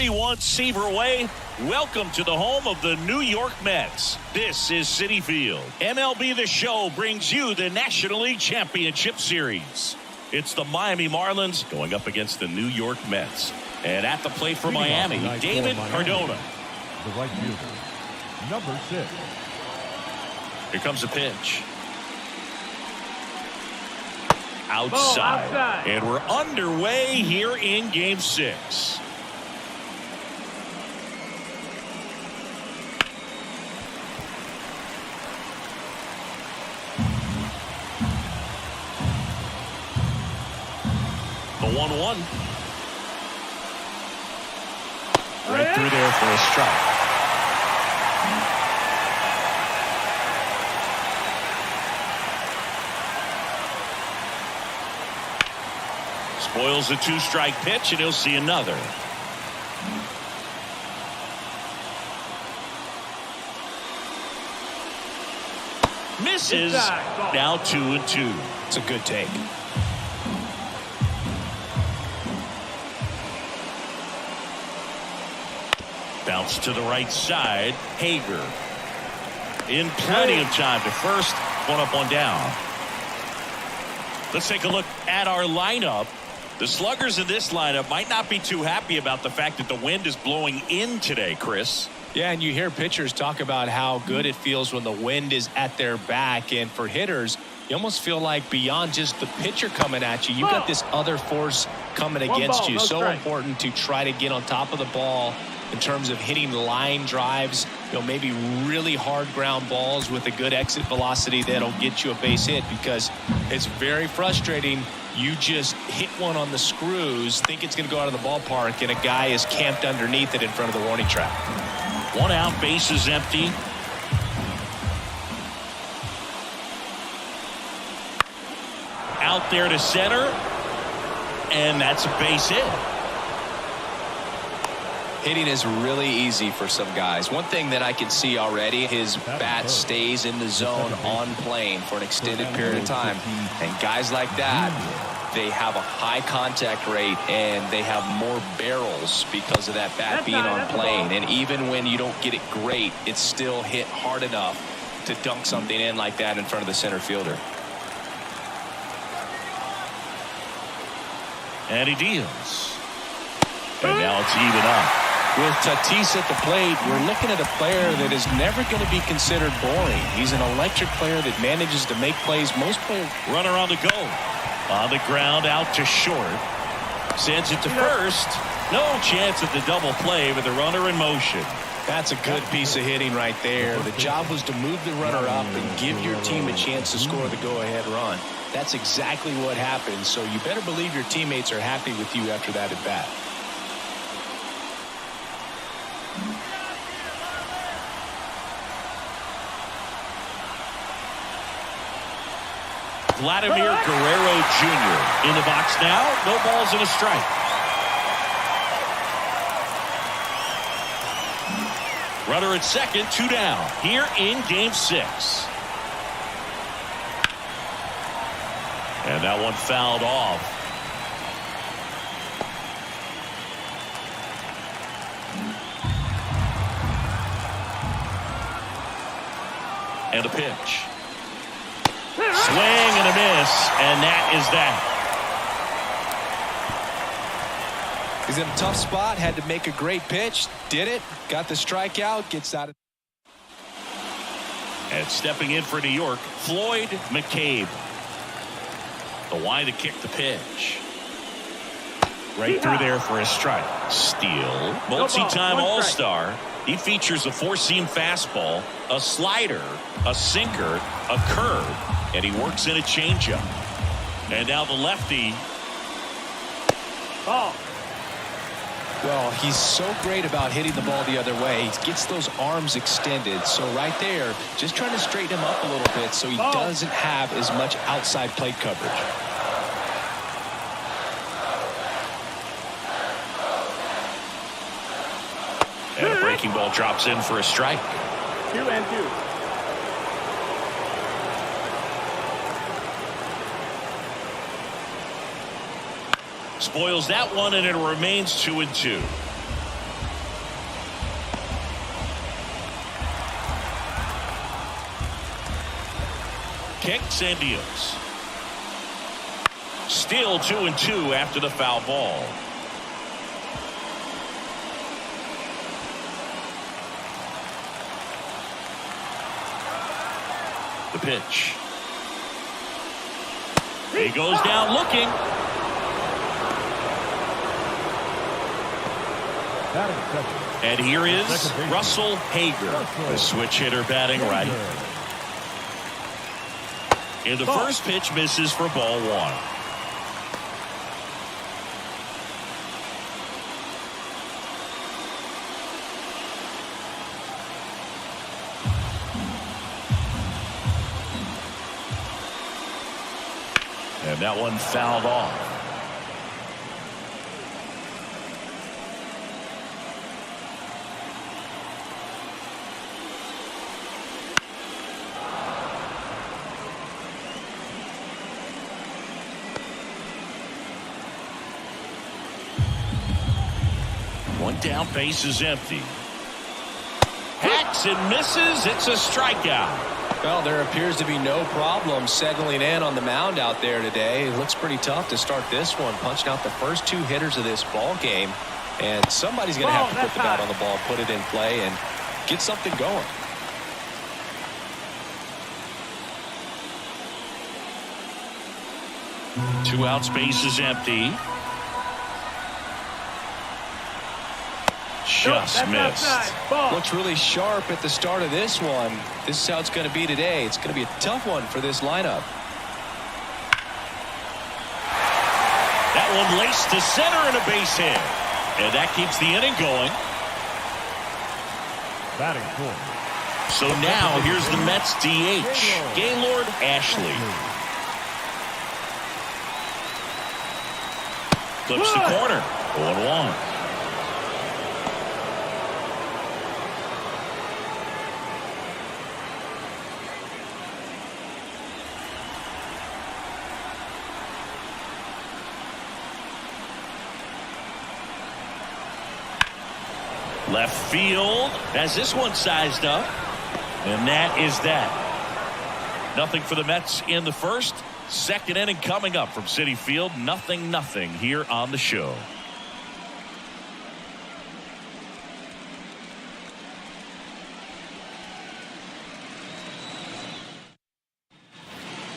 71 Seaver Way. Welcome to the home of the New York Mets. This is Citi Field. MLB The Show brings you the National League Championship Series. It's the Miami Marlins going up against the New York Mets. And at the plate for Miami, David Cardona. The right fielder, number 6. Here comes a pitch. Outside. And we're underway here in Game 6. The 1-1. Right through there for a strike. Spoils a 2-strike pitch, and he'll see another. Misses. Now 2-2. It's a good take. Bounce to the right side. Hager in plenty of time to first. One up, one down. Let's take a look at our lineup. The sluggers in this lineup might not be too happy about the fact that the wind is blowing in today, Chris. Yeah, and you hear pitchers talk about how good it feels when the wind is at their back. And for hitters, you almost feel like beyond just the pitcher coming at you, you've got this other force coming against you. So important to try to get on top of the ball in terms of hitting line drives, maybe really hard ground balls with a good exit velocity that'll get you a base hit, because it's very frustrating. You just hit one on the screws, think it's going to go out of the ballpark, and a guy is camped underneath it in front of the warning track. 1 out, base is empty. Out there to center, and that's a base hit. Hitting is really easy for some guys. One thing that I can see already, his bat stays in the zone on plane for an extended period of time. And guys like that, they have a high contact rate and they have more barrels because of that bat being on plane. And even when you don't get it great, it's still hit hard enough to dunk something in like that in front of the center fielder. And he deals. And now it's even up. With Tatis at the plate, we're looking at a player that is never going to be considered boring. He's an electric player that manages to make plays. Most players. Runner on the go. On the ground, out to short. Sends it to first. No chance at the double play with the runner in motion. That's a good piece of hitting right there. The job was to move the runner up and give your team a chance to score the go-ahead run. That's exactly what happened. So you better believe your teammates are happy with you after that at bat. Vladimir Guerrero Jr. in the box now. No balls and a strike. Runner at second, 2 down. Here in Game 6. And that one fouled off. And a pitch. Swing and a miss, and that is that. He's in a tough spot, had to make a great pitch, did it, got the strikeout, gets out of. And stepping in for New York, Floyd McCabe. The wide to kick the pitch. Right through there for a strike. Steal. Multi-time All-Star. He features a 4-seam fastball, a slider, a sinker, a curve, and he works in a changeup. And now the lefty. Ball. Well, he's so great about hitting the ball the other way. He gets those arms extended. So right there, just trying to straighten him up a little bit so he doesn't have as much outside plate coverage. And a breaking ball drops in for a strike. 2-2. Spoils that one, and it remains 2-2. Kicks and deals. Still 2-2 after the foul ball. The pitch. He goes down looking. And here is Russell Hager, the switch hitter batting right. And the first pitch misses for ball one. And that one fouled off. One down, base is empty. Hacks and misses. It's a strikeout. Well, there appears to be no problem settling in on the mound out there today. It looks pretty tough to start this one, punching out the first two hitters of this ball game. And somebody's going to have to put the bat on the ball, put it in play, and get something going. Two outs, base is empty. Just missed. Looks really sharp at the start of this one. This is how it's going to be today. It's going to be a tough one for this lineup. That one laced to center and a base hit. And that keeps the inning going. Batting fourth. So now here's the Mets DH, Gaylord Ashley. Clips the corner. 0-1. Left field has this one sized up, and that is that. Nothing for the Mets in the first. Second inning coming up from Citi Field. 0-0 here on the show.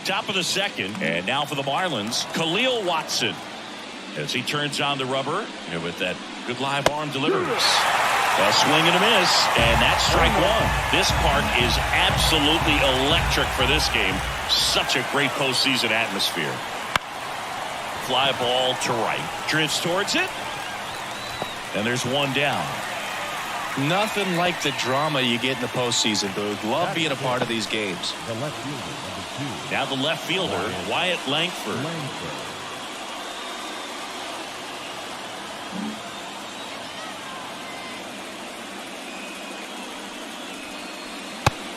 Top of the second, and now for the Marlins, Khalil Watson, as he turns on the rubber with that good live arm delivers. A swing and a miss, and that's strike one. This park is absolutely electric for this game. Such a great postseason atmosphere. Fly ball to right. Drifts towards it. And there's one down. Nothing like the drama you get in the postseason, Boog. Love being a part of these games. The left fielder, number 2. Now the left fielder, Wyatt Langford.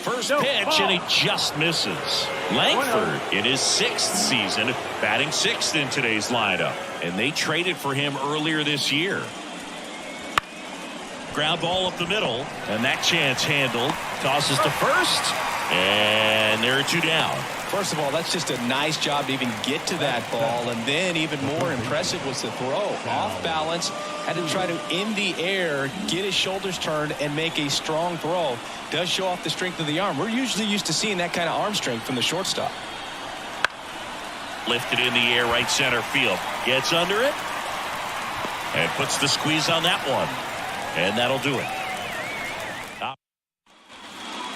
First pitch, and he just misses. Langford in his 6th season, batting 6th in today's lineup. And they traded for him earlier this year. Ground ball up the middle, and that chance handled. Tosses to first, and there are two down. First of all, that's just a nice job to even get to that ball, and then even more impressive was the throw. Off balance, had to try to in the air, get his shoulders turned, and make a strong throw. Does show off the strength of the arm. We're usually used to seeing that kind of arm strength from the shortstop. Lifted in the air, right center field. Gets under it, and puts the squeeze on that one. And that'll do it.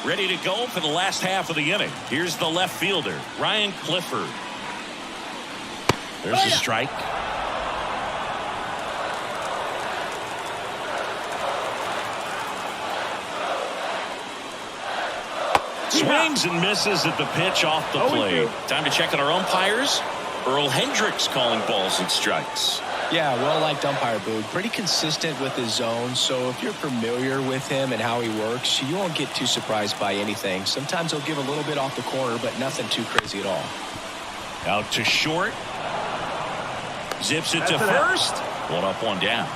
Ready to go for the last half of the inning. Here's the left fielder, Ryan Clifford. There's a strike. Swings and misses at the pitch off the plate. Time to check on our umpires. Earl Hendricks calling balls and strikes. Yeah, well-liked umpire, Boog. Pretty consistent with his zone, so if you're familiar with him and how he works, you won't get too surprised by anything. Sometimes he'll give a little bit off the corner, but nothing too crazy at all. Out to short. Zips it to first. One up, one down.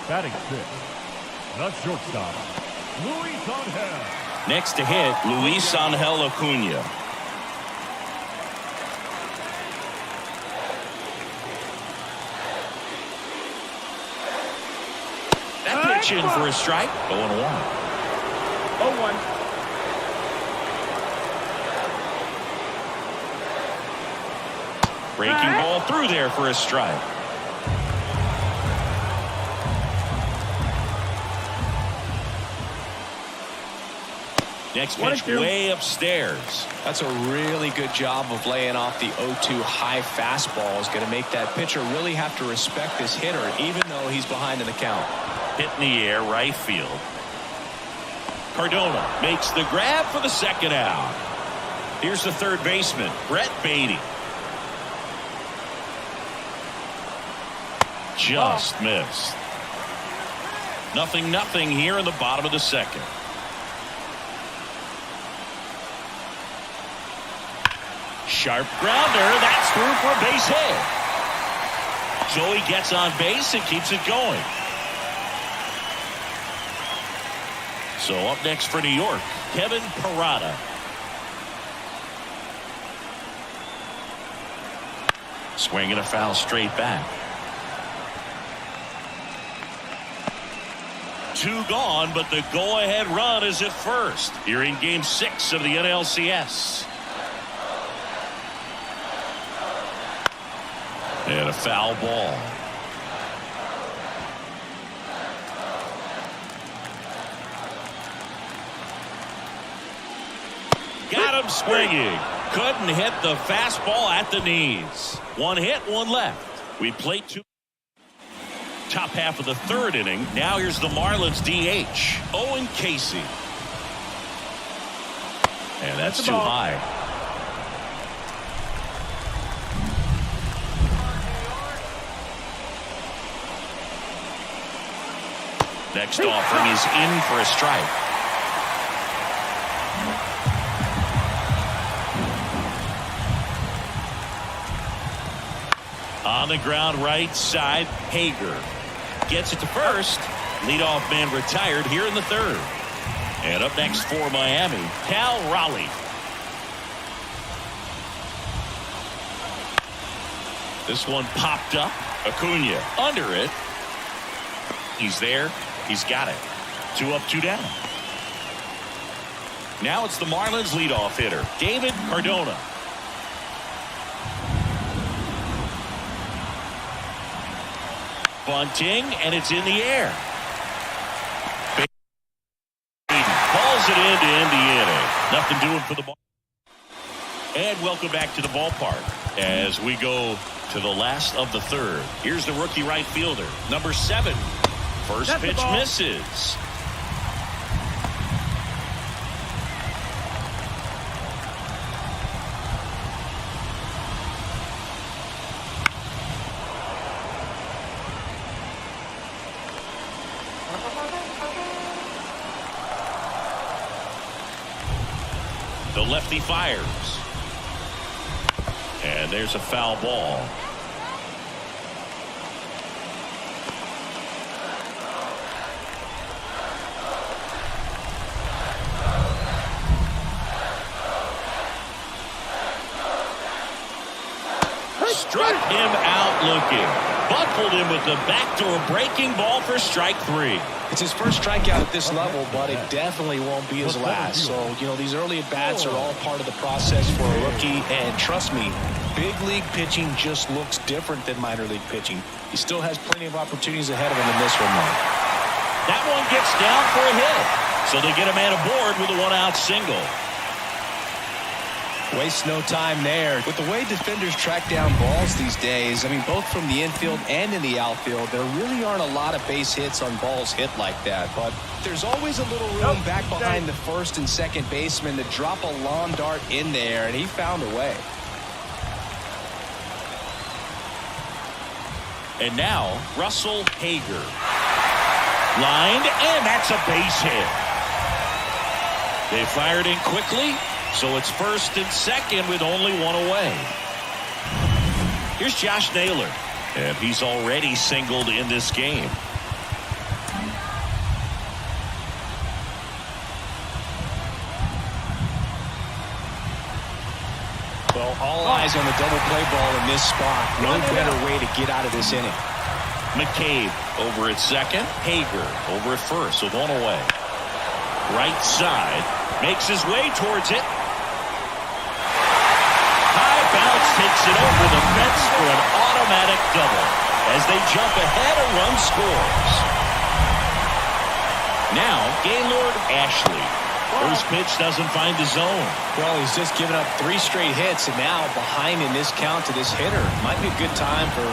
Batting 6th, the shortstop, Luis Angel Next to hit, Luis Angel Acuna. That pitch in for a strike. 0-1. 0-1. Breaking ball through there for a strike. Next pitch way upstairs. That's a really good job of laying off the 0-2 high fastball. Is going to make that pitcher really have to respect this hitter, even though he's behind in the count. Hit in the air, right field. Cardona makes the grab for the second out. Here's the third baseman, Brett Baty. Just missed. 0-0 here in the bottom of the second. Sharp grounder. That's through for a base hit. Joey gets on base and keeps it going. So up next for New York, Kevin Parada. Swinging a foul straight back. 2 gone, but the go-ahead run is at first here in Game 6 of the NLCS. And a foul ball. Got him swinging. Couldn't hit the fastball at the knees. 1 hit, 1 left. We played 2. Top half of the third inning. Now here's the Marlins DH, Owen Casey. And that's too high. Next offering is in for a strike. On the ground right side, Hager gets it to first. Leadoff man retired here in the third. And up next for Miami, Cal Raleigh. This one popped up. Acuna under it. He's there. He's got it. 2 up, 2 down. Now it's the Marlins leadoff hitter, David Cardona. Bunting, and it's in the air. Calls it in to end the inning. Nothing doing for the ball. And welcome back to the ballpark as we go to the last of the third. Here's the rookie right fielder, number 7. First pitch misses. The lefty fires. And there's a foul ball. Struck him out looking. Buckled him with the backdoor breaking ball for strike 3. It's his first strikeout at this level, but it definitely won't be his last. So, you know, these early at-bats are all part of the process for a rookie. And trust me, big league pitching just looks different than minor league pitching. He still has plenty of opportunities ahead of him in this one, though. That one gets down for a hit. So they get a man aboard with a 1-out single. Waste no time there. With the way defenders track down balls these days, I mean, both from the infield and in the outfield, there really aren't a lot of base hits on balls hit like that. But there's always a little room back behind the first and second baseman to drop a lawn dart in there, and he found a way. And now, Russell Hager. Lined, and that's a base hit. They fired in quickly. So it's first and second with only 1 away. Here's Josh Naylor. And he's already singled in this game. All eyes on the double play ball in this spot. No better way to get out of this inning. McCabe over at second. Hager over at first with one away. Right side. Makes his way towards it. High bounce takes it over the fence for an automatic double. As they jump ahead, a run scores. Now, Gaylord Ashley. First pitch doesn't find the zone. Well, he's just given up 3 straight hits, and now behind in this count to this hitter. Might be a good time for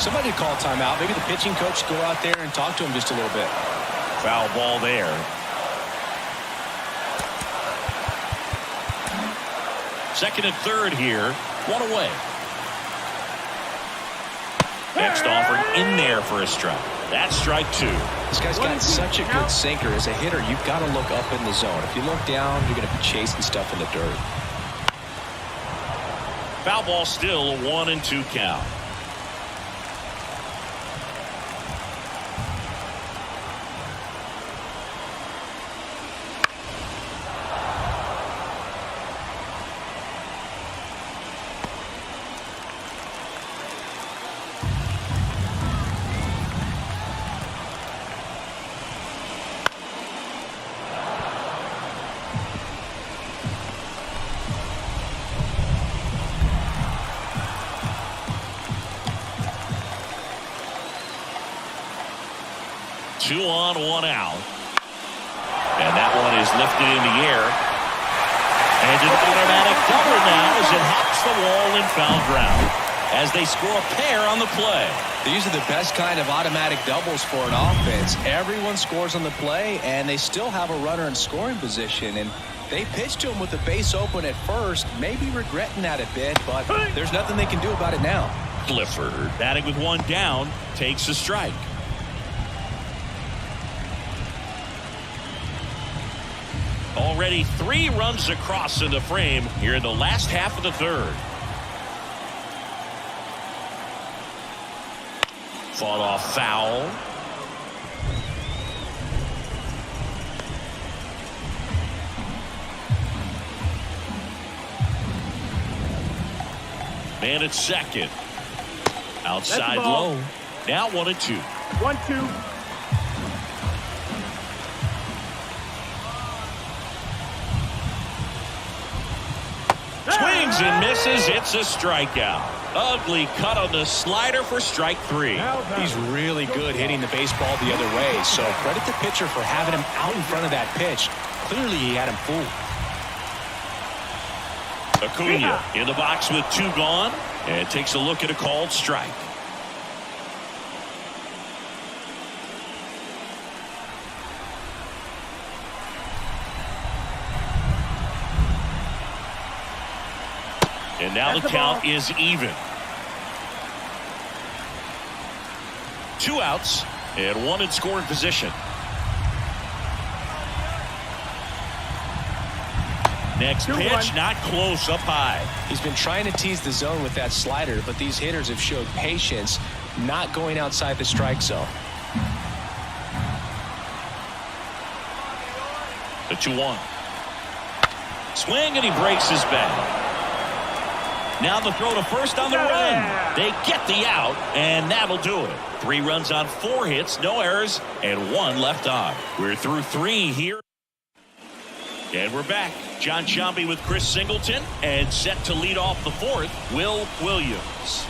somebody to call timeout. Maybe the pitching coach go out there and talk to him just a little bit. Foul ball there. Second and third here. One away. Next offered in there for a strike. That's strike 2. This guy's got such a good sinker. As a hitter, you've got to look up in the zone. If you look down, you're going to be chasing stuff in the dirt. Foul ball still, a 1-2 count. Two on, one out. And that one is lifted in the air. And an automatic double now as it hops the wall in foul ground. As they score a pair on the play. These are the best kind of automatic doubles for an offense. Everyone scores on the play, and they still have a runner in scoring position. And they pitched to him with the base open at first, maybe regretting that a bit, but there's nothing they can do about it now. Clifford, batting with one down, takes a strike. Already 3 runs across in the frame here in the last half of the third. Fought off foul. Man at second. Outside low. Now 1-2. 1-2. Swings and misses. It's a strikeout. Ugly cut on the slider for strike 3. He's really good hitting the baseball the other way, so credit the pitcher for having him out in front of that pitch. Clearly he had him fooled. Acuna in the box with 2 gone and takes a look at a called strike. And now the count is even. 2 outs and 1 in scoring position. Next pitch, not close, up high. He's been trying to tease the zone with that slider, but these hitters have showed patience, not going outside the strike zone. The 2-1. Swing, and he breaks his bat. Now the throw to first on the run. They get the out, and that'll do it. 3 runs on 4 hits, no errors, and 1 left on. We're through 3 here. And we're back. John Sciambi with Chris Singleton, and set to lead off the 4th, Will Williams.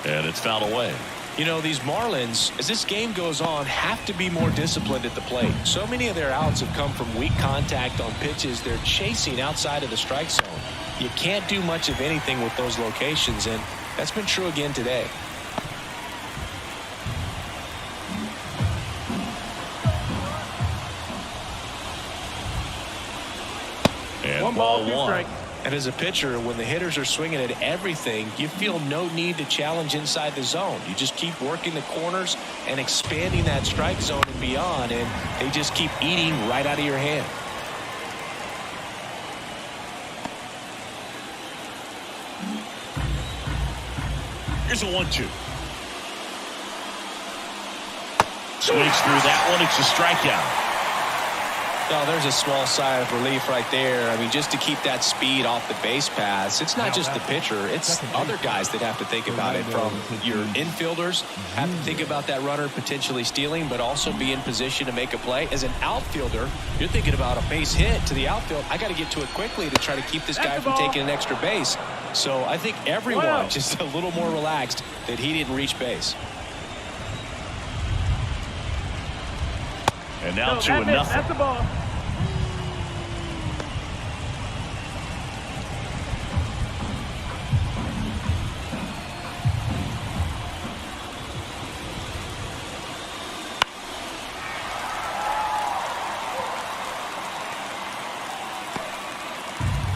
And it's fouled away. You know, these Marlins, as this game goes on, have to be more disciplined at the plate. So many of their outs have come from weak contact on pitches they're chasing outside of the strike zone. You can't do much of anything with those locations, and that's been true again today. And 1 ball, 2 1. strikes. And as a pitcher, when the hitters are swinging at everything, you feel no need to challenge inside the zone. You just keep working the corners and expanding that strike zone and beyond, and they just keep eating right out of your hand. Here's a 1-2. Swings through that one. It's a strikeout. Oh, there's a small sigh of relief right there. I mean, just to keep that speed off the base paths. It's not just the pitcher. It's other guys that have to think about it. From your infielders, have to think about that runner potentially stealing, but also be in position to make a play. As an outfielder, you're thinking about a base hit to the outfield. I got to get to it quickly to try to keep this guy from taking an extra base. So I think everyone just a little more relaxed that he didn't reach base. And now 2-0. That's the ball.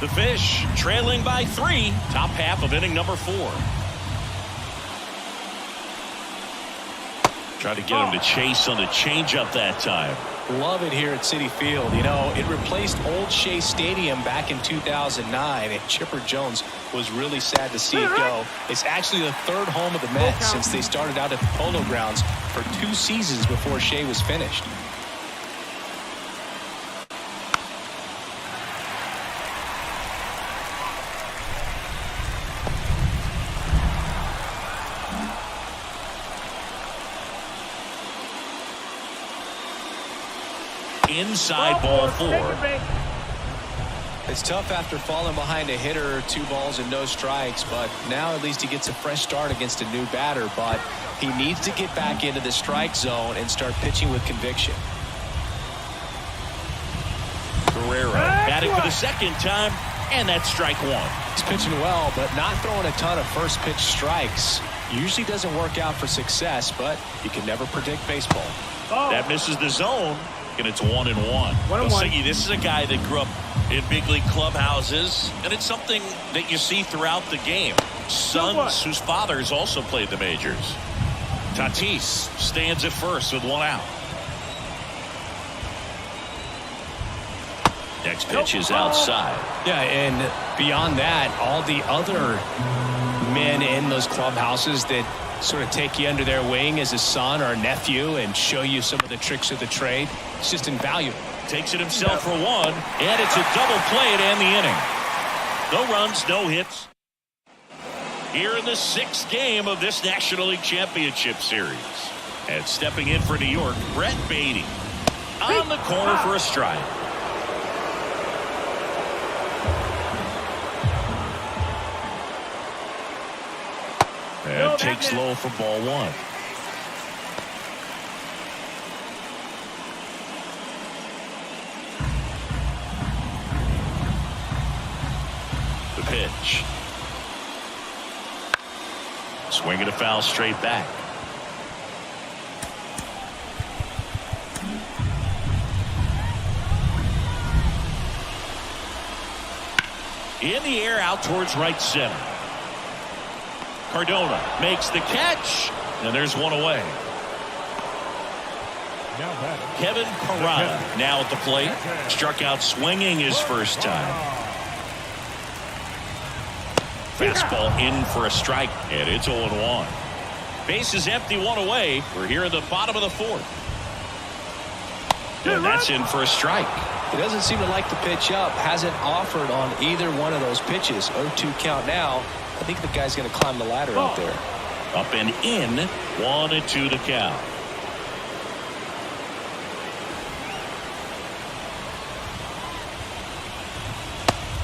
The Fish trailing by 3. Top half of inning number 4. Try to get him to chase on the changeup that time. Love it here at Citi Field. You know, it replaced Old Shea Stadium back in 2009, and Chipper Jones was really sad to see it go. It's actually the third home of the Mets since they started out at the Polo Grounds for 2 seasons before Shea was finished. Inside ball 4. It's tough after falling behind a hitter, 2 balls and no strikes, but now at least he gets a fresh start against a new batter. But he needs to get back into the strike zone and start pitching with conviction. Guerrero batting for the second time, and that's strike 1. He's pitching well, but not throwing a ton of first pitch strikes. Usually doesn't work out for success, but you can never predict baseball. That misses the zone. And it's 1-1. Siggy, this is a guy that grew up in big league clubhouses, and it's something that you see throughout the game. Sons whose fathers also played the majors. Tatis stands at first with 1 out. Next pitch is outside. Yeah, and beyond that, all the other men in those clubhouses that sort of take you under their wing as a son or a nephew and show you some of the tricks of the trade. It's just invaluable. Takes it himself for 1, and it's a double play to end the inning. No runs, no hits. Here in the 6th game of this National League Championship Series. And stepping in for New York, Brett Baty. On the corner for a strike. And takes low for ball 1. The pitch. Swinging a foul straight back. In the air out towards right center. Cardona makes the catch, and there's 1 away. Kevin Parada now at the plate. Struck out swinging his first time. Fastball in for a strike, and it's 0-1. Base is empty, 1 away. We're here in the bottom of the 4th. And that's in for a strike. He doesn't seem to like the pitch up. Hasn't offered on either one of those pitches. 0-2 count now. I think the guy's going to climb the ladder out there. Up and in, 1-2 to count.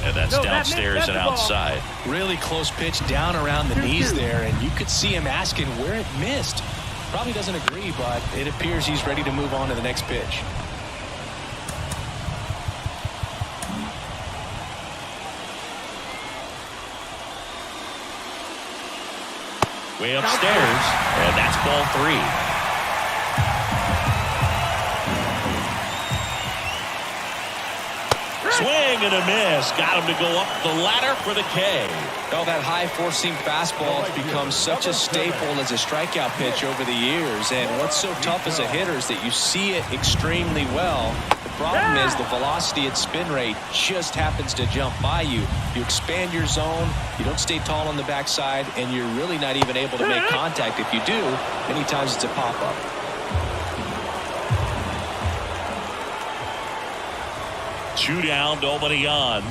And that's downstairs and outside. Really close pitch down around the knees there, and you could see him asking where it missed. Probably doesn't agree, but it appears he's ready to move on to the next pitch. Way upstairs, and that's ball 3. Swing and a miss. Got him to go up the ladder for the K. Oh, that high four-seam fastball has become such a staple as a strikeout pitch over the years. And what's so tough as a hitter is that you see it extremely well. The problem is the velocity and spin rate just happens to jump by you. You expand your zone, you don't stay tall on the backside, and you're really not even able to make contact. If you do, many times it's a pop-up. 2 down, nobody on.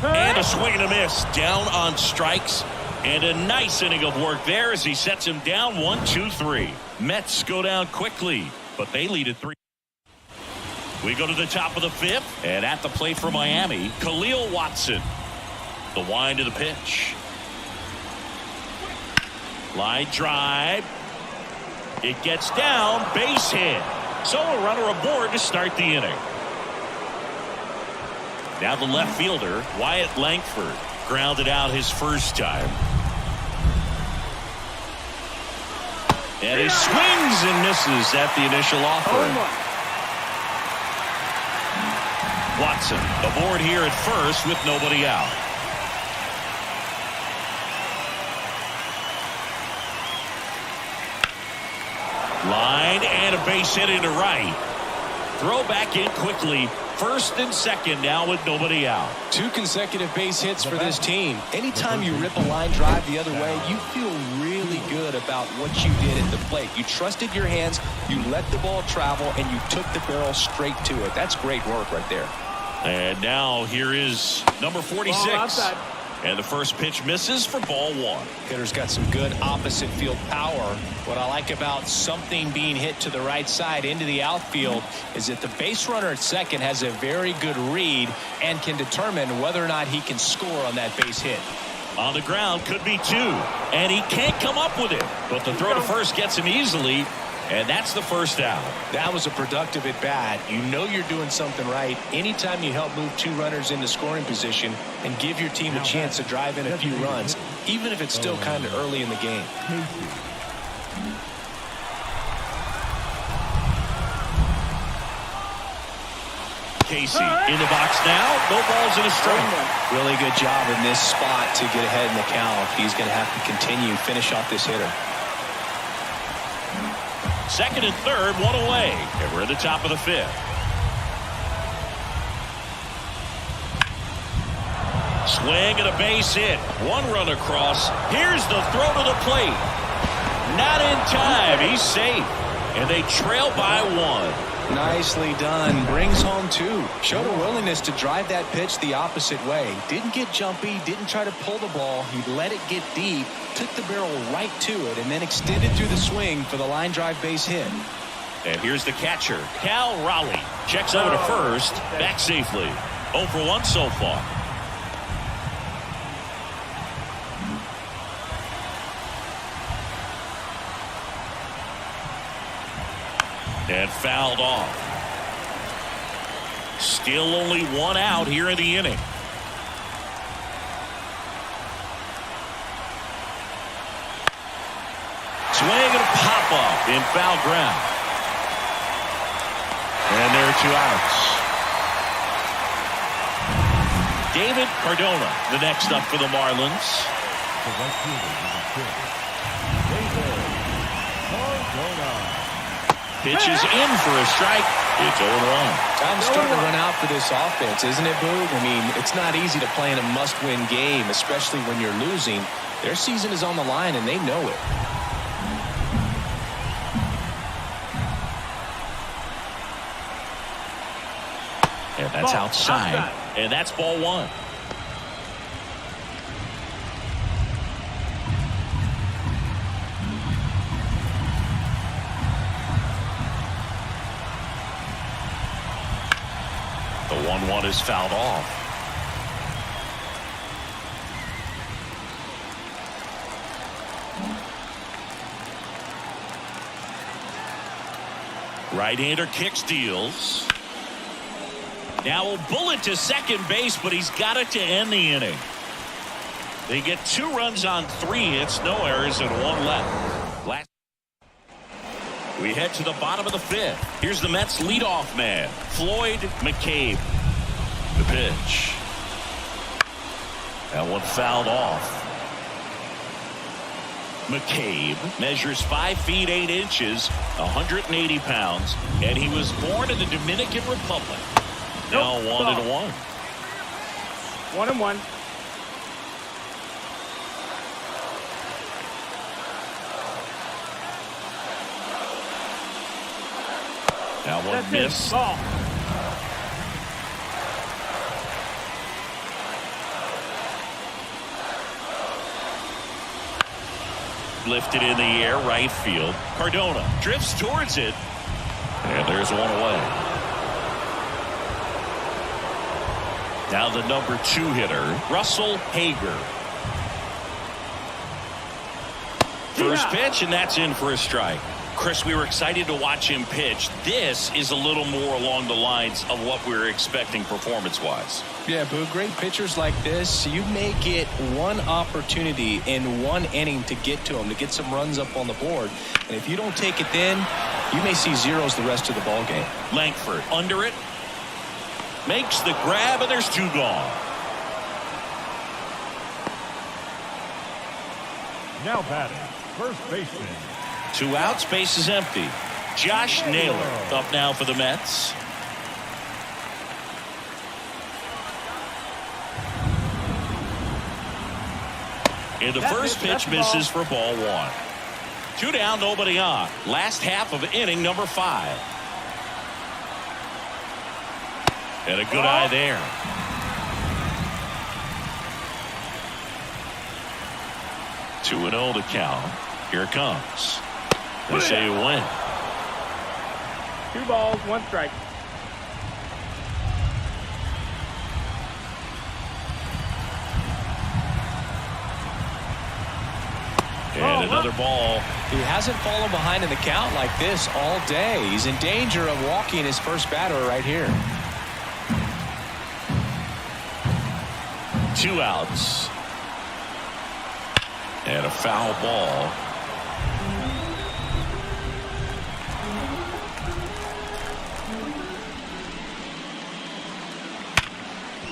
And a swing and a miss. Down on strikes. And a nice inning of work there as he sets him down 1-2-3. Mets go down quickly, but they lead at 3. We go to the top of the 5th, and at the plate for Miami, Khalil Watson. The wind of the pitch. Line drive. It gets down, base hit. So a runner aboard to start the inning. Now the left fielder, Wyatt Langford, grounded out his first time. And he swings and misses at the initial offering. Watson aboard here at first with nobody out. Line and a base hit into right. Throw back in quickly. First and second now with nobody out. 2 consecutive base hits for this team. Anytime you rip a line drive the other way, you feel really good about what you did at the plate. You trusted your hands, you let the ball travel, and you took the barrel straight to it. That's great work right there. And now here is number 46. And the first pitch misses for ball 1. Hitter's got some good opposite field power. What I like about something being hit to the right side into the outfield is that the base runner at second has a very good read and can determine whether or not he can score on that base hit. On the ground, could be 2. And he can't come up with it. But the throw to first gets him easily. And that's the first out. That was a productive at bat. You know you're doing something right anytime you help move 2 runners into scoring position and give your team a chance to drive in a few runs, even if it's still kind of early in the game. Casey in the box now. No balls and a strike. Really good job in this spot to get ahead in the count. He's going to have to continue, finish off this hitter. Second and third, 1 away. And we're at the top of the 5th. Swing and a base hit. 1 run across. Here's the throw to the plate. Not in time. He's safe. And they trail by 1. Nicely done. Brings home 2. Showed a willingness to drive that pitch the opposite way. Didn't get jumpy. Didn't try to pull the ball. He let it get deep. Took the barrel right to it and then extended through the swing for the line drive base hit. And here's the catcher, Cal Raleigh. Checks over to first. Back safely. 0 for 1 so far. And fouled off. Still only 1 out here in the inning. Swing and a pop up in foul ground. And there are 2 outs. David Cardona, the next up for the Marlins. The right fielder is a kid. David Cardona. Pitch is in for a strike. It's 0-1. Time's starting to run out for this offense, isn't it, Boog? I mean, it's not easy to play in a must-win game, especially when you're losing. Their season is on the line, and they know it. And that's outside. And that's ball 1. The 1-1 is fouled off. Right-hander kick steals. Now a bullet to second base, but he's got it to end the inning. They get 2 runs on 3 hits, no errors, and 1 left. We head to the bottom of the 5th. Here's the Mets leadoff man, Floyd McCabe. The pitch. That one fouled off. McCabe measures 5 feet 8 inches, 180 pounds, and he was born in the Dominican Republic. Now 1-1. 1-1. That one missed. lifted in the air, right field. Cardona drifts towards it. And there's one away. Now the number 2 hitter, Russell Hager. First pitch, and that's in for a strike. Chris, we were excited to watch him pitch. This is a little more along the lines of what we were expecting performance-wise. Yeah, Boo, great pitchers like this, you may get one opportunity in one inning to get to them, to get some runs up on the board. And if you don't take it then, you may see zeros the rest of the ball game. Langford under it. Makes the grab, and there's 2 gone. Now batting, first baseman. 2 outs, base is empty. Josh Naylor up now for the Mets. And the first pitch misses for ball 1. 2 down, nobody on. Last half of inning number 5. And a good eye there. Two and 0 to count. Here it comes. They say you win. 2 balls, 1 strike. And another ball. He hasn't fallen behind in the count like this all day. He's in danger of walking his first batter right here. 2 outs. And a foul ball.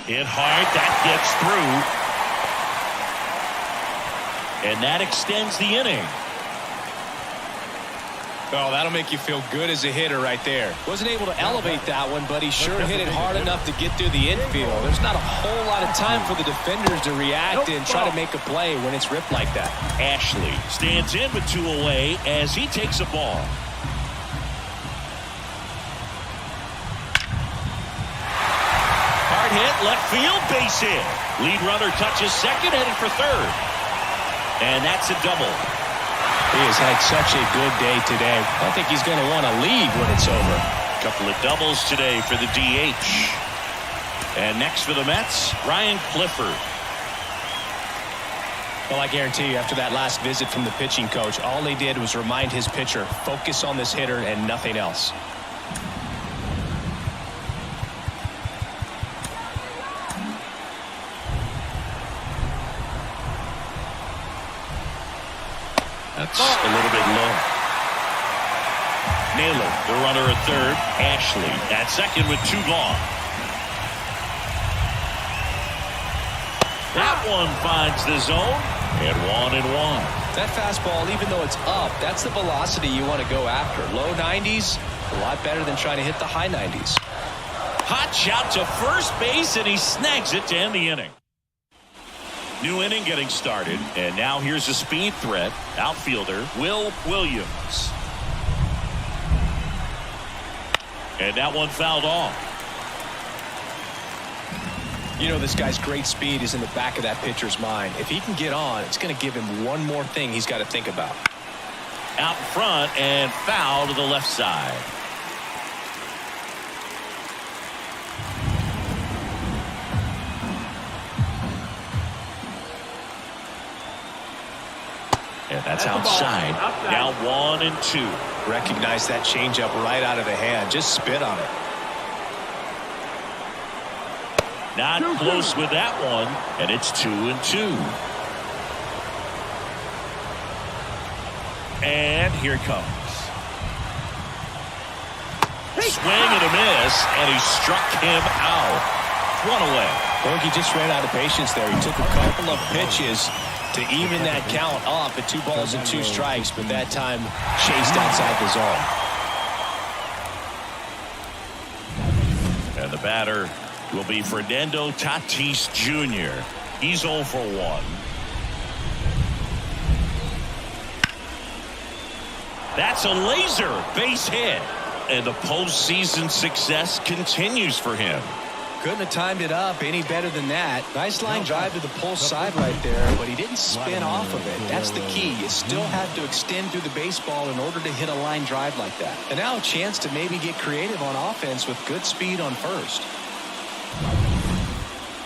Hit hard. That gets through. And that extends the inning. Oh, that'll make you feel good as a hitter right there. Wasn't able to elevate that one, but he sure hit it hard enough to get through the infield. There's not a whole lot of time for the defenders to react and try to make a play when it's ripped like that. Ashley stands in with 2 away as he takes a ball. Hard hit, left field, base hit. Lead runner touches second, headed for third. And that's a double. He has had such a good day today. I think he's going to want to leave when it's over. A couple of doubles today for the DH. And next for the Mets, Ryan Clifford. Well, I guarantee you, after that last visit from the pitching coach, all they did was remind his pitcher, focus on this hitter and nothing else. That's a little bit low. Naylor, the runner at third. Ashley at second with 2 gone. That one finds the zone. And 1-1. That fastball, even though it's up, that's the velocity you want to go after. Low 90s, a lot better than trying to hit the high 90s. Hot shot to first base, and he snags it to end the inning. New inning getting started, and now here's a speed threat. Outfielder Will Williams. And that one fouled off. You know, this guy's great speed is in the back of that pitcher's mind. If he can get on, it's going to give him one more thing he's got to think about. Out in front and foul to the left side. And that's outside. Now 1-2. Recognize that changeup right out of the hand. Just spit on it. Not close with that one, and it's 2-2. And here it comes. Swing and a miss, and he struck him out. 1 away. I think he just ran out of patience there. He took a couple of pitches to even that count up at 2 balls and 2 strikes, but that time chased outside the zone. And the batter will be Fernando Tatis Jr. He's 0 for 1. That's a laser base hit. And the postseason success continues for him. Couldn't have timed it up any better than that. Nice line drive to the pull side right there, but he didn't spin off of it. That's the key. You still have to extend through the baseball in order to hit a line drive like that. And now a chance to maybe get creative on offense with good speed on first.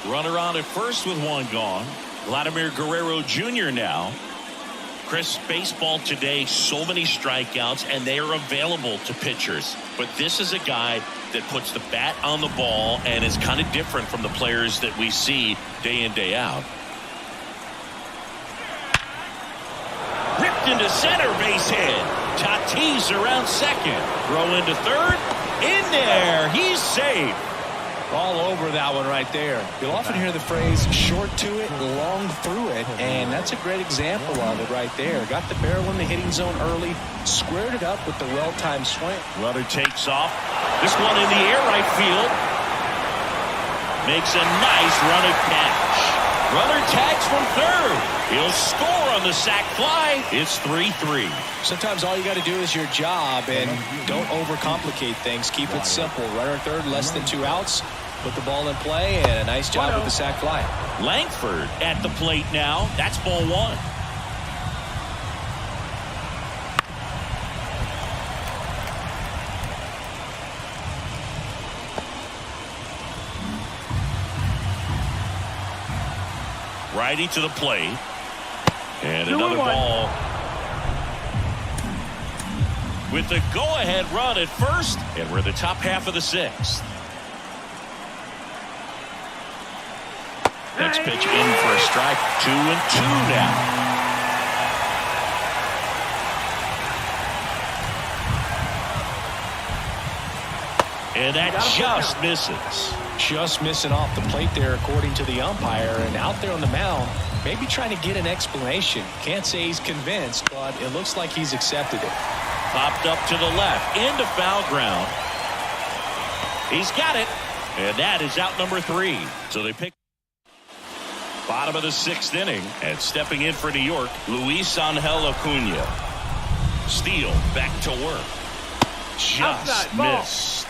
Runner on at first with one gone. Vladimir Guerrero Jr. now. Chris, baseball today, so many strikeouts, and they are available to pitchers. But this is a guy that puts the bat on the ball and is kind of different from the players that we see day in, day out. Ripped into center, base hit. Tatis around second. Throw into third. In there. He's safe. All over that one right there. You'll often hear the phrase short to it, long through it, and that's a great example of it right there. Got the barrel in the hitting zone early, squared it up with the well-timed swing. Runner takes off. This one in the air right field. Makes a nice running catch. Runner tags from third. He'll score on the sac fly. It's 3-3. Sometimes all you got to do is your job and don't overcomplicate things. Keep it simple. Runner third, less than 2 outs. Put the ball in play, and a nice job with the sac fly. Langford at the plate now. That's ball one. Righty to the plate. And another ball. With the go-ahead run at first, and we're in the top half of the sixth. Next pitch in for a strike. 2-2 now. And that just misses. Just missing off the plate there, according to the umpire. And out there on the mound, maybe trying to get an explanation. Can't say he's convinced, but it looks like he's accepted it. Popped up to the left, into foul ground. He's got it. And that is out number 3. So they pick bottom of the 6th inning. And stepping in for New York, Luis Angel Acuna. Steele back to work. Just missed.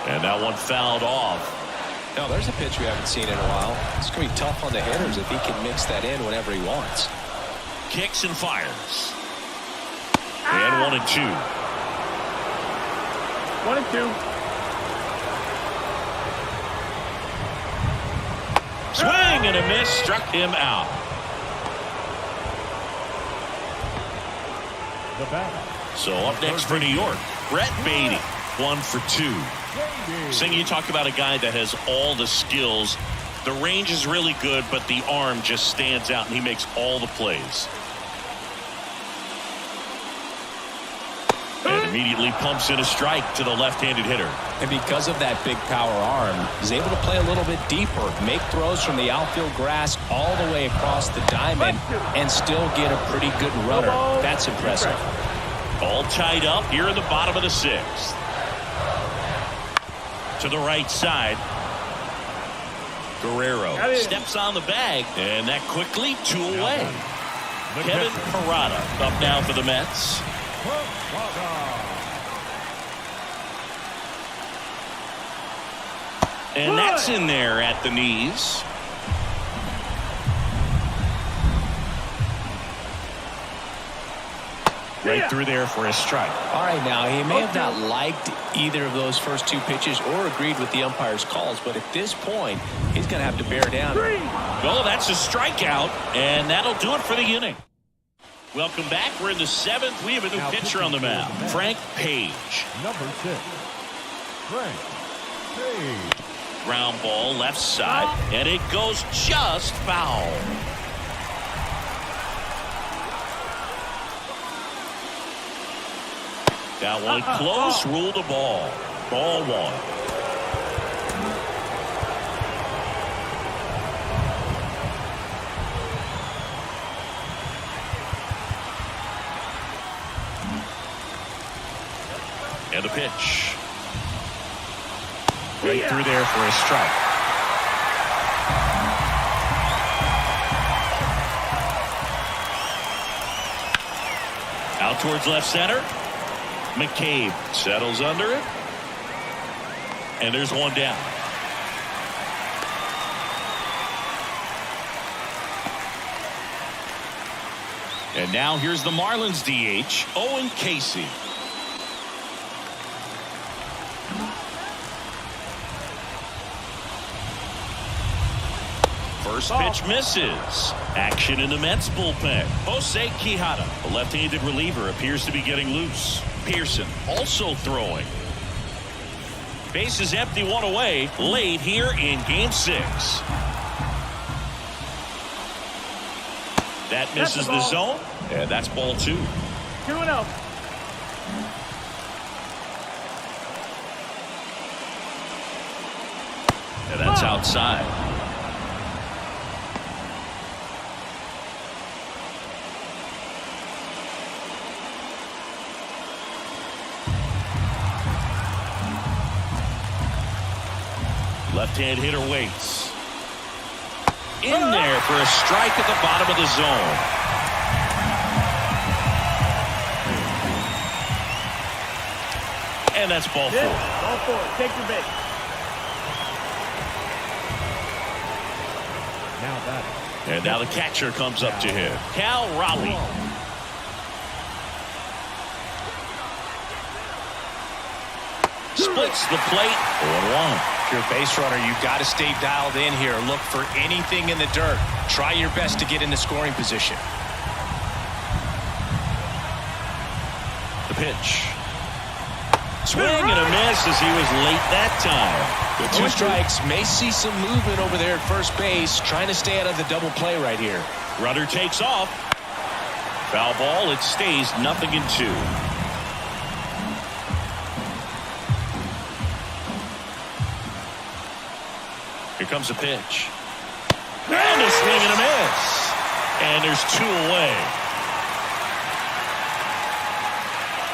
And that one fouled off. No, there's a pitch we haven't seen in a while. It's going to be tough on the hitters if he can mix that in whenever he wants. Kicks and fires. And 1-2. 1-2. Swing and a miss. Struck him out. The batter. So up next for New York, Brett Baty. 1 for 2. Sing, you talk about a guy that has all the skills. The range is really good, but the arm just stands out, and he makes all the plays. And immediately pumps in a strike to the left-handed hitter. And because of that big power arm, he's able to play a little bit deeper, make throws from the outfield grass all the way across the diamond, and still get a pretty good runner. That's impressive. All tied up here in the bottom of the 6th. To the right side. Guerrero steps on the bag, and that quickly 2 away. Kevin Parada up now for the Mets. And that's in there at the knees. Right through there for a strike. All right, now, he may have not liked either of those first 2 pitches or agreed with the umpire's calls, but at this point, he's going to have to bear down. Well, that's a strikeout, and that'll do it for the inning. Welcome back. We're in the 7th. We have a new pitcher on the mound, Frank Page. Number 6, Frank Page. Ground ball left side, and it goes just foul. That one close, ruled a ball. Ball 1. And the pitch. Right through there for a strike. Out towards left center. McCabe settles under it. And there's one down. And now here's the Marlins DH, Owen Casey. First pitch misses. Action in the Mets bullpen. Jose Quijada, the left-handed reliever, appears to be getting loose. Pearson also throwing. Base is empty, one away, late here in Game 6. That misses the zone, and that's ball 2. 2-0. And that's outside. Left-hand hitter waits. In there for a strike at the bottom of the zone. And that's ball 4. Ball 4. Take your base. Now batting. And now the catcher comes up to him. Cal Raleigh. Splits the plate. 0-1. If you're a base runner, you've got to stay dialed in here. Look for anything in the dirt. Try your best to get into scoring position. The pitch. Swing and a miss as he was late that time. With 2 strikes, may see some movement over there at first base, trying to stay out of the double play right here. Runner takes off. Foul ball. It stays 0-2. Here comes a pitch. And a swing and a miss. And there's 2 away.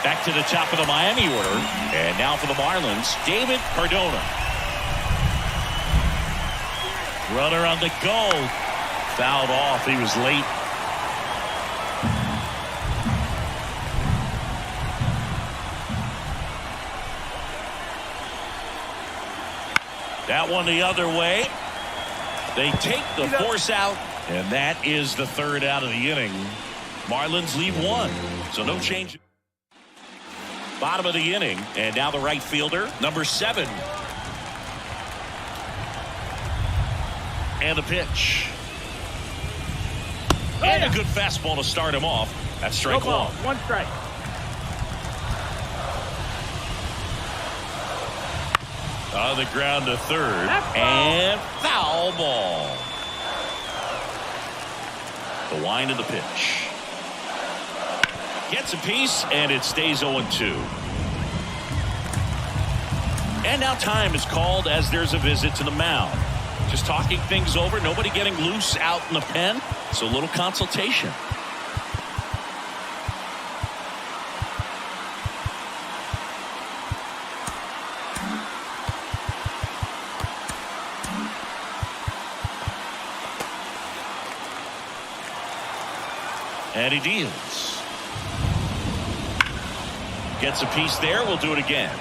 Back to the top of the Miami order. And now for the Marlins, David Cardona. Runner on the go. Fouled off. He was late. That one the other way. They take the force out, and that is the 3rd out of the inning. Marlins leave 1, so no change. Bottom of the inning, and now the right fielder, number 7. And the pitch. And a good fastball to start him off. That's strike 1. 1 strike. On the ground to 3rd. And foul ball. The wind of the pitch. Gets a piece, and it stays 0-2. And now time is called as there's a visit to the mound. Just talking things over. Nobody getting loose out in the pen. So a little consultation. And he deals. Gets a piece there. We'll do it again.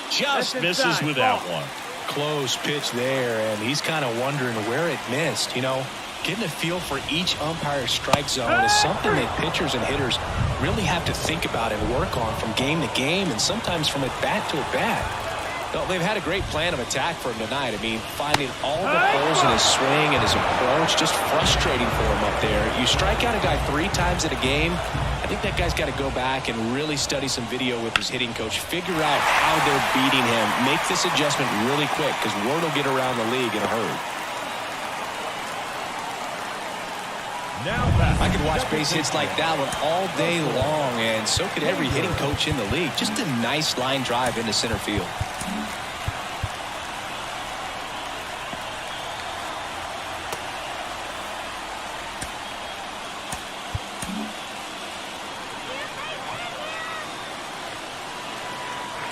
Just misses with that one. Close pitch there, and he's kind of wondering where it missed. You know, getting a feel for each umpire's strike zone is something that pitchers and hitters really have to think about and work on from game to game, and sometimes from at bat to at bat. Well, they've had a great plan of attack for him tonight. I mean, finding all the holes in his swing and his approach, just frustrating for him up there. You strike out a guy 3 times in a game, I think that guy's got to go back and really study some video with his hitting coach, figure out how they're beating him, make this adjustment really quick, because word will get around the league in a hurry. I could watch base hits like that one all day long, and so could every hitting coach in the league. Just a nice line drive into center field.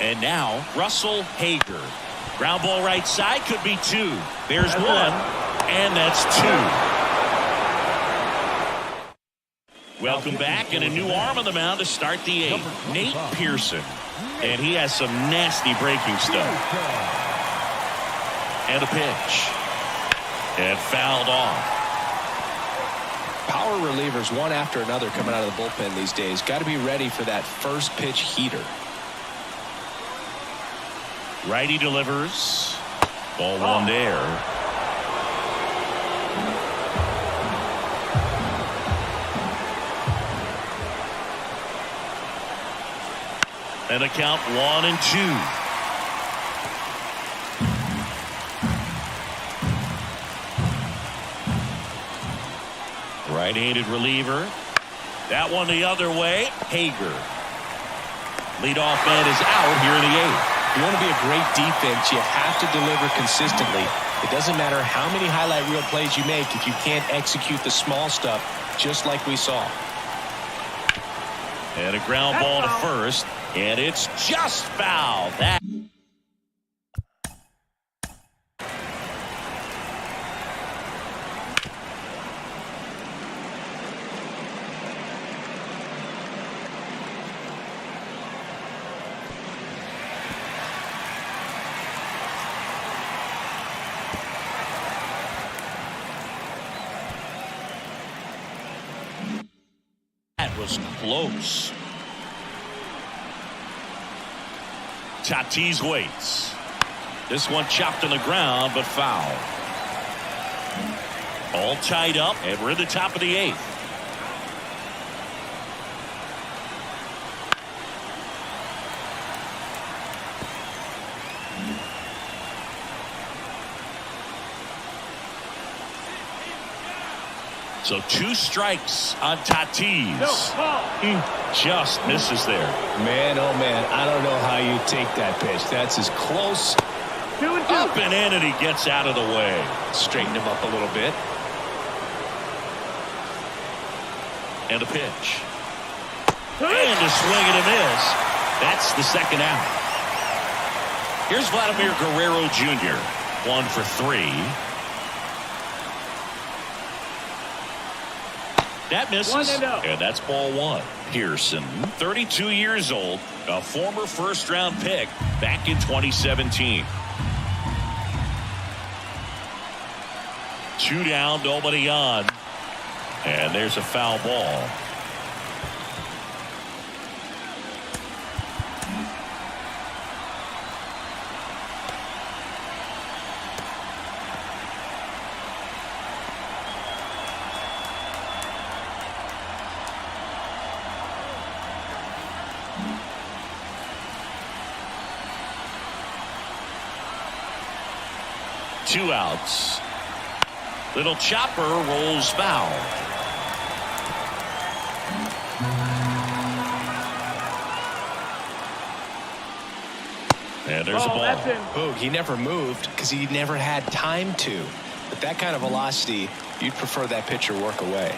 And now Russell Hager. Ground ball right side, could be two. There's one, and that's two. Welcome back, and a new arm on the mound to start the eighth. Nate Pearson, and he has some nasty breaking stuff. And a pitch. And fouled off. Power relievers one after another coming out of the bullpen these days. Got to be ready for that first pitch heater. Righty delivers. Ball one there. And a count 1-2. Right-handed reliever. That one the other way. Hager. Leadoff man is out here in the eighth. You want to be a great defense, you have to deliver consistently. It doesn't matter how many highlight reel plays you make if you can't execute the small stuff, just like we saw. And a ground ball to first, and it's just foul. That was close. Tatis waits. This one chopped on the ground, but foul. All tied up, and we're at the top of the eighth. So 2 strikes on Tatis. Just misses there. Man, oh man, I don't know how you take that pitch. That's as close. 2-2. Up and in, and he gets out of the way. Straighten him up a little bit. And a pitch. And a swing and a miss. That's the second out. Here's Vladimir Guerrero Jr. 1 for 3. That misses, 1-0. and that's ball one. Pearson, 32 years old, a former first-round pick back in 2017. 2 down, nobody on, and there's a foul ball. Two outs. Little chopper rolls foul. And there's a ball. That's in. Boog, he never moved because he never had time to. But that kind of velocity, you'd prefer that pitcher work away.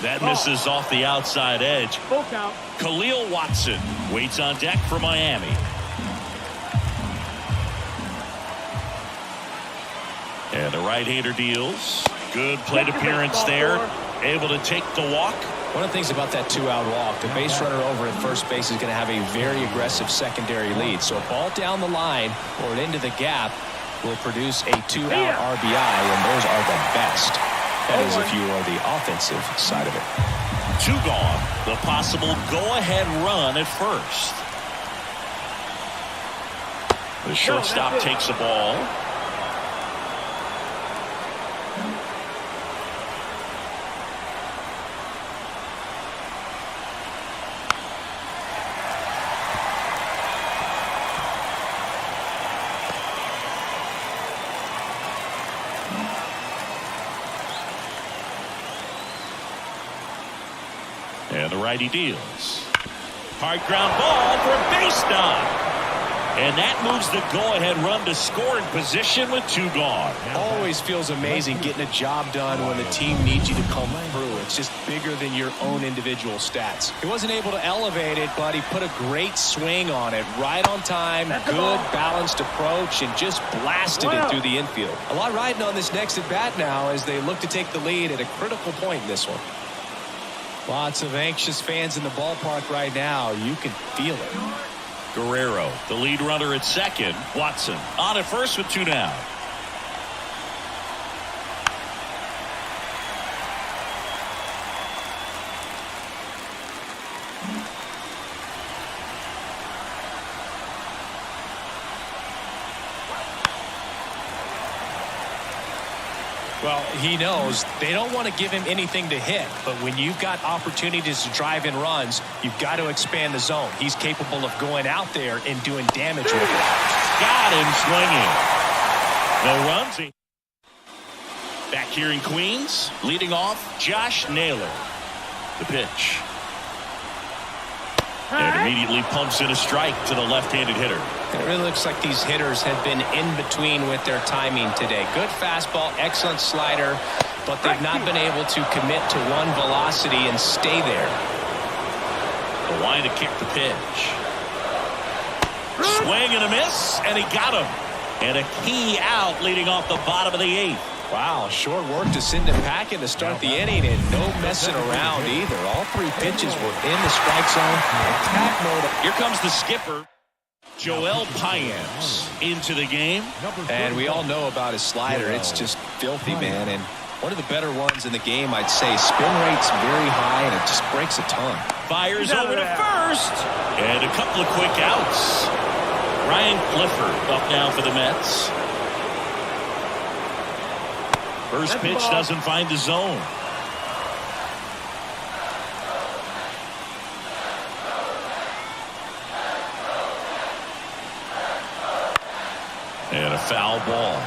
That misses off the outside edge. Full count. Khalil Watson waits on deck for Miami. And the right-hander deals. Good plate appearance there. Able to take the walk. One of the things about that 2-out walk, the base runner over at first base is going to have a very aggressive secondary lead. So a ball down the line or into the gap will produce a 2-out RBI, and those are the best. That is if you are the offensive side of it. 2 gone. The possible go-ahead run at first. The shortstop takes the ball. And the righty deals. Hard ground ball for a base knock. And that moves the go-ahead run to scoring position with 2 gone. Always feels amazing getting a job done when the team needs you to come through. It's just bigger than your own individual stats. He wasn't able to elevate it, but he put a great swing on it. Right on time, good balanced approach, and just blasted it through the infield. A lot riding on this next at bat now as they look to take the lead at a critical point in this one. Lots of anxious fans in the ballpark right now. You can feel it. Guerrero, the lead runner at second. Watson on at first with 2 down. Well, he knows they don't want to give him anything to hit, but when you've got opportunities to drive in runs, you've got to expand the zone. He's capable of going out there and doing damage with it. Got him swinging. No runs. Back here in Queens, leading off, Josh Naylor. The pitch. And immediately pumps in a strike to the left-handed hitter. It really looks like these hitters have been in between with their timing today. Good fastball, excellent slider, but they've not been able to commit to one velocity and stay there. The line to kick the pitch. Swing and a miss, and he got him. And a key out leading off the bottom of the 8th. Wow, short work to send him packing to start the inning, and no messing around either. All 3 pitches were in the strike zone. Attack mode. Here comes the skipper, Joel Payamps, into the game. And we all know about his slider. It's just filthy, man. And one of the better ones in the game, I'd say. Spin rate's very high, and it just breaks a ton. Fires over to first. And a couple of quick outs. Ryan Clifford up now for the Mets. First pitch doesn't find the zone. And a foul ball.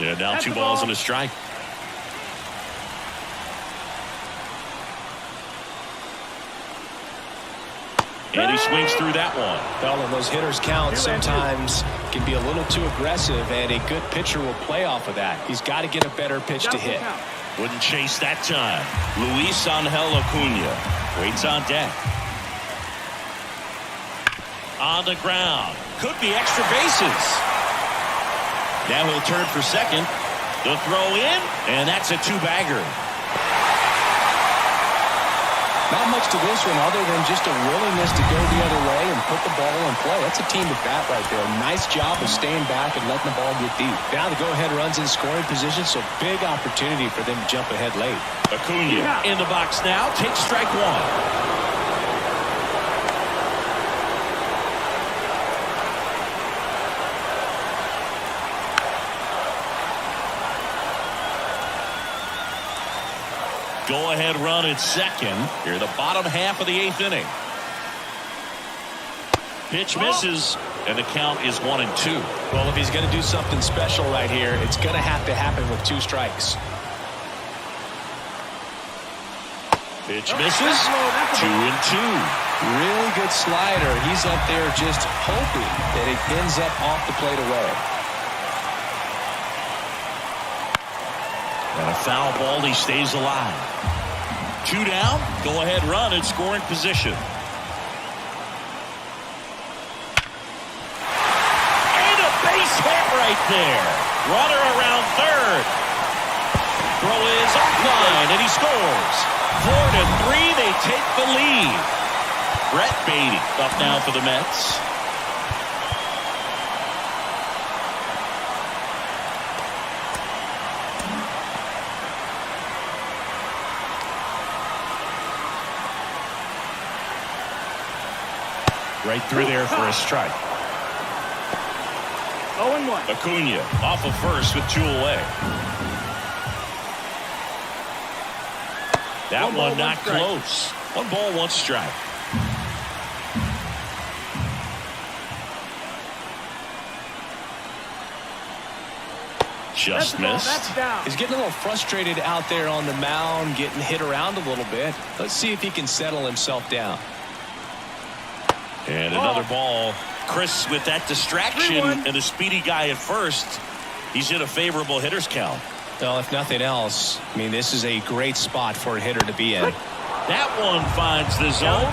Yeah, now 2 balls and a strike. And he swings through that one. Well, and those hitters count sometimes can be a little too aggressive, and a good pitcher will play off of that. He's got to get a better pitch to hit. Wouldn't chase that time. Luis Angel Acuna waits on deck. On the ground. Could be extra bases. Now he'll turn for second. The throw in, and that's a 2-bagger. Not much to this one other than just a willingness to go the other way and put the ball in play. That's a team at bat right there. Nice job of staying back and letting the ball get deep. Now the go-ahead runs in scoring position, so big opportunity for them to jump ahead late. Acuna in the box now. Takes strike 1. Go-ahead run at second. Here, the bottom half of the 8th inning. Pitch misses, and the count is 1-2. Well, if he's going to do something special right here, it's going to have to happen with 2 strikes. Pitch misses. 2-2. Really good slider. He's up there just hoping that it ends up off the plate away. And a foul ball, he stays alive. 2 down, go ahead run in scoring position. And a base hit right there. Runner around third. Throw is offline, and he scores. 4-3, they take the lead. Brett Baty up now for the Mets. Right through there for a strike. 0-1. Acuna off of first with 2 away. That one not close. 1 ball, 1 strike. Just missed. That's down. He's getting a little frustrated out there on the mound, getting hit around a little bit. Let's see if he can settle himself down. And another ball. Chris with that distraction 3-1. and a speedy guy at first. He's in a favorable hitter's count. Well, if nothing else, I mean, this is a great spot for a hitter to be in. That one finds the zone.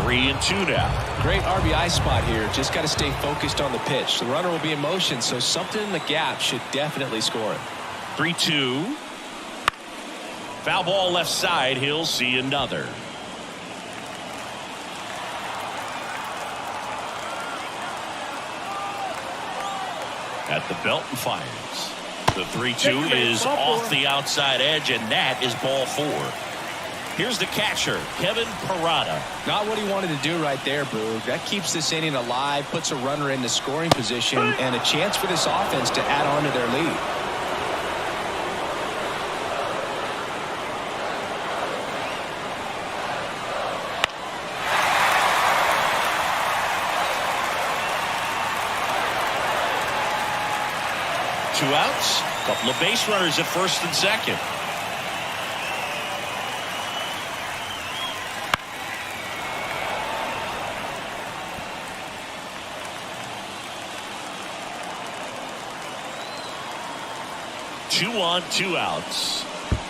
3-2 now. Great RBI spot here. Just got to stay focused on the pitch. The runner will be in motion, so something in the gap should definitely score it. 3-2. Foul ball left side. He'll see another. At the belt and fires. The 3-2 is off the outside edge, and that is ball 4. Here's the catcher, Kevin Parada. Not what he wanted to do right there, Boog. That keeps this inning alive, puts a runner in the scoring position, and a chance for this offense to add on to their lead. Two outs, couple of base runners at first and second. Two on, 2 outs.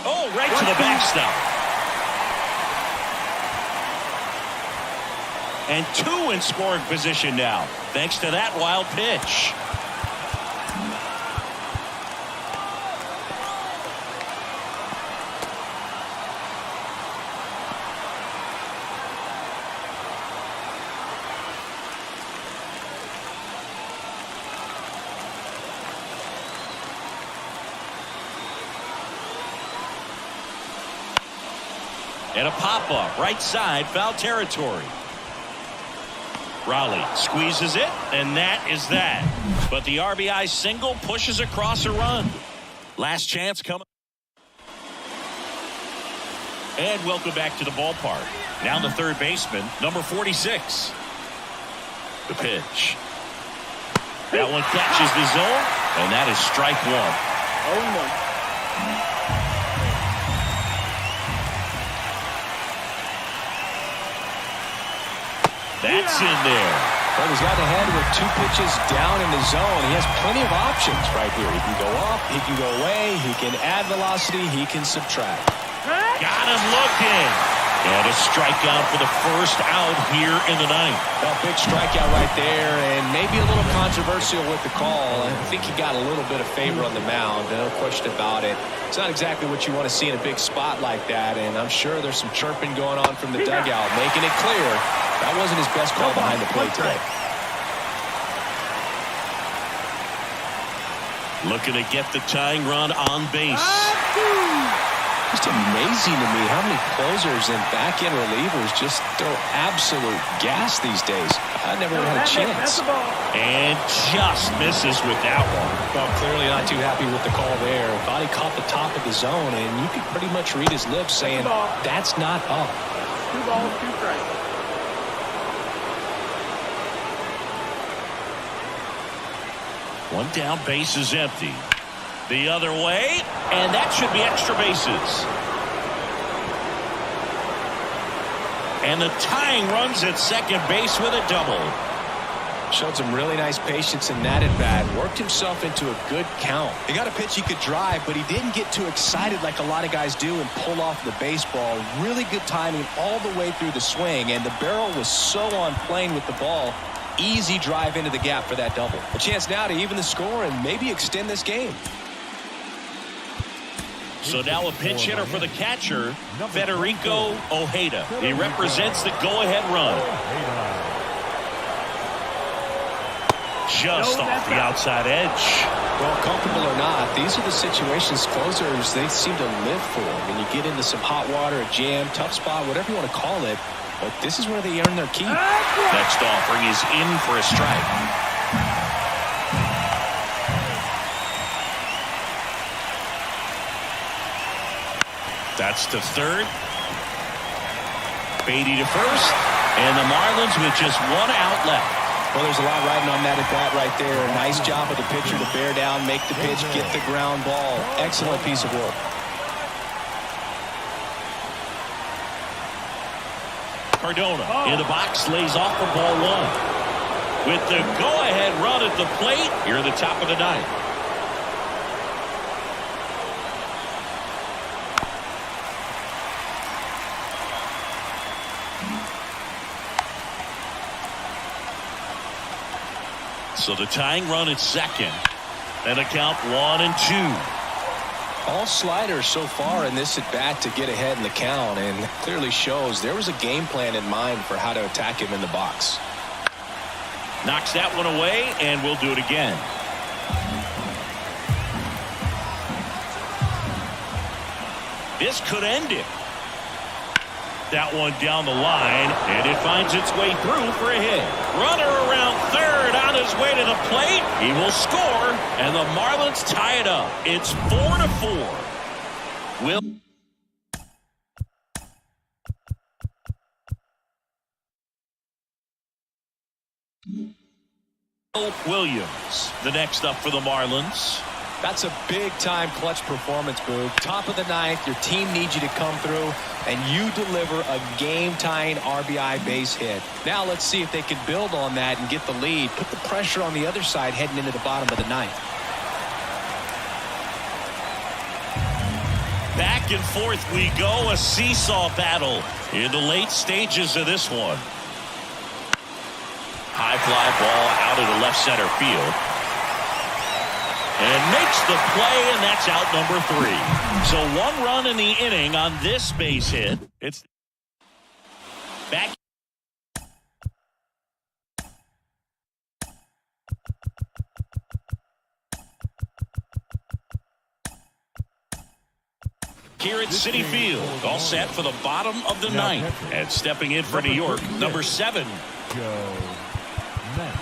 Oh, right to the backstop. And 2 in scoring position now, thanks to that wild pitch. And a pop-up, right side, foul territory. Raleigh squeezes it, and that is that. But the RBI single pushes across a run. Last chance coming. And welcome back to the ballpark. Now the third baseman, number 46. The pitch. That one catches the zone, and that is strike 1. 0-1. That's in there. Well, he's got ahead with 2 pitches down in the zone. He has plenty of options right here. He can go up, he can go away, he can add velocity, he can subtract. Got him looking. And a strikeout for the first out here in the ninth. Well, big strikeout right there, and maybe a little controversial with the call. I think he got a little bit of favor on the mound, no question about it. It's not exactly what you want to see in a big spot like that, and I'm sure there's some chirping going on from the dugout, making it clear that wasn't his best call behind the plate today. Looking to get the tying run on base. Just amazing to me how many closers and back-end relievers just throw absolute gas these days. I never had a chance. And just misses with that one. Well, clearly not too happy with the call there. Thought he caught the top of the zone, and you could pretty much read his lips saying, that's not up. 2 balls, 2 strikes. One down, base is empty. The other way, and that should be extra bases. And the tying runs at second base with a double. Showed some really nice patience in that at bat. Worked himself into a good count. He got a pitch he could drive, but he didn't get too excited like a lot of guys do and pull off the baseball. Really good timing all the way through the swing, and the barrel was so on plane with the ball. Easy drive into the gap for that double. A chance now to even the score and maybe extend this game. So now a pinch hitter for the catcher, Federico Ojeda. He represents the go-ahead run. Just off the outside edge. Well, comfortable or not, these are the situations closers they seem to live for. When you get into some hot water, a jam, tough spot, whatever you want to call it, but this is where they earn their keep. Next offering is in for a strike. That's to third. Beatty to first. And the Marlins with just 1 out left. Well, there's a lot riding on that at bat right there. Nice job of the pitcher to bear down, make the pitch, get the ground ball. Excellent piece of work. Cardona in the box, lays off for ball one. With the go-ahead run at the plate here at the top of the ninth. So the tying run at second, and a count 1-2. All sliders so far in this at bat to get ahead in the count, and clearly shows there was a game plan in mind for how to attack him in the box. Knocks that one away, and we'll do it again. This could end it. That one down the line, and it finds its way through for a hit. Runner around third on his way to the plate. He will score, and the Marlins tie it up. It's 4-4. Will Williams, the next up for the Marlins. That's a big-time clutch performance, Boog. Top of the ninth, your team needs you to come through, and you deliver a game-tying RBI base hit. Now let's see if they can build on that and get the lead. Put the pressure on the other side heading into the bottom of the ninth. Back and forth we go, a seesaw battle in the late stages of this one. High fly ball out of the left center field. And makes the play, and that's out number 3. So 1 run in the inning on this base hit. It's back. Here at Citi Field, all set for the bottom of the ninth. And stepping in for New York, number 7. Joe Maddon.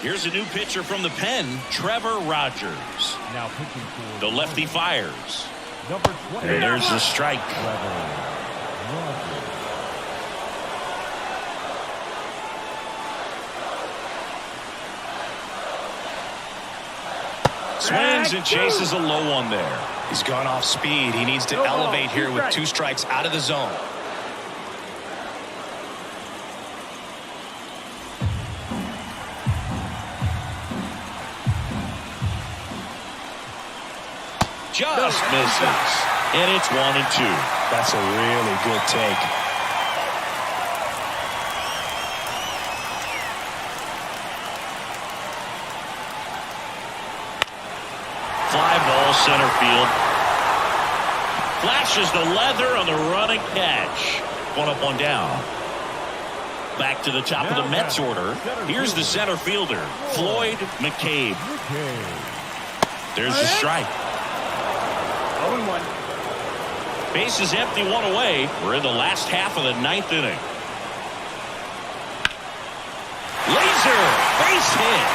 Here's a new pitcher from the pen, Trevor Rogers. Now pitching for The lefty fires. number 20. And there's the strike. Trevor Rogers. Swings and chases a low one there. He's gone off speed. He needs to elevate here with 2 strikes out of the zone. Just misses. And it's 1-2. That's a really good take. Fly ball center field. Flashes the leather on the running catch. 1 up, 1 down. Back to the top of the Mets order. Here's the center fielder, Floyd McCabe. There's the strike. 0-1. Base is empty, 1 away. We're in the last half of the 9th inning. Laser base hit.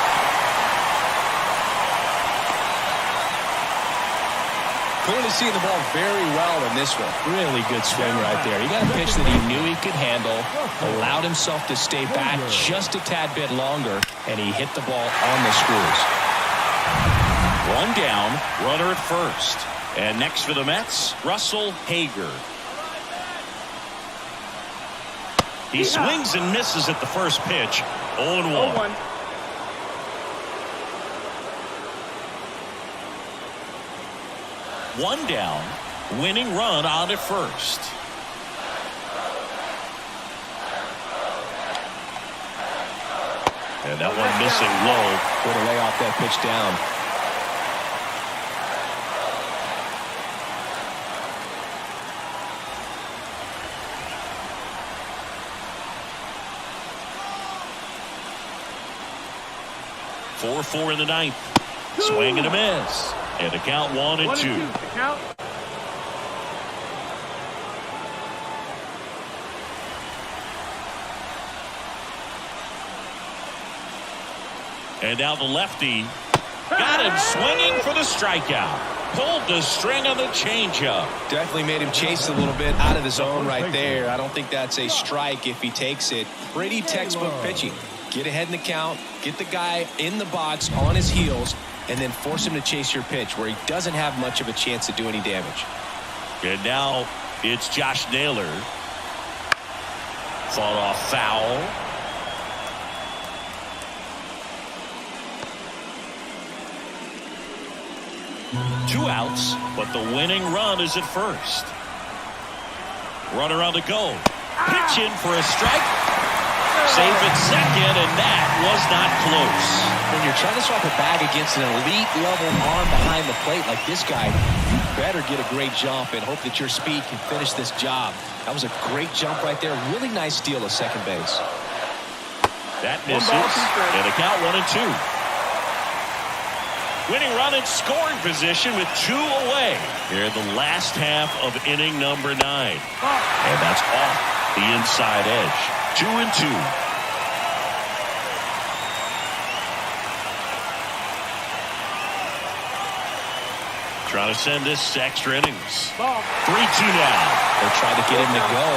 Clearly seeing the ball very well in this one. Really good swing right there. He got a pitch that he knew he could handle, allowed himself to stay back just a tad bit longer, and he hit the ball on the screws. 1 down, runner at first. And next for the Mets, Russell Hager. He swings and misses at the first pitch. 0-1. 0-1. One down, winning run on at first. And that one missing low. Way to lay off that pitch down. Four in the 9th. Swing and a miss. And a count 1-2. Count. And now the lefty Got him swinging for the strikeout. Pulled the string on the changeup. Definitely made him chase a little bit out of the zone right there. I don't think that's a strike if he takes it. Pretty textbook pitching. Get ahead in the count, get the guy in the box on his heels, and then force him to chase your pitch where he doesn't have much of a chance to do any damage. And now it's Josh Naylor. Fought off foul. Two outs, but the winning run is at first. Runner on the go. Pitch in for a strike. Safe at second, and that was not close. When you're trying to swap a bag against an elite level arm behind the plate like this guy, you better get a great jump and hope that your speed can finish this job. That was a great jump right there. Really nice steal of second base. That misses, and the count 1-2. Winning run in scoring position with two away here in the last half of inning number 9. And that's off the inside edge. 2-2. Trying to send this to extra innings. 3-2 now. They're trying to get him to go.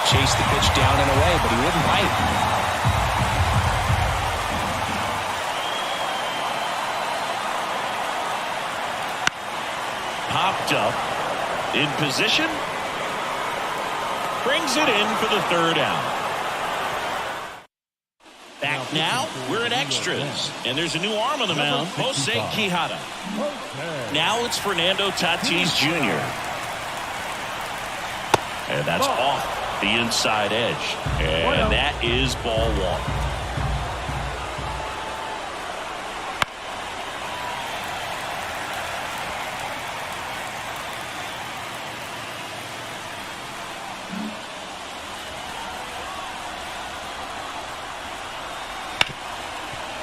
Chase the pitch down and away, but he wouldn't bite. Popped up, in position, brings it in for the third out. Back now, we're in extras, and there's a new arm on the mound, Jose Quijada. Now it's Fernando Tatis Jr. And that's off the inside edge, and that is ball 1.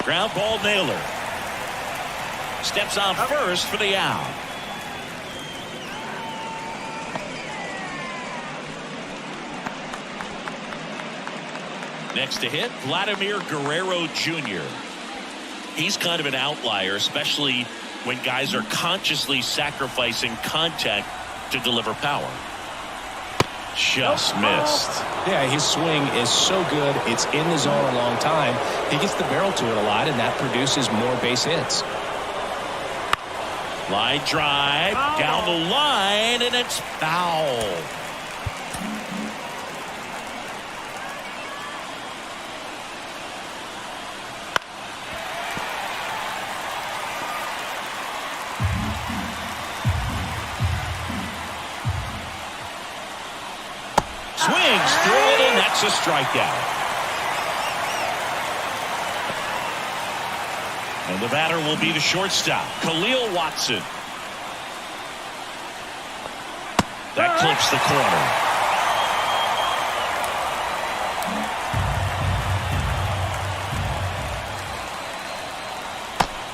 Ground ball, Naylor. Steps on first for the out. Next to hit, Vladimir Guerrero Jr. He's kind of an outlier, especially when guys are consciously sacrificing contact to deliver power. Just missed. Yeah, his swing is so good. It's in the zone a long time. He gets the barrel to it a lot, and that produces more base hits. Line drive, down the line, and it's foul. Swings through it, and that's a strikeout. And the batter will be the shortstop, Khalil Watson. That clips the corner.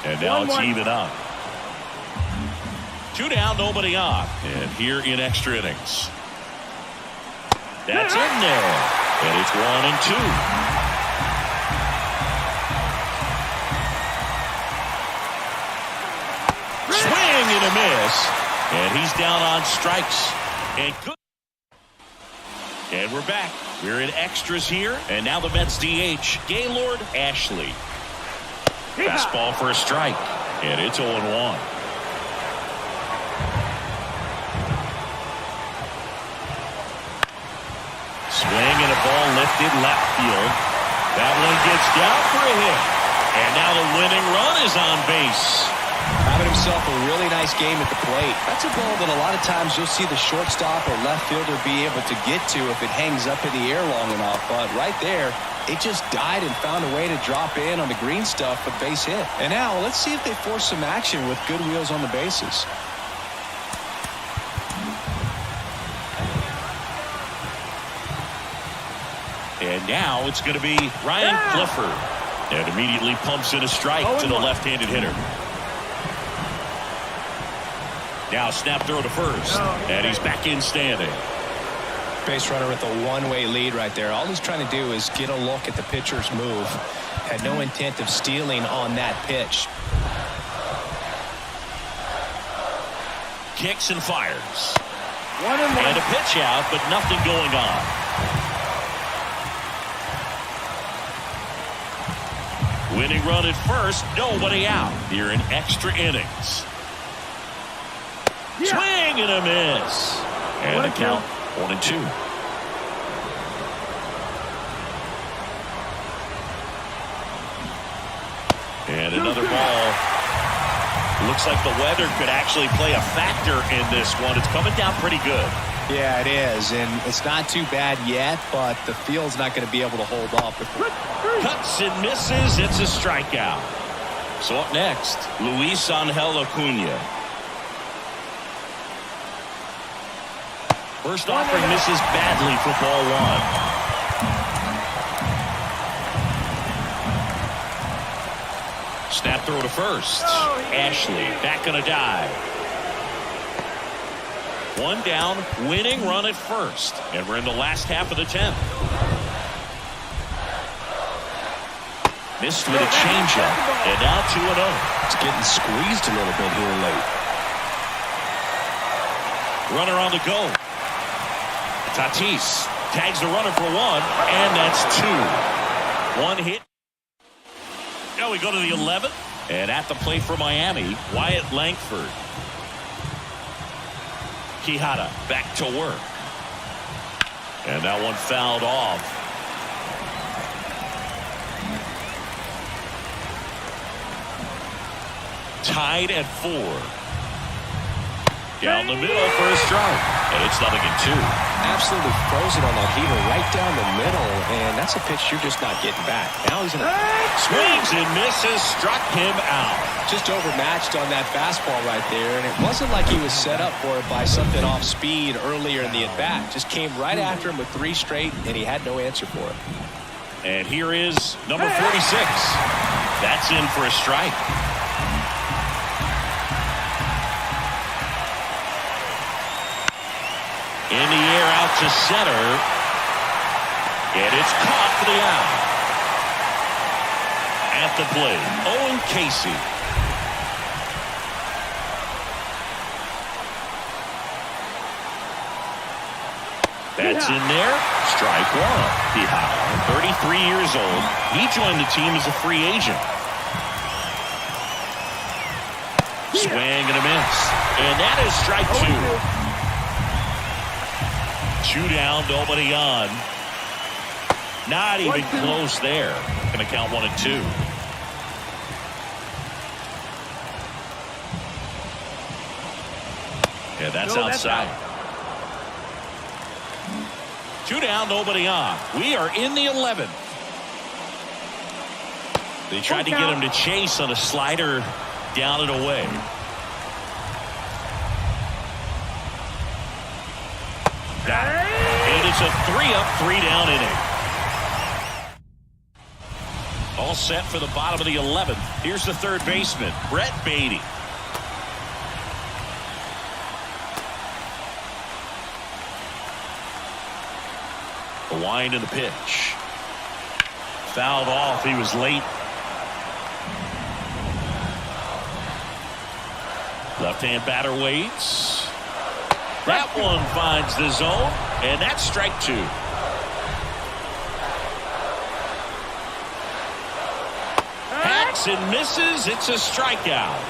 And now it's even up. 2 down, nobody on. And here in extra innings. That's in there. And it's 1-2. Swing and a miss. And he's down on strikes. And we're back. We're in extras here. And now the Mets DH, Gaylord Ashley. Fastball for a strike. And it's 0-1. Swing and a ball lifted left field. That one gets down for a hit. And now the winning run is on base. Having himself a really nice game at the plate. That's a ball that a lot of times you'll see the shortstop or left fielder be able to get to if it hangs up in the air long enough. But right there, it just died and found a way to drop in on the green stuff for the base hit. And now let's see if they force some action with good wheels on the bases. And now it's going to be Ryan Clifford. And immediately pumps in a strike to the left-handed hitter. Now snap throw to first. And he's back in standing. Base runner with a one-way lead right there. All he's trying to do is get a look at the pitcher's move. Had no intent of stealing on that pitch. kicks and fires. 1-1. And a pitch out, but nothing going on. Winning run at first, nobody out. Here in extra innings. Swing and a miss. And the count 1-2. And another ball. Looks like the weather could actually play a factor in this one. It's coming down pretty good. Yeah, it is, and it's not too bad yet, but the field's not going to be able to hold up. Cuts and misses. It's a strikeout. So up next, Luis Angel Acuna. First offering misses badly for ball one. Snap throw to first. Ashley back on a dive. One down, winning run at first. And we're in the last half of the 10th. Missed with a changeup. And now 2-0. It's getting squeezed a little bit here late. Runner on the go. Tatis tags the runner for one. And that's two. One hit. Now we go to the 11th. And at the plate for Miami, Wyatt Langford. Quijada back to work. And that one fouled off. Tied at 4. Down the middle for a strike. And it's 0-2. Absolutely frozen on that heater right down the middle, and that's a pitch you're just not getting back. Now he's in a Swings and misses, struck him out. just overmatched on that fastball right there, and it wasn't like he was set up for it by something off speed earlier in the at-bat. Just came right after him with 3 straight, and he had no answer for it. And here is number 46. That's in for a strike. In the air out to center. And it's caught for the out. At the plate, Owen Casey. That's in there. Strike one. Quijada, 33 years old. He joined the team as a free agent. Swing and a miss. And that is strike 2. 2 down, nobody on. Not even close there. Going to count 1-2. Yeah, that's outside. 2 down, nobody on. We are in the 11th. They tried to get him to chase on a slider down and away. And it's a 3-up, 3-down inning. All set for the bottom of the 11th. Here's the third baseman, Brett Baty. The wind and the pitch. Fouled off. He was late. Left-hand batter waits. That one finds the zone, and that's strike 2. Hacks and misses. It's a strikeout.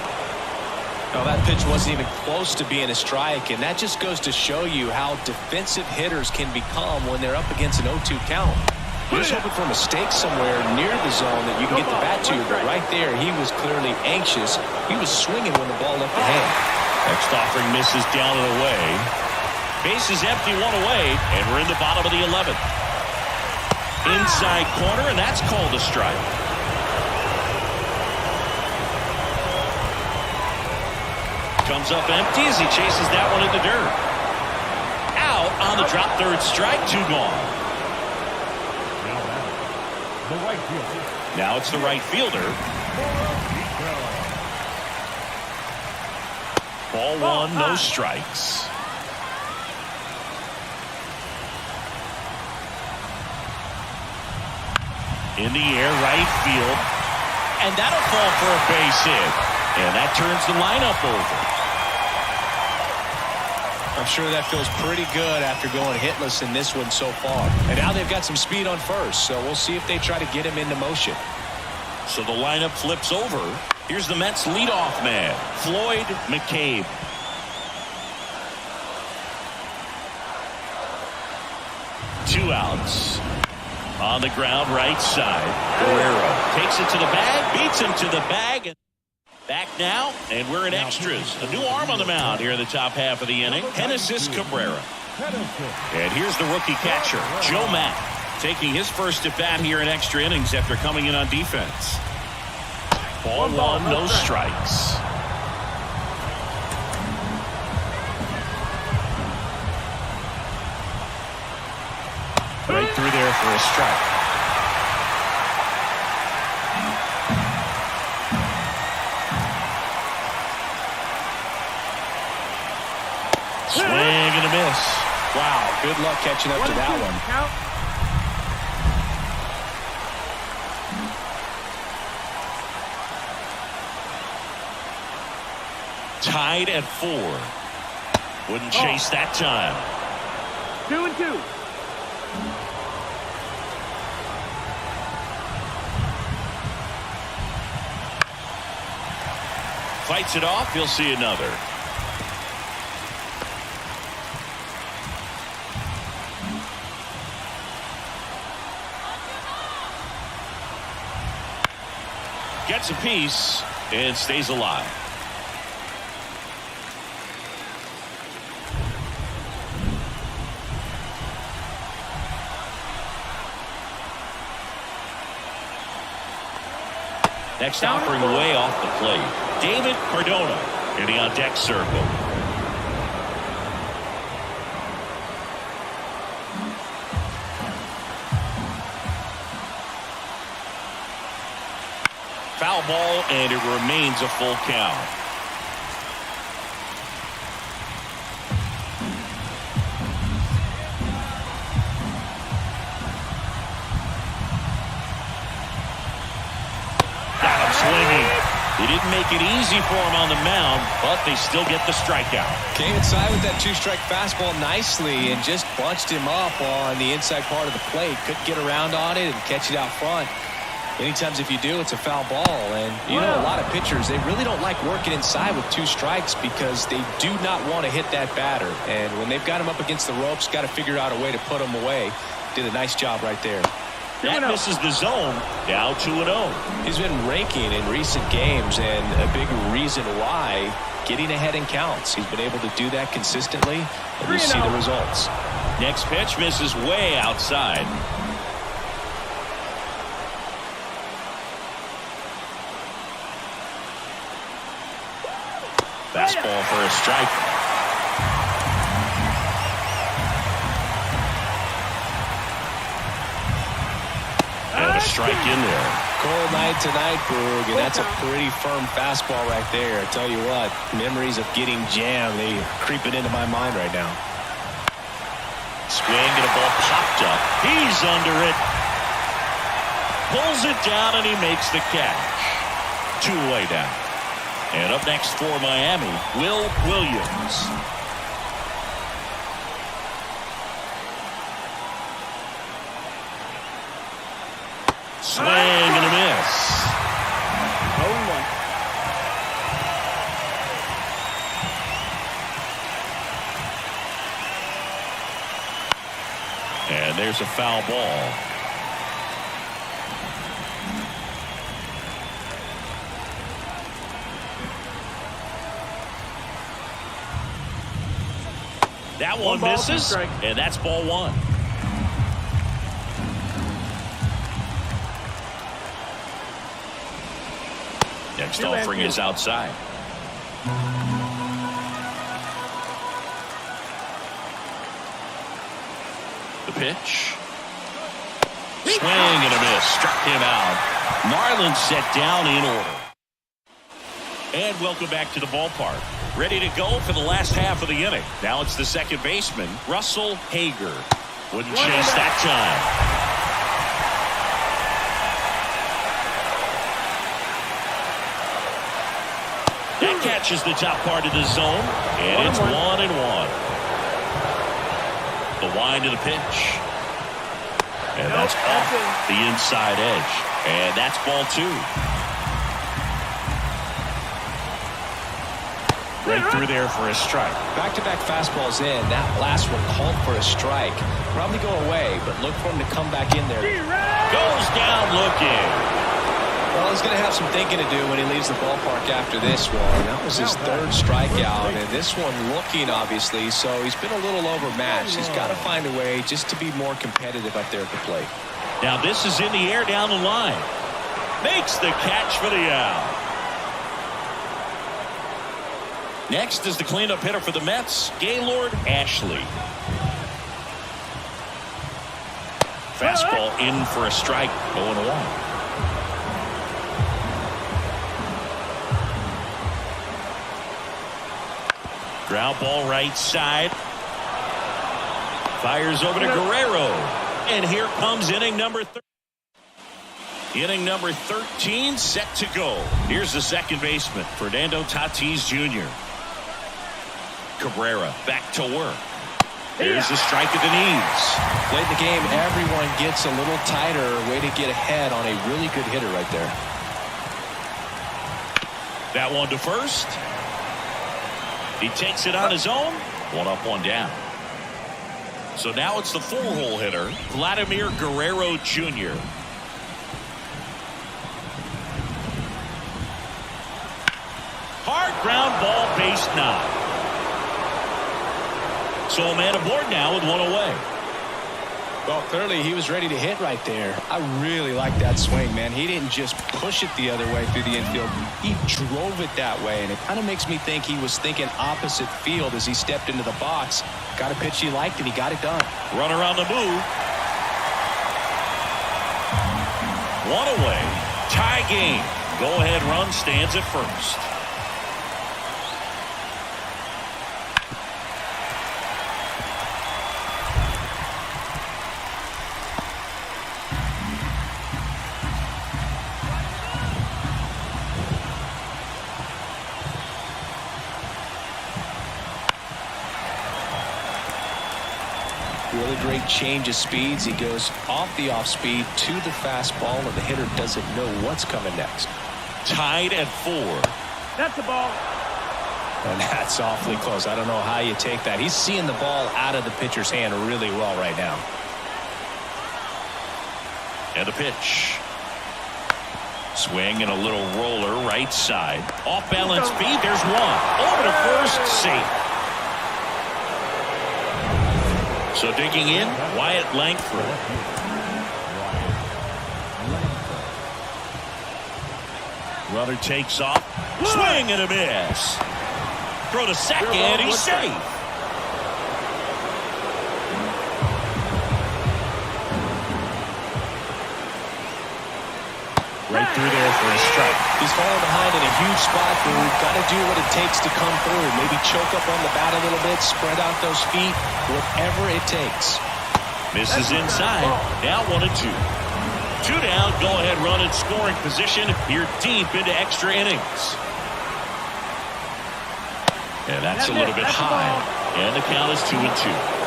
No, that pitch wasn't even close to being a strike, and that just goes to show you how defensive hitters can become when they're up against an 0-2 count. You're just hoping for a mistake somewhere near the zone that you can get the bat to, but right there, he was clearly anxious. He was swinging when the ball left the hand. Next offering misses down and away. Base is empty, 1 away, and we're in the bottom of the 11th. Inside corner, and that's called a strike. Comes up empty as he chases that one in the dirt. Out on the drop, third strike, 2 gone. The right fielder. Now it's the right fielder. Ball 1, no strikes. In the air, right field. And that'll fall for a base hit. And that turns the lineup over. I'm sure that feels pretty good after going hitless in this one so far. And now they've got some speed on first, so we'll see if they try to get him into motion. So the lineup flips over. Here's the Mets leadoff man, Floyd McCabe. Two outs. On the ground, right side. Guerrero takes it to the bag, beats him to the bag. Back now, and we're in extras. A new arm on the mound here in the top half of the inning. Genesis Cabrera. And here's the rookie catcher, Joe Mack, taking his first at bat here in extra innings after coming in on defense. Ball one, no strikes. Right through there for a strike. Swing and a miss. Wow, good luck catching up to that one. Tied at 4. Wouldn't chase that time. 2-2. Fights it off. He'll see another. Gets a piece and stays alive. Next offering way off the plate. David Cardona in the on deck circle. Foul ball, and it remains a full count. Got him swinging. They didn't make it easy for him on the mound, but they still get the strikeout. Came inside with that two-strike fastball nicely and just bunched him up on the inside part of the plate. Couldn't get around on it and catch it out front. Many times if you do, it's a foul ball. And, you know, a lot of pitchers, they really don't like working inside with 2 strikes because they do not want to hit that batter. And when they've got him up against the ropes, got to figure out a way to put him away. Did a nice job right there. That misses the zone. Now 2-0. He's been raking in recent games, and a big reason why, getting ahead in counts. He's been able to do that consistently, and you see the results. Next pitch misses way outside. Fastball for a strike. And a strike in there. Cold night tonight, Boog, and that's a pretty firm fastball right there. I tell you what, memories of getting jammed, they are creeping into my mind right now. Swing and a ball popped up. He's under it. Pulls it down and he makes the catch. 2-away down. And up next for Miami, Will Williams. Swing and a miss. 0-1. And there's a foul ball. That one misses, and that's ball 1. Next offering is outside. The pitch. Swing and a miss. Struck him out. Marlins set down in order. And welcome back to the ballpark. Ready to go for the last half of the inning. Now it's the second baseman, Russell Hager. Wouldn't chase that time. That catches the top part of the zone, and it's 1-1. line to the pitch. And that's off the inside edge. And that's ball 2. Right through there for a strike. Back-to-back fastballs in. That last one called for a strike. Probably go away, but look for him to come back in there. Goes down looking. Well, he's going to have some thinking to do when he leaves the ballpark after this one. That was his 3rd strikeout, and this one looking, obviously, so he's been a little overmatched. He's got to find a way just to be more competitive up there at the plate. Now this is in the air down the line. Makes the catch for the out. Next is the cleanup hitter for the Mets, Gaylord Ashley. Fastball in for a strike, 0-1. Ground ball right side. Fires over to Guerrero. And here comes inning number 13. Inning number 13 set to go. Here's the second baseman, Fernando Tatis Jr. Cabrera back to work. There's the strike at the knees. Late in the game, everyone gets a little tighter. Way to get ahead on a really good hitter right there. That one to first. He takes it on his own. 1 up, 1 down. So now it's the 4-hole hitter, Vladimir Guerrero Jr. Hard ground ball, base knock. So a man aboard now with 1 away. Well, clearly he was ready to hit right there. I really like that swing, man. He didn't just push it the other way through the infield. He drove it that way, and it kind of makes me think he was thinking opposite field as he stepped into the box. Got a pitch he liked, and he got it done. Runner on the move. 1 away. Tie game. Go-ahead run stands at first. Really great change of speeds. He goes off the off speed to the fastball, and the hitter doesn't know what's coming next. Tied at 4. That's a ball. And that's awfully close. I don't know how you take that. He's seeing the ball out of the pitcher's hand really well right now. And the pitch. Swing and a little roller right side. Off balance speed. There's one. Over to first. Safe. So digging in, Wyatt Langford. Runner takes off. Swing and a miss. Throw to second. He's safe. Right through there for a strike. He's falling behind in a huge spot, but we've got to do what it takes to come through. Maybe choke up on the bat a little bit, spread out those feet, whatever it takes. Misses inside. Now 1-2. 2 down. Go ahead run in scoring position. You're deep into extra innings. And that's a little bit high. And the count is 2-2.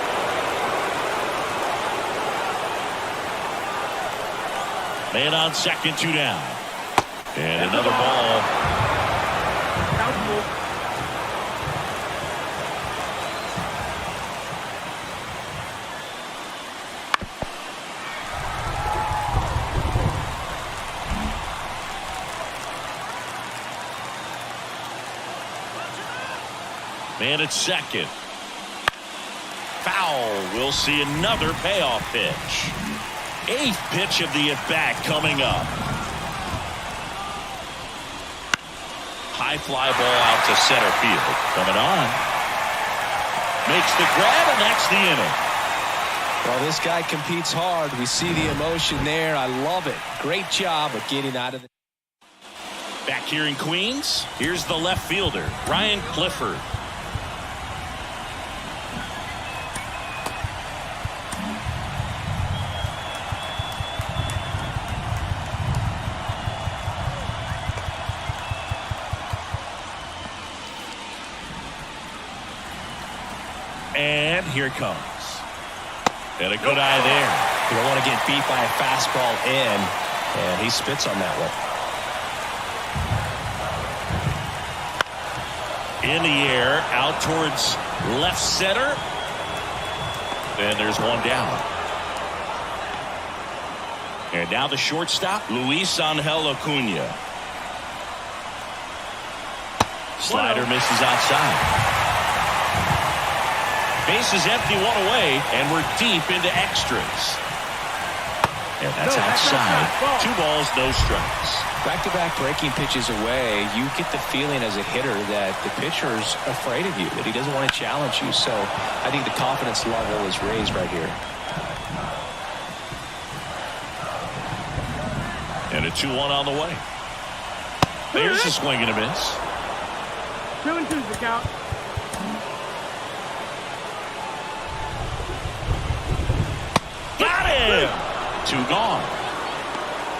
Man on second, 2 down. And another ball. Man at second. Foul. We'll see another payoff pitch. 8th pitch of the at-bat coming up. High fly ball out to center field. Coming on. Makes the grab, and that's the inning. Well, this guy competes hard. We see the emotion there. I love it. Great job of getting out of the... Back here in Queens, here's the left fielder, Ryan Clifford. And here it comes. And a good eye there. You don't want to get beat by a fastball in, and he spits on that one. In the air, out towards left center. And there's one down. And now the shortstop, Luis Angel Acuna. Slider misses outside. Base is empty, one away, and we're deep into extras. And that's outside. 2 balls, no strikes. Back-to-back breaking pitches away, you get the feeling as a hitter that the pitcher's afraid of you, that he doesn't want to challenge you. So I think the confidence level is raised right here. And a 2-1 on the way. There's a swing and a miss. 2-2's the count. Got him! 2 gone.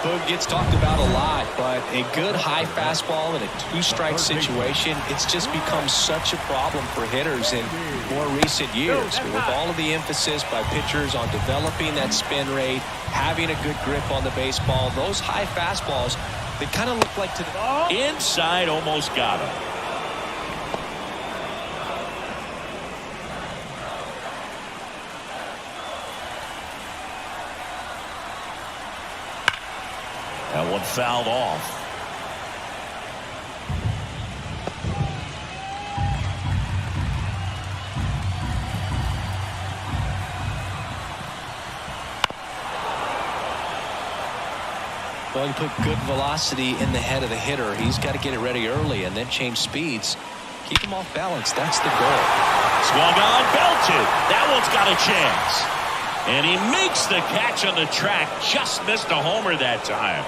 Boog gets talked about a lot, but a good high fastball in a 2-strike situation, it's just become such a problem for hitters in more recent years. With all of the emphasis by pitchers on developing that spin rate, having a good grip on the baseball, those high fastballs, they kind of look like to the inside, almost got him. That one fouled off. Well, you put good velocity in the head of the hitter. He's got to get it ready early and then change speeds. Keep him off balance. That's the goal. Swung on, belted. That one's got a chance. And he makes the catch on the track. Just missed a homer that time.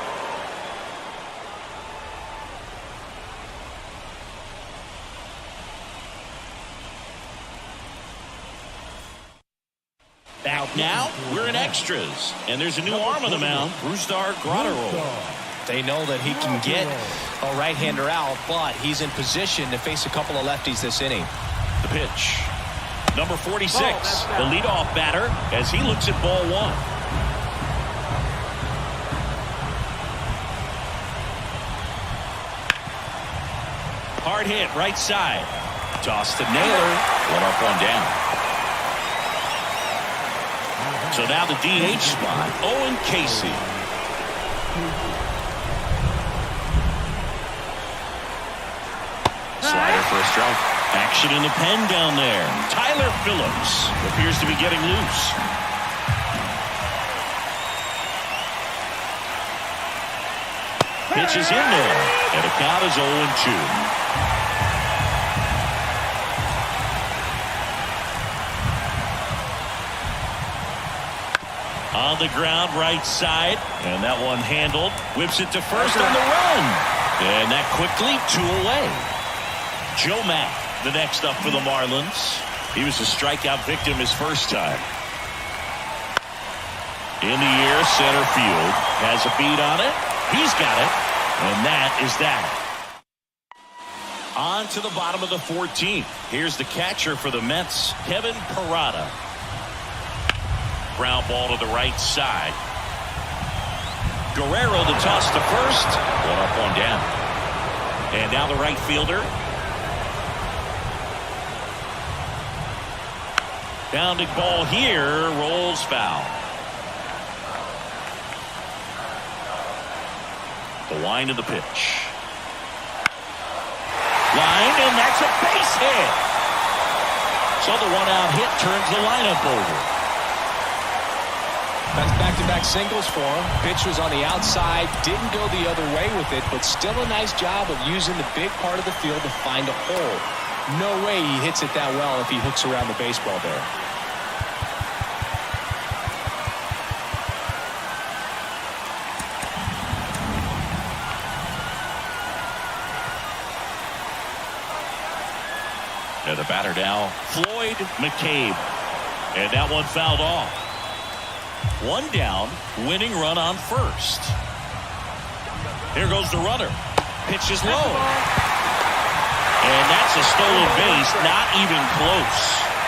Back now, we're in extras. And there's a new arm on the mound, Brusdar Graterol. They know that he can get a right-hander out, but he's in position to face a couple of lefties this inning. The pitch. Number 46, the leadoff batter, as he looks at ball 1. Hard hit, right side. Toss to Naylor. 1 up, 1 down. So now the DH spot, Owen Casey. Slider for a strike. Action in the pen down there. Tyler Phillips appears to be getting loose. Pitch is in there, and the count is 0-2. On the ground, right side, and that one handled. Whips it to first on the run, and that quickly 2 away. Joe Mack, the next up for the Marlins. He was a strikeout victim his first time. In the air, center field. Has a beat on it. He's got it. And that is that. On to the bottom of the 14th. Here's the catcher for the Mets, Kevin Parada. Ground ball to the right side. Guerrero the toss to first. 1 up, 1 down. And now the right fielder. Bounding ball here, rolls foul. The wind of the pitch. Line, and that's a base hit. So the 1-out hit turns the lineup over. That's back-to-back singles for him. Pitch was on the outside, didn't go the other way with it, but still a nice job of using the big part of the field to find a hole. No way he hits it that well if he hooks around the baseball there. And the batter now, Floyd McCabe. And that one fouled off. 1 down, winning run on first. Here goes the runner. Pitch is low. And that's a stolen base, not even close.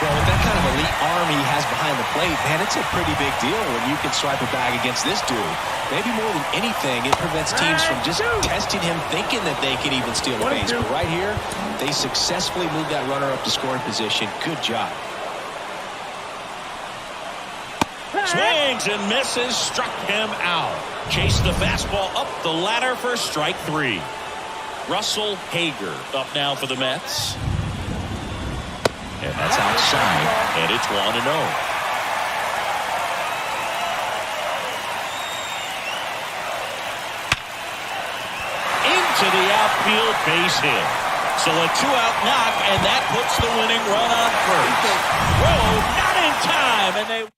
Well, with that kind of elite arm he has behind the plate, man, it's a pretty big deal when you can swipe a bag against this dude. Maybe more than anything, it prevents teams from just testing him, thinking that they can even steal the base. But right here, they successfully moved that runner up to scoring position. Good job. Swings and misses, struck him out. Chased the fastball up the ladder for strike 3. Russell Hager up now for the Mets. And that's outside, and it's 1-0. Into the outfield, base hit. So a 2-out knock, and that puts the winning run on first. Whoa, not in time, and they...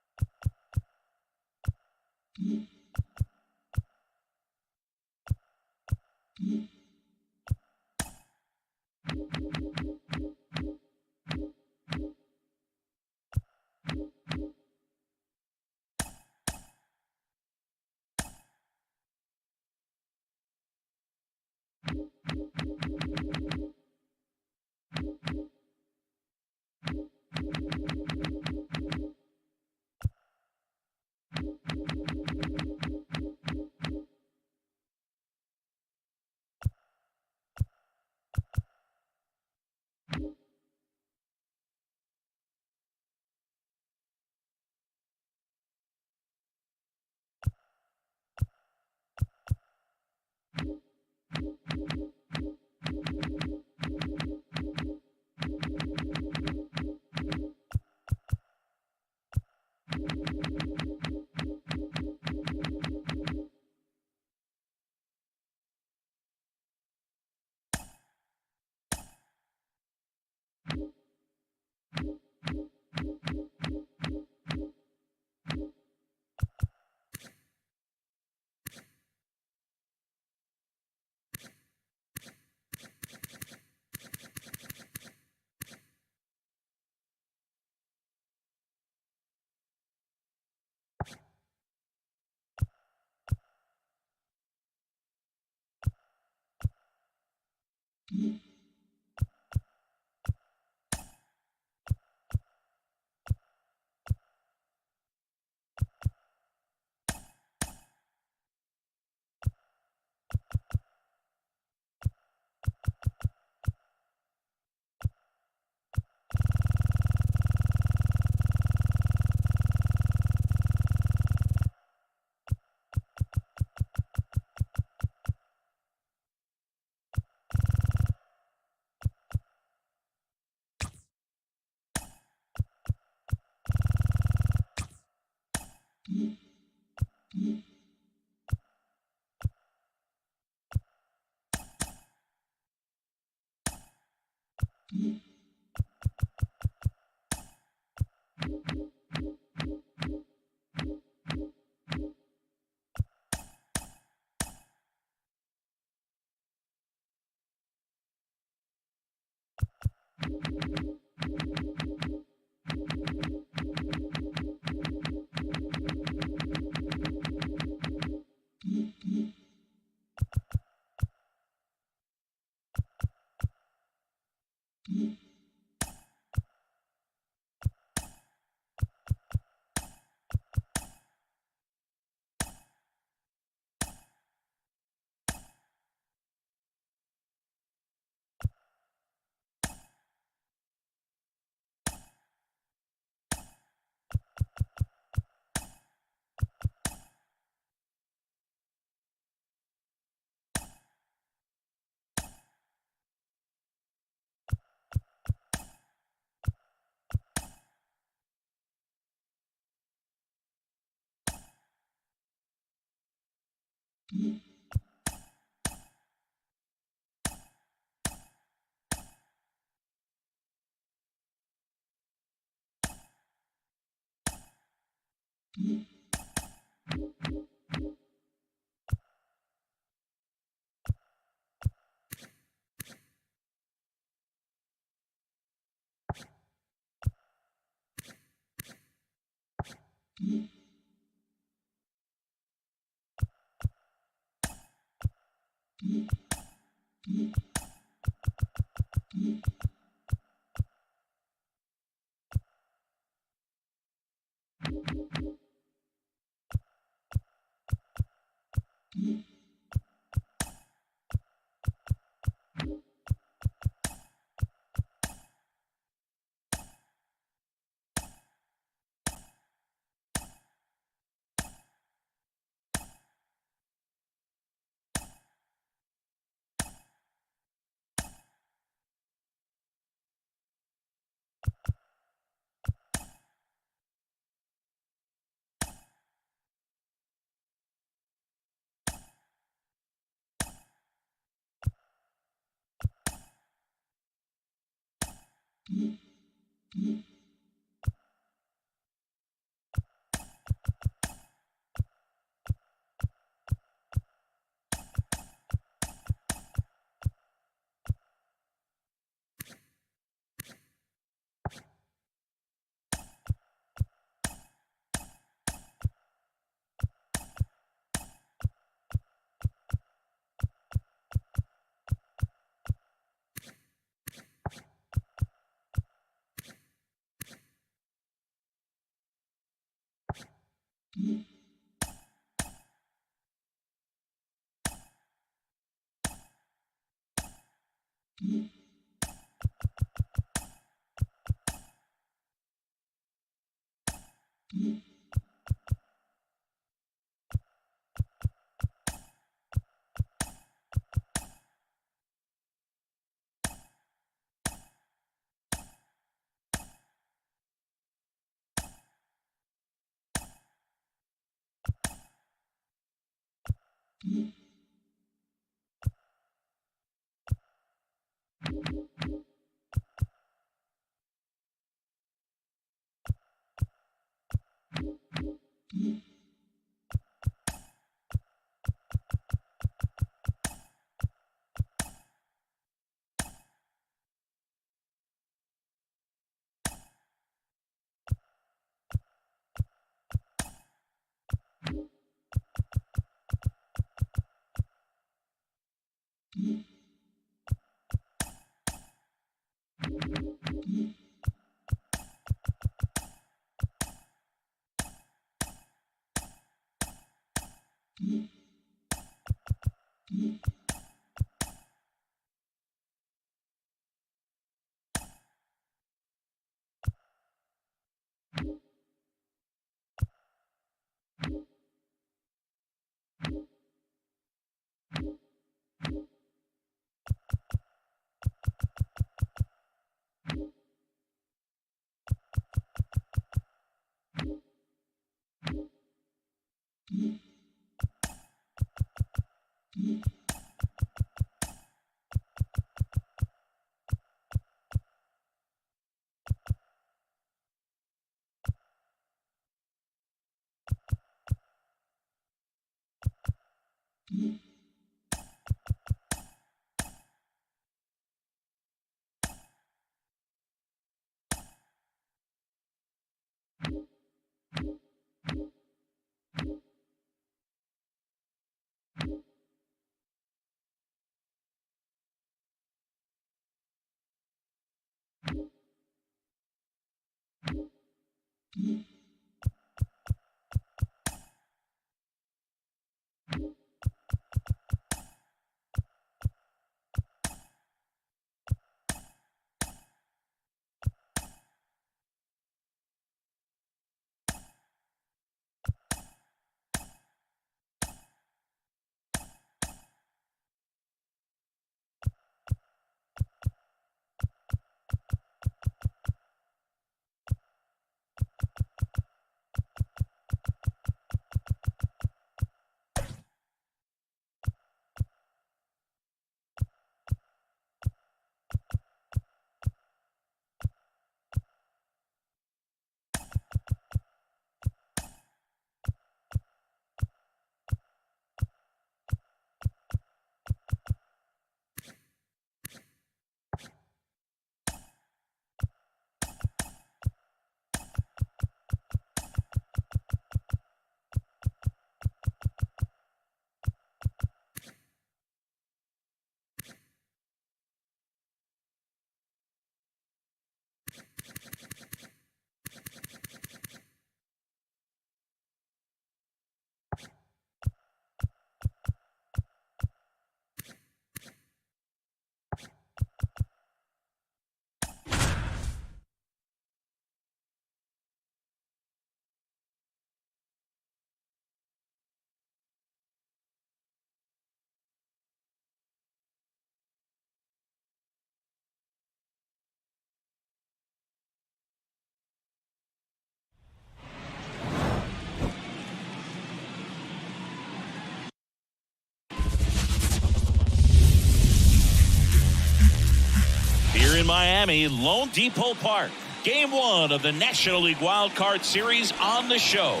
Here in Miami, Lone Depot Park. Game 1 of the National League Wild Card Series on the show.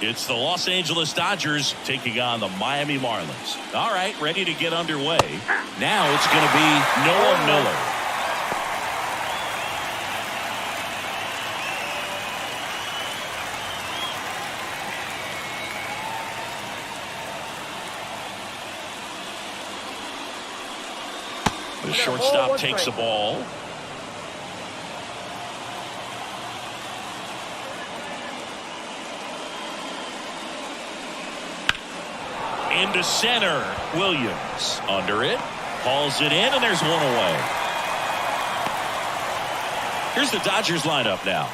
It's the Los Angeles Dodgers taking on the Miami Marlins. All right, ready to get underway. Now it's going to be Noah Miller. The shortstop takes the ball. Into center. Williams under it. Hauls it in, and there's one away. Here's the Dodgers lineup now.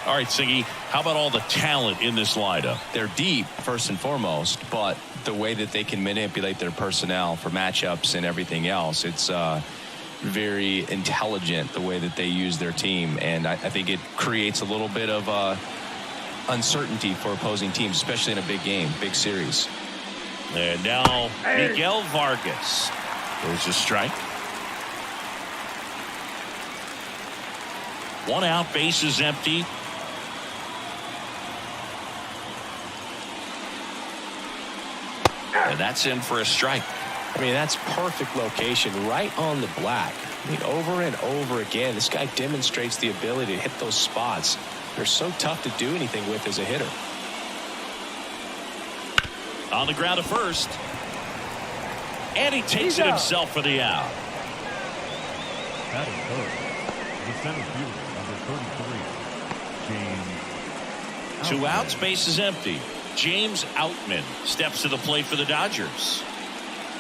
All right, Siggy, how about all the talent in this lineup? They're deep, first and foremost, but the way that they can manipulate their personnel for matchups and everything else, it's very intelligent the way that they use their team, and I think it creates a little bit of uncertainty for opposing teams, especially in a big game, big series. And now Miguel Vargas. There's a strike. 1 out, base is empty. And that's in for a strike. I mean, that's perfect location, right on the black. I mean, over and over again, this guy demonstrates the ability to hit those spots. They're so tough to do anything with as a hitter. On the ground to first. And he takes it himself for the out. That is third. The center fielder, number 33, James. 2 outs, base is empty. James Outman steps to the plate for the Dodgers.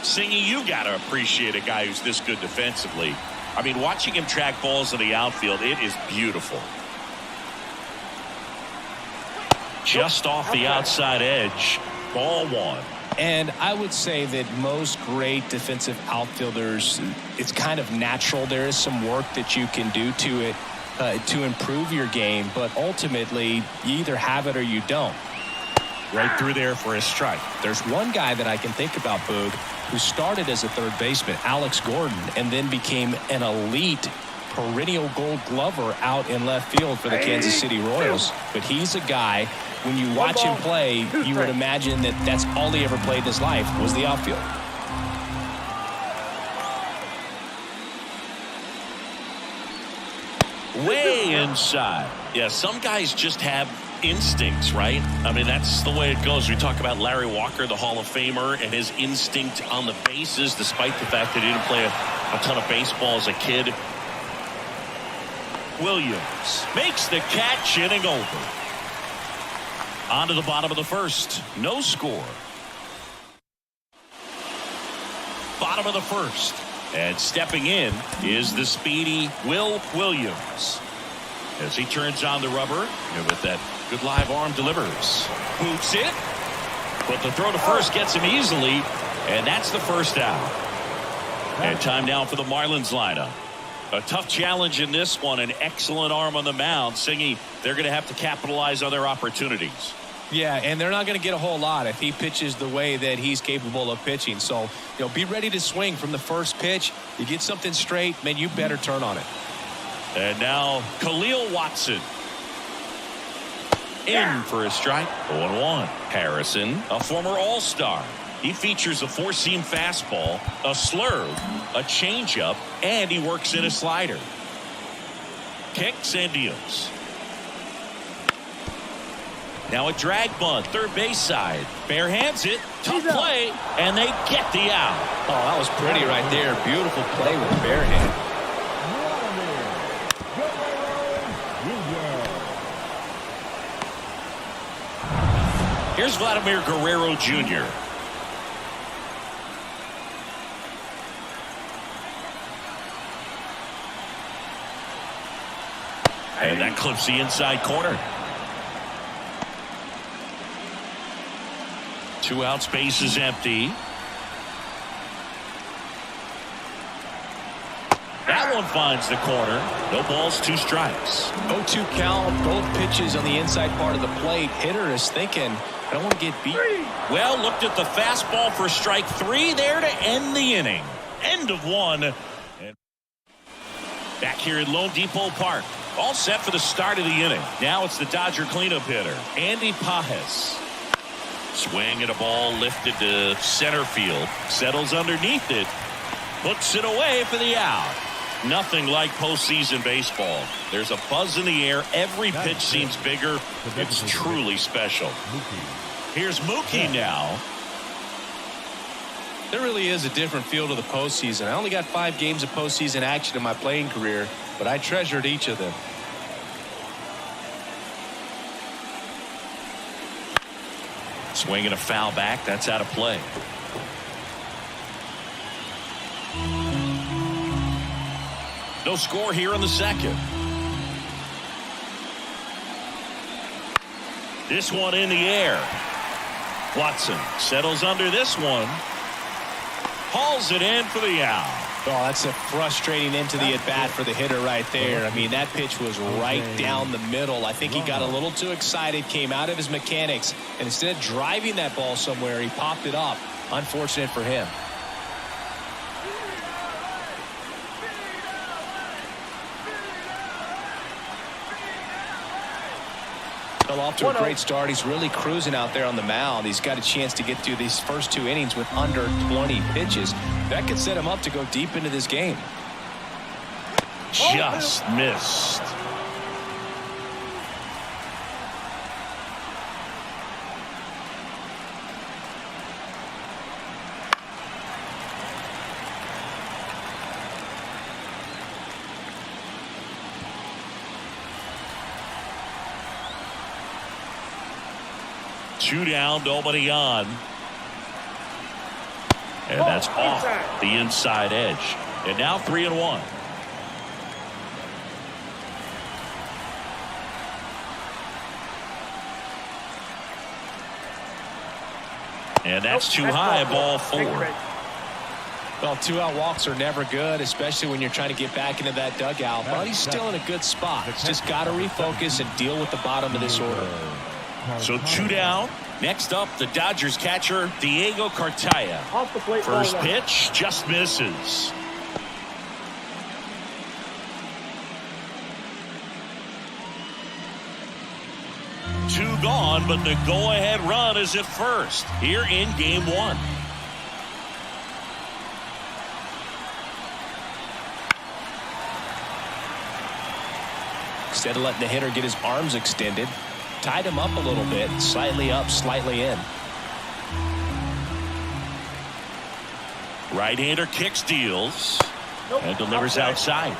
Singy, you got to appreciate a guy who's this good defensively. I mean, watching him track balls in the outfield, it is beautiful. Just off the outside edge. Ball 1. And I would say that most great defensive outfielders, it's kind of natural. There is some work that you can do to it to improve your game, but ultimately you either have it or you don't. Right through there for a strike. There's one guy that I can think about, Boog, who started as a third baseman, Alex Gordon, and then became an elite perennial Gold Glover out in left field for the Kansas City Royals. But he's a guy, when you watch him play, you would imagine that that's all he ever played in his life was the outfield. Way inside. Yeah, some guys just have instincts, right? I mean, that's the way it goes. We talk about Larry Walker, the Hall of Famer, and his instinct on the bases, despite the fact that he didn't play a ton of baseball as a kid. Williams makes the catch, inning over. On to the bottom of the first. No score. Bottom of the first. And stepping in is the speedy Will Williams. As he turns on the rubber, and with that good live arm delivers. Boots it. But the throw to first gets him easily. And that's the first out. And time now for the Marlins lineup. A tough challenge in this one. An excellent arm on the mound. Singy, they're going to have to capitalize on their opportunities. Yeah, and they're not going to get a whole lot if he pitches the way that he's capable of pitching. So, be ready to swing from the first pitch. You get something straight, man, you better turn on it. And now Khalil Watson. In for a strike. 0-1. Harrison, a former All-Star. He features a four-seam fastball, a slurve, a changeup, and he works in a slider. Kicks and deals. Now a drag bunt, third base side. Bare hands it, tough play, and they get the out. Oh, that was pretty right there. Beautiful play with bare hand. Here's Vladimir Guerrero Jr. And that clips the inside corner. 2 outs, base is empty. That one finds the corner. No balls, 2 strikes. 0-2 count, both pitches on the inside part of the plate. Hitter is thinking, I don't want to get beat. Well, looked at the fastball for strike 3 there to end the inning. End of 1. And back here at Lone Depot Park. All set for the start of the inning. Now it's the Dodger cleanup hitter, Andy Pages. Swing at a ball lifted to center field. Settles underneath it. Puts it away for the out. Nothing like postseason baseball. There's a buzz in the air. Every pitch seems bigger. It's truly special. Here's Mookie now. There really is a different feel to the postseason. I only got 5 games of postseason action in my playing career, but I treasured each of them. Swinging a foul back. That's out of play. No score here in the second. This one in the air. Watson settles under this one. Hauls it in for the out. Oh, that's a frustrating end to the at-bat for the hitter right there. I mean, that pitch was right down the middle. I think he got a little too excited, came out of his mechanics, and instead of driving that ball somewhere, he popped it up. Unfortunate for him. Well, off to a great start. He's really cruising out there on the mound. He's got a chance to get through these first 2 innings with under 20 pitches. That could set him up to go deep into this game. Just missed. Two down, nobody on. And that's off the inside edge. And now 3-1. And that's too high, ball 4. Well, 2-out walks are never good, especially when you're trying to get back into that dugout. But he's still in a good spot. He's just got to refocus and deal with the bottom of this order. So 2 down. Next up, the Dodgers catcher, Diego Cartaya. Off the plate. First pitch just misses. 2 gone, but the go-ahead run is at first here in game 1. Instead of letting the hitter get his arms extended, tied him up a little bit, slightly up, slightly in. Right-hander kicks, deals, and delivers outside.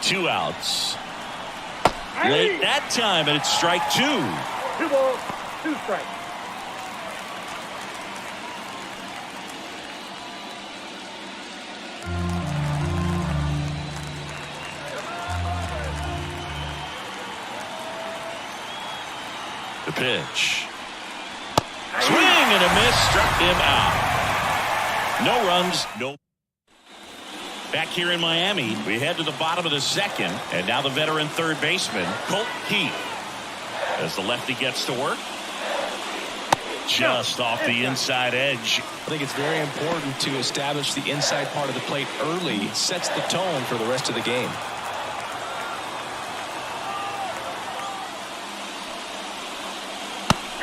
Two outs. Late that time, and it's strike 2. 2 balls, 2 strikes. The pitch. Swing and a miss, struck him out. No runs, no. Back here in Miami, we head to the bottom of the 2nd, and now the veteran third baseman, Colt Keith, as the lefty gets to work. Just off the inside edge. I think it's very important to establish the inside part of the plate early. It sets the tone for the rest of the game.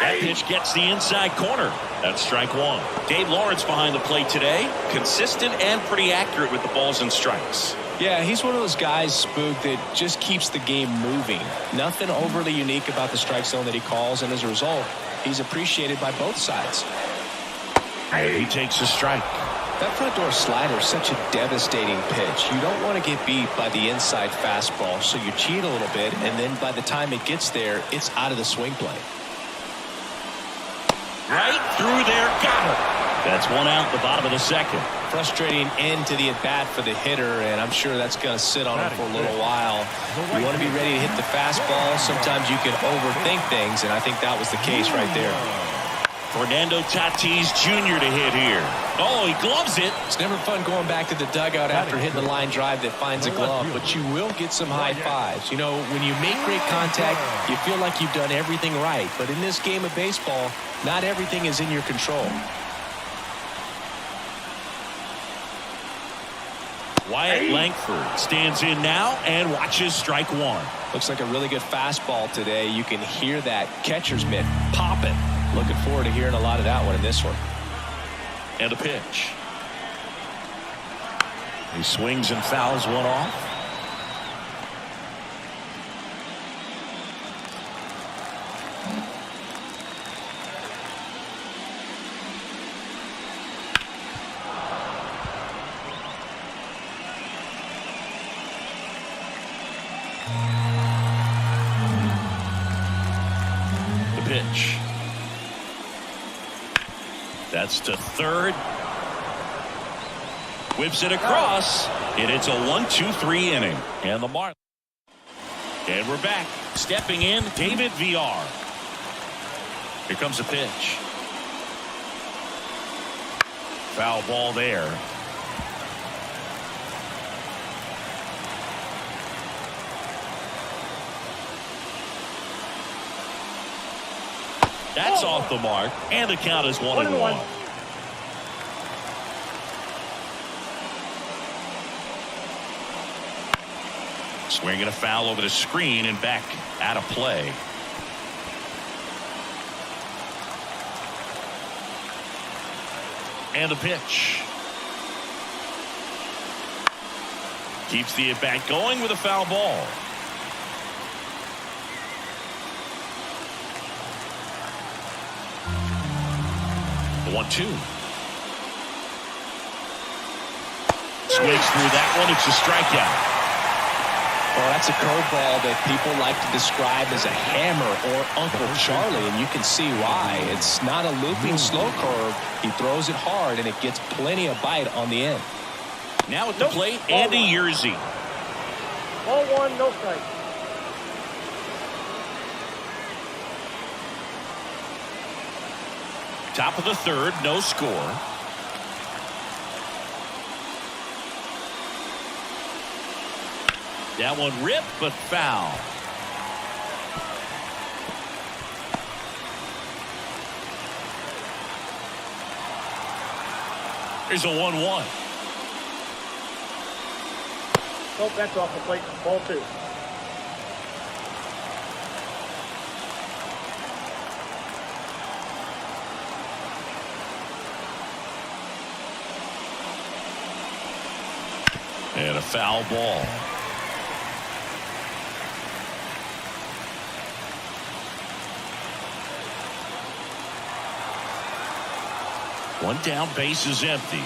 That pitch gets the inside corner. That's strike 1. Dave Lawrence behind the plate today. Consistent and pretty accurate with the balls and strikes. Yeah, he's one of those guys, Spook, that just keeps the game moving. Nothing overly unique about the strike zone that he calls, and as a result, he's appreciated by both sides. He takes a strike. That front door slider is such a devastating pitch. You don't want to get beat by the inside fastball, so you cheat a little bit, and then by the time it gets there, it's out of the swing plane. Right through there, got it. That's 1 out, the bottom of the 2nd. Frustrating end to the at-bat for the hitter, and I'm sure that's going to sit on him for a little while. You want to be ready to hit the fastball. Sometimes you can overthink things, and I think that was the case right there. Fernando Tatis Jr. to hit here. Oh, he gloves it. It's never fun going back to the dugout after hitting a line drive that finds a glove, but you will get some high fives. You know, when you make great contact, you feel like you've done everything right. But in this game of baseball, not everything is in your control. Wyatt Langford stands in now and watches strike 1. Looks like a really good fastball today. You can hear that catcher's mitt popping. Looking forward to hearing a lot of that one in this one. And a pitch. He swings and fouls one off. The pitch. That's to third. Whips it across, and it's a 1-2-3 inning. And the mark. And we're back. Stepping in, David Villar. Here comes a pitch. Foul ball there. That's off the mark, and the count is 1-1. Swinging a foul over the screen and back out of play. And the pitch. Keeps the at-bat going with a foul ball. The 1-2. Swings through that one. It's a strikeout. Well, that's a curveball that people like to describe as a hammer or Uncle Charlie, and you can see why. It's not a looping slow curve. He throws it hard, and it gets plenty of bite on the end. Now at the plate, Andy Yerzy. Ball 1, no strike. Top of the third, no score. That one ripped, but foul. There's a 1-1. Nope, that's off the plate. Ball 2. And a foul ball. One down, base is empty.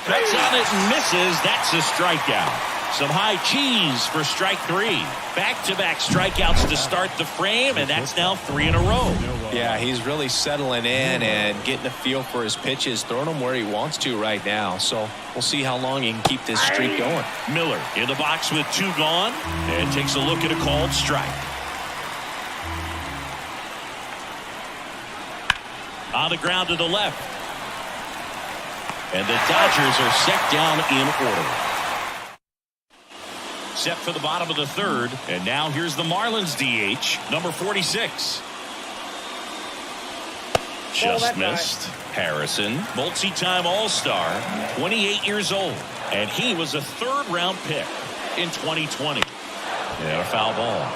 Cuts on it and misses. That's a strikeout. Some high cheese for strike 3. Back-to-back strikeouts to start the frame, and that's now 3 in a row. Yeah, he's really settling in and getting a feel for his pitches, throwing them where he wants to right now. So we'll see how long he can keep this streak going. Miller in the box with 2 gone and takes a look at a called strike. On the ground to the left. And the Dodgers are set down in order. Set for the bottom of the 3rd. And now here's the Marlins DH, number 46. Just missed. Harrison, multi-time All-Star, 28 years old. And he was a 3rd-round pick in 2020. And a foul ball.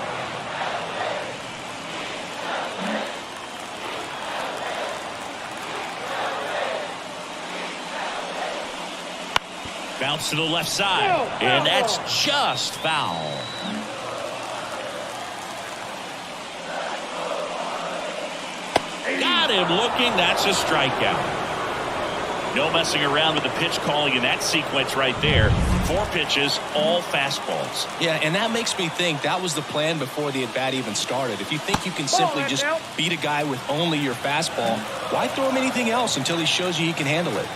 Bounce to the left side. And that's just foul. Got him looking. That's a strikeout. No messing around with the pitch calling in that sequence right there. 4 pitches, all fastballs. Yeah, and that makes me think that was the plan before the at-bat even started. If you think you can simply just beat a guy with only your fastball, why throw him anything else until he shows you he can handle it?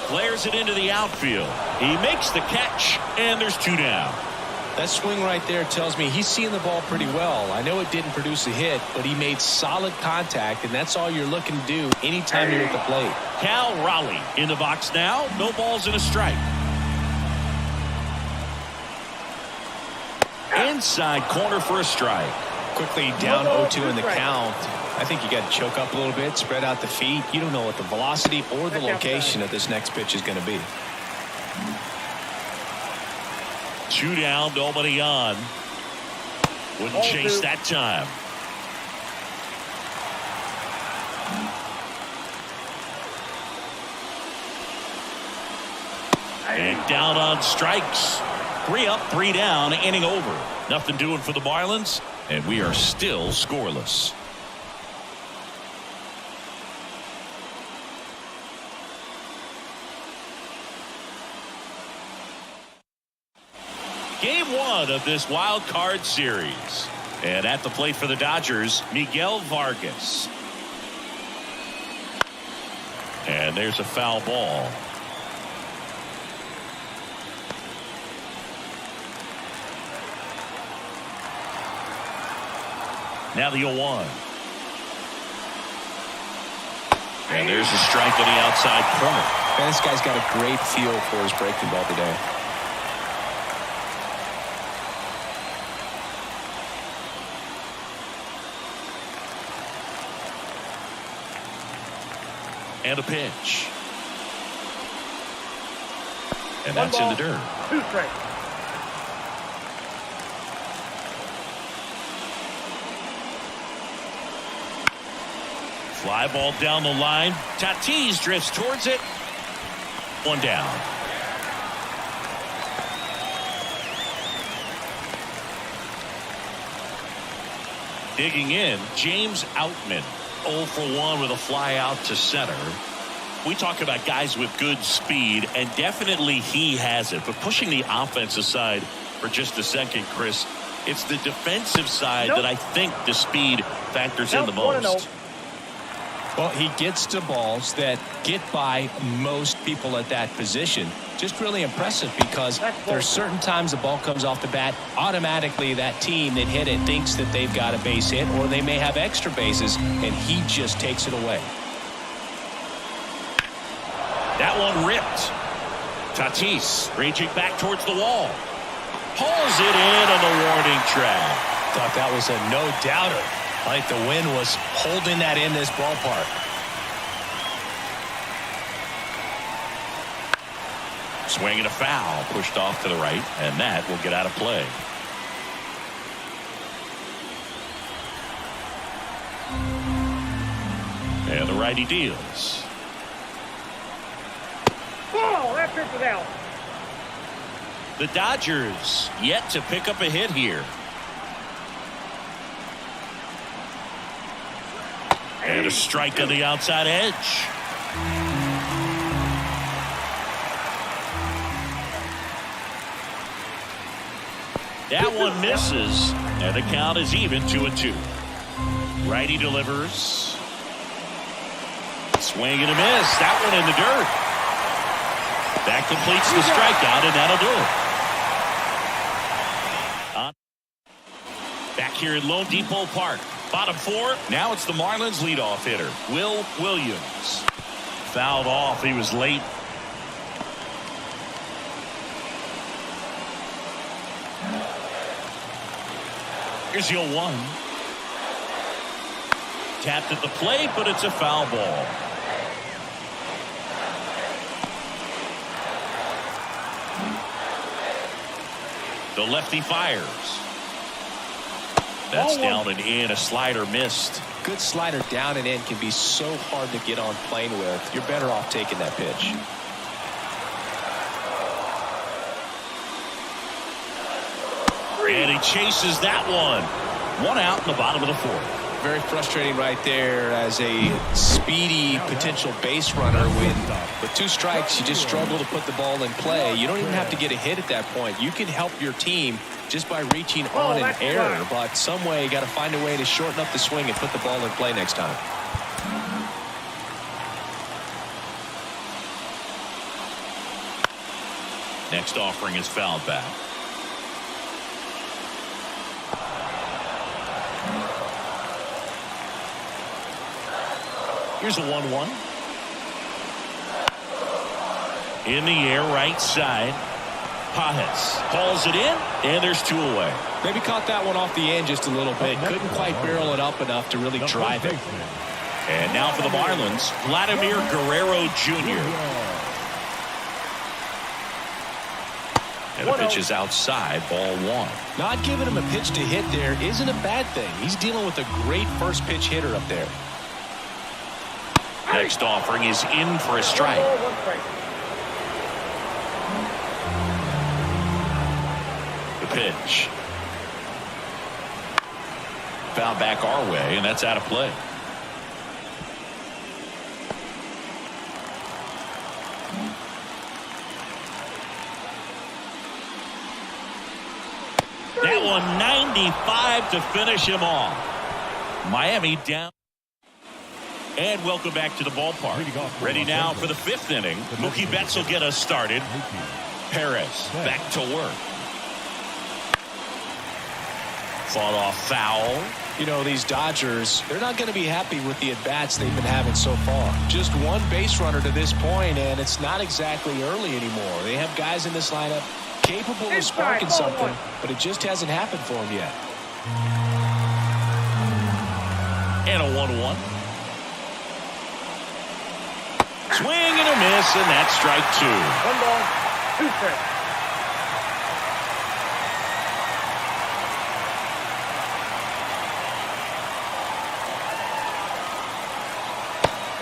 Flares it into the outfield. He makes the catch, and there's 2 down. That swing right there tells me he's seeing the ball pretty well. I know it didn't produce a hit, but he made solid contact, and that's all you're looking to do anytime you're at the plate. Cal Raleigh in the box now. No balls and a strike. Inside corner for a strike. Quickly down 0-2 in the count. I think you got to choke up a little bit, spread out the feet. You don't know what the velocity or the location of this next pitch is going to be. 2 down, nobody on. Wouldn't chase that time. And down on strikes. 3 up, 3 down, inning over. Nothing doing for the Marlins, and we are still scoreless. Game 1 of this wild card series. And at the plate for the Dodgers, Miguel Vargas. And there's a foul ball. Now the 0-1. And there's a strike on the outside corner. Man, this guy's got a great feel for his breaking ball today. And a pitch. And that's in the dirt. 2 strikes. Fly ball down the line. Tatis drifts towards it. 1 down. Digging in, James Outman. 0 for 1 with a fly out to center. We talk about guys with good speed, and definitely he has it. But pushing the offense aside for just a second, Chris, it's the defensive side that I think the speed factors in the most. Well, he gets to balls that get by most people at that position. Just really impressive because there's certain times the ball comes off the bat, automatically that team that hit it thinks that they've got a base hit or they may have extra bases, and he just takes it away. That one ripped. Tatis raging back towards the wall. Pulls it in on the warning track. Thought that was a no-doubter. Like the wind was holding that in this ballpark. Swing and a foul, pushed off to the right, and that will get out of play. And the righty deals. Oh, that pitch is out. The Dodgers yet to pick up a hit here. And a strike on the outside edge. That one misses, and the count is even 2-2. Righty delivers. Swing and a miss. That one in the dirt. That completes the strikeout, and that'll do it. Back here at Lone Depot Park. Bottom four. Now it's the Marlins leadoff hitter, Will Williams. Fouled off. He was late. Here's 0-1. Tapped at the plate, but it's a foul ball. The lefty fires. That's down and in. A slider missed. Good slider down and in can be so hard to get on plane with. You're better off taking that pitch. And he chases that one. One out in the bottom of the fourth. Very frustrating right there as a speedy potential base runner. When with 2 strikes, you just struggle to put the ball in play. You don't even have to get a hit at that point. You can help your team just by reaching on an error. But some way, you got to find a way to shorten up the swing and put the ball in play next time. Next offering is fouled back. Here's a 1-1. In the air, right side. Pages calls it in, and there's 2 away. Maybe caught that one off the end just a little bit. Couldn't quite barrel it up enough to really drive it. And now for the Marlins, Vladimir Guerrero Jr. And the pitch is outside, ball 1. Not giving him a pitch to hit there isn't a bad thing. He's dealing with a great first pitch hitter up there. Next offering is in for a strike. The pitch. Foul back our way, and that's out of play. That one 95 to finish him off. Miami down. And welcome back to the ballpark. Ready now for the 5th inning. Mookie Betts will get us started. Perez back to work. Fought off foul. You know, these Dodgers, they're not going to be happy with the at-bats they've been having so far. Just one base runner to this point, and it's not exactly early anymore. They have guys in this lineup capable of sparking something, but it just hasn't happened for them yet. And a 1-1. Swing and a miss, and that's strike 2. 1 ball, 2 strikes.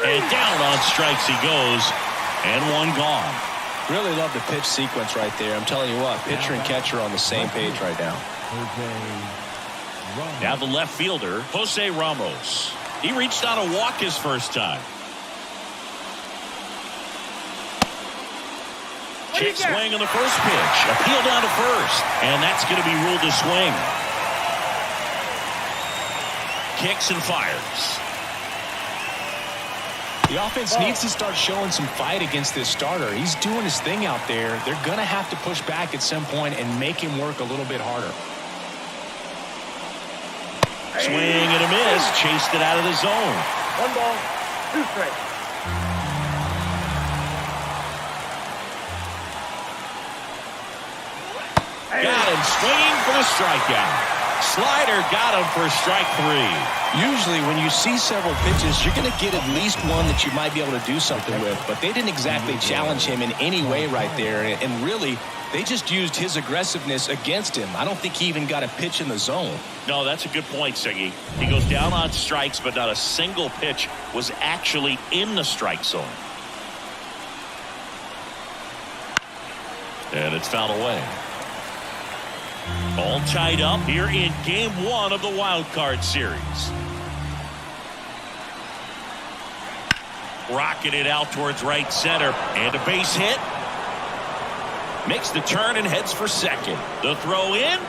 And down on strikes he goes, and 1 gone. Really love the pitch sequence right there. I'm telling you what, pitcher and catcher are on the same page right now. Now the left fielder, Jose Ramos. He reached out a walk his first time. Check swing on the first pitch. Appeal down to first. And that's going to be ruled a swing. Kicks and fires. The offense needs to start showing some fight against this starter. He's doing his thing out there. They're going to have to push back at some point and make him work a little bit harder. Swing and a miss. Chased it out of the zone. 1 ball, 2 strikes. Got him swinging for the strikeout. slider got him for strike 3. Usually when you see several pitches, you're going to get at least one that you might be able to do something with. But they didn't exactly challenge him in any way right there. And really, they just used his aggressiveness against him. I don't think he even got a pitch in the zone. No, that's a good point, Siggy. He goes down on strikes, but not a single pitch was actually in the strike zone. And it's fouled away. All tied up here in game 1 of the wild card series. Rocketed out towards right center, and a base hit. Makes the turn and heads for second. The throw in.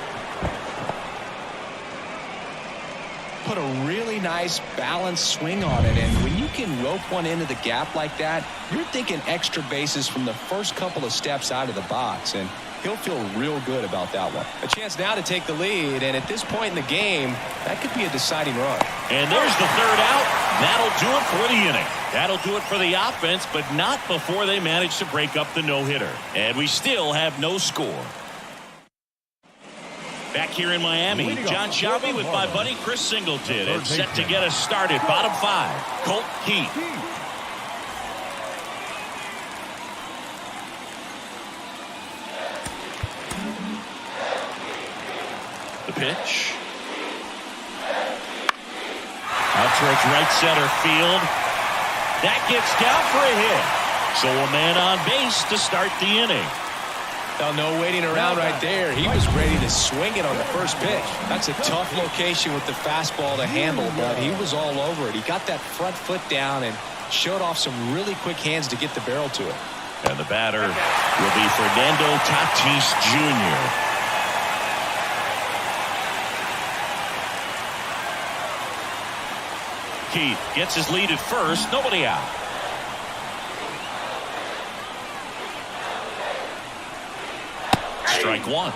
Put a really nice balanced swing on it, and when you can rope one into the gap like that, you're thinking extra bases from the first couple of steps out of the box, and he'll feel real good about that one. A chance now to take the lead, and at this point in the game, that could be a deciding run. And there's the third out. That'll do it for the inning. That'll do it for the offense, but not before they manage to break up the no-hitter. And we still have no score. Back here in Miami, John Shelby with my buddy Chris Singleton. And set to get us started. Bottom 5, Colt Keith. The pitch. Out towards right center field. That gets down for a hit. So a man on base to start the inning. Now, no waiting around right there. He was ready to swing it on the first pitch. That's a tough location with the fastball to handle, but he was all over it. He got that front foot down and showed off some really quick hands to get the barrel to it. And the batter will be Fernando Tatis Jr. Keith gets his lead at first. Nobody out. Strike 1. 1-1.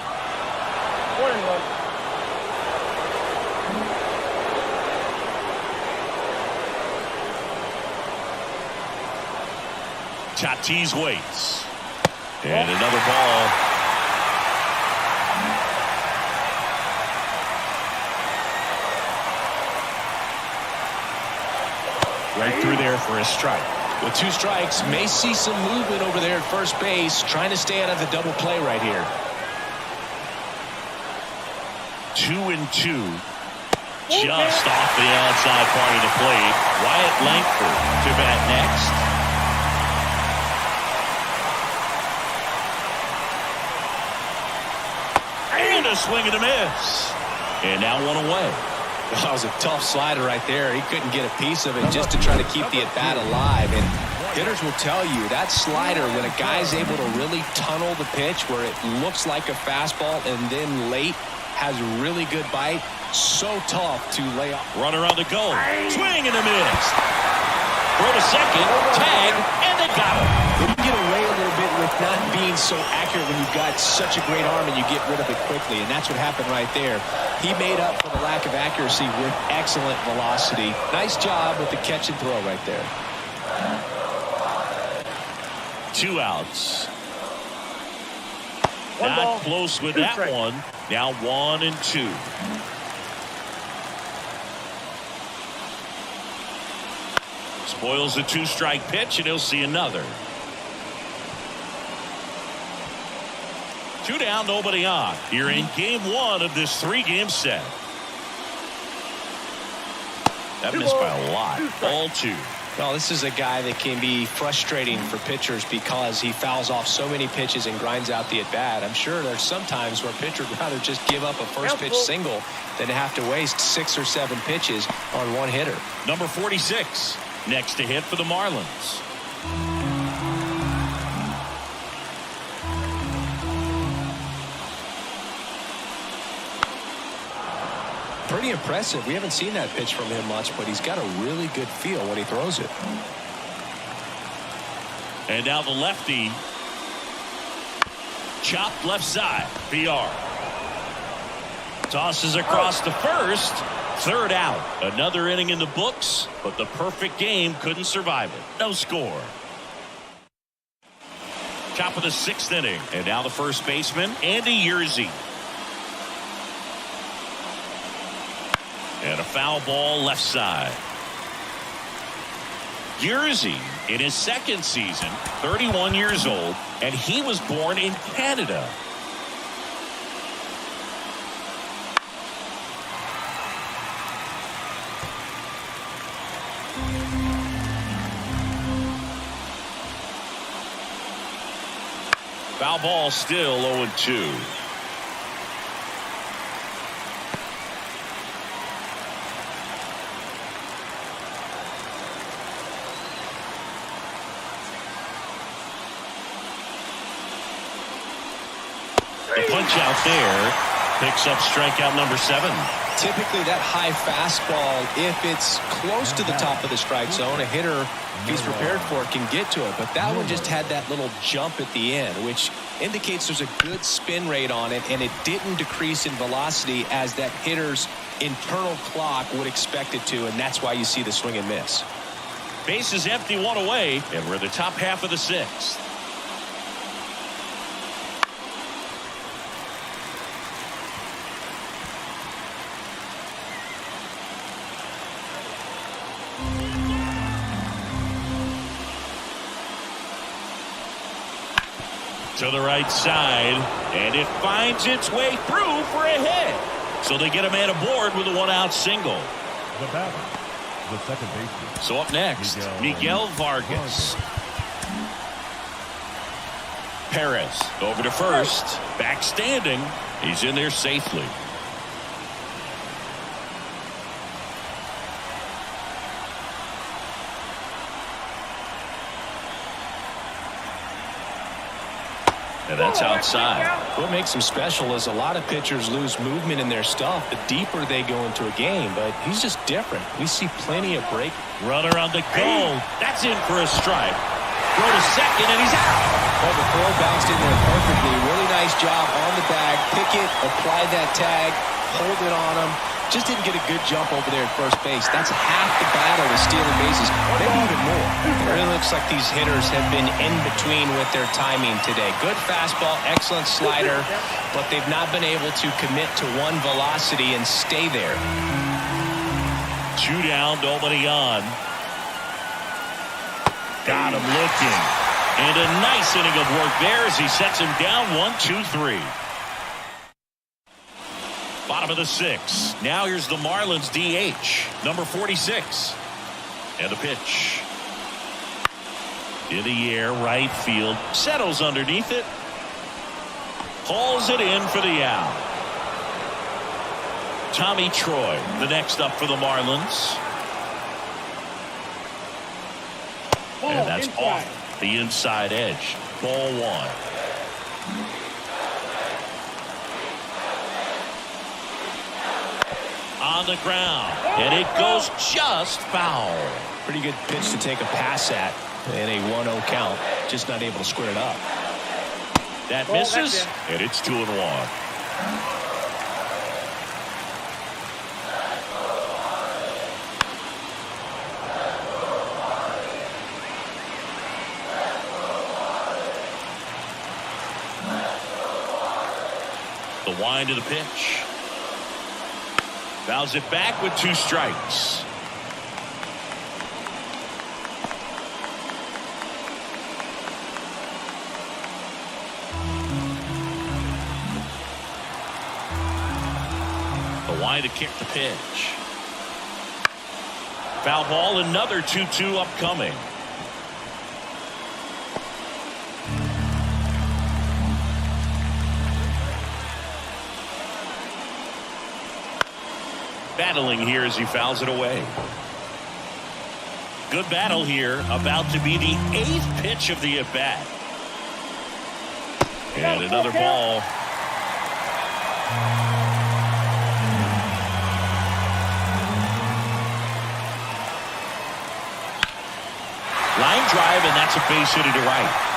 Tatis waits. And another ball. Right through there for a strike. With 2 strikes, may see some movement over there at first base, trying to stay out of the double play right here. 2-2. Just off the outside part of the plate. Wyatt Langford to bat next. And a swing and a miss. And now 1 away. That was a tough slider right there. He couldn't get a piece of it just to try to keep the at-bat alive. And hitters will tell you that slider, when a guy's able to really tunnel the pitch where it looks like a fastball and then late has really good bite, so tough to lay off. Runner on the go. Swing and a miss. Throw to second. Tag. And they got him. You get away a little bit with not being so accurate when you've got such a great arm and you get rid of it quickly. And that's what happened right there. He made up for the lack of accuracy with excellent velocity. Nice job with the catch and throw right there. 2 outs. One Not ball, close with 2 that strikes. one. Now 1-2. Spoils the 2-strike pitch, and he'll see another. 2 down, nobody on. Here in game 1 of this 3-game set. That missed by a lot. Ball 2. Well, this is a guy that can be frustrating for pitchers because he fouls off so many pitches and grinds out the at-bat. I'm sure there's some times where a pitcher would rather just give up a first-pitch single than to have to waste 6 or 7 pitches on one hitter. Number 46, next to hit for the Marlins. Pretty impressive. We haven't seen that pitch from him much, but he's got a really good feel when he throws it. And now the lefty. Chopped left side. PR. Tosses across the first. 3rd out. Another inning in the books, but the perfect game couldn't survive it. No score. Top of the 6th inning. And now the first baseman, Andy Yerzy. foul ball left side. Jersey in his second season, 31 years old, and he was born in Canada. Foul ball still 0-2. The punch out there picks up strikeout number 7. Typically that high fastball, if it's close to the top of the strike zone, a hitter, if he's prepared for it, can get to it. But that one just had that little jump at the end, which indicates there's a good spin rate on it, and it didn't decrease in velocity as that hitter's internal clock would expect it to, and that's why you see the swing and miss. Base is empty, 1 away, and we're in the top half of the 6th. To the right side, and it finds its way through for a hit. So they get a man aboard with a 1-out single. The batter, the second baseman. So up next, Miguel Vargas. Perez over to first, back standing. He's in there safely. And that's outside. What makes him special is a lot of pitchers lose movement in their stuff the deeper they go into a game, but he's just different. We see plenty of break. Runner on the go. That's in for a strike. Throw to second, and he's out. Well, the throw bounced in there perfectly. Really nice job on the bag. Pick it, apply that tag, hold it on him. Just didn't get a good jump over there at first base. That's half the battle with stealing bases, maybe even more. It really looks like these hitters have been in between with their timing today. Good fastball, excellent slider, but they've not been able to commit to one velocity and stay there. 2 down, nobody on. Got him looking. And a nice inning of work there as he sets him down 1-2-3. Bottom of the 6th. Now here's the Marlins DH, number 46. And the pitch. In the air, right field. Settles underneath it. Hauls it in for the out. Tommy Troy, the next up for the Marlins. And that's off the inside edge. Ball 1. On the ground, and it goes just foul. Pretty good pitch to take a pass at in a 1-0 count. Just not able to square it up. That misses, and it's 2-1. The wind of the pitch. Fouls it back with 2 strikes. The wind to kick the pitch. Foul ball, another 2-2 upcoming. Battling here as he fouls it away. Good battle here, about to be the 8th pitch of the at-bat. And another ball. Line drive, and that's a base hit to right.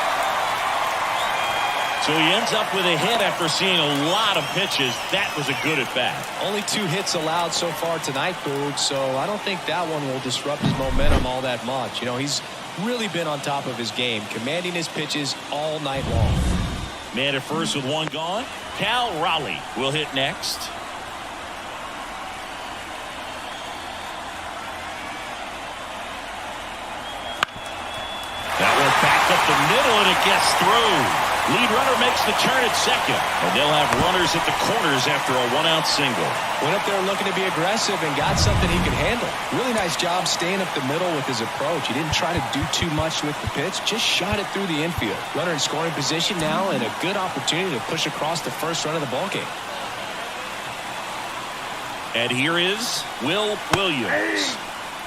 So he ends up with a hit after seeing a lot of pitches. That was a good at-bat. Only 2 hits allowed so far tonight, Boog, so I don't think that one will disrupt his momentum all that much. You know, he's really been on top of his game, commanding his pitches all night long. Man at first with 1 gone. Cal Raleigh will hit next. and it gets through. Lead runner makes the turn at second, and they'll have runners at the corners after a one-out single. Went up there looking to be aggressive and got something he could handle. Really nice job staying up the middle with his approach. He didn't try to do too much with the pitch, just shot it through the infield. Runner in scoring position now, and a good opportunity to push across the first run of the ballgame. And here is Will Williams.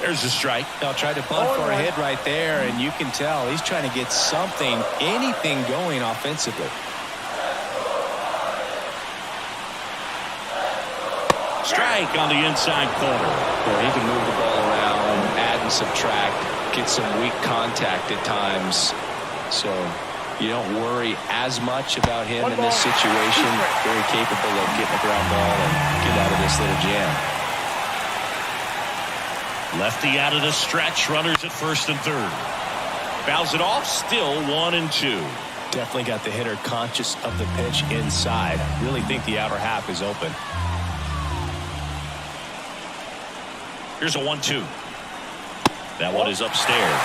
There's a strike. Now tried to bunt for a hit right there, and you can tell he's trying to get something, anything going offensively. Strike on the inside corner. Well, he can move the ball around, add and subtract, get some weak contact at times. So you don't worry as much about him in this situation. Very capable of getting a ground ball and get out of this little jam. Lefty out of the stretch, runners at first and third. Fouls it off, still 1-2. Definitely got the hitter conscious of the pitch inside. Really think the outer half is open. Here's a 1-2. That one is upstairs.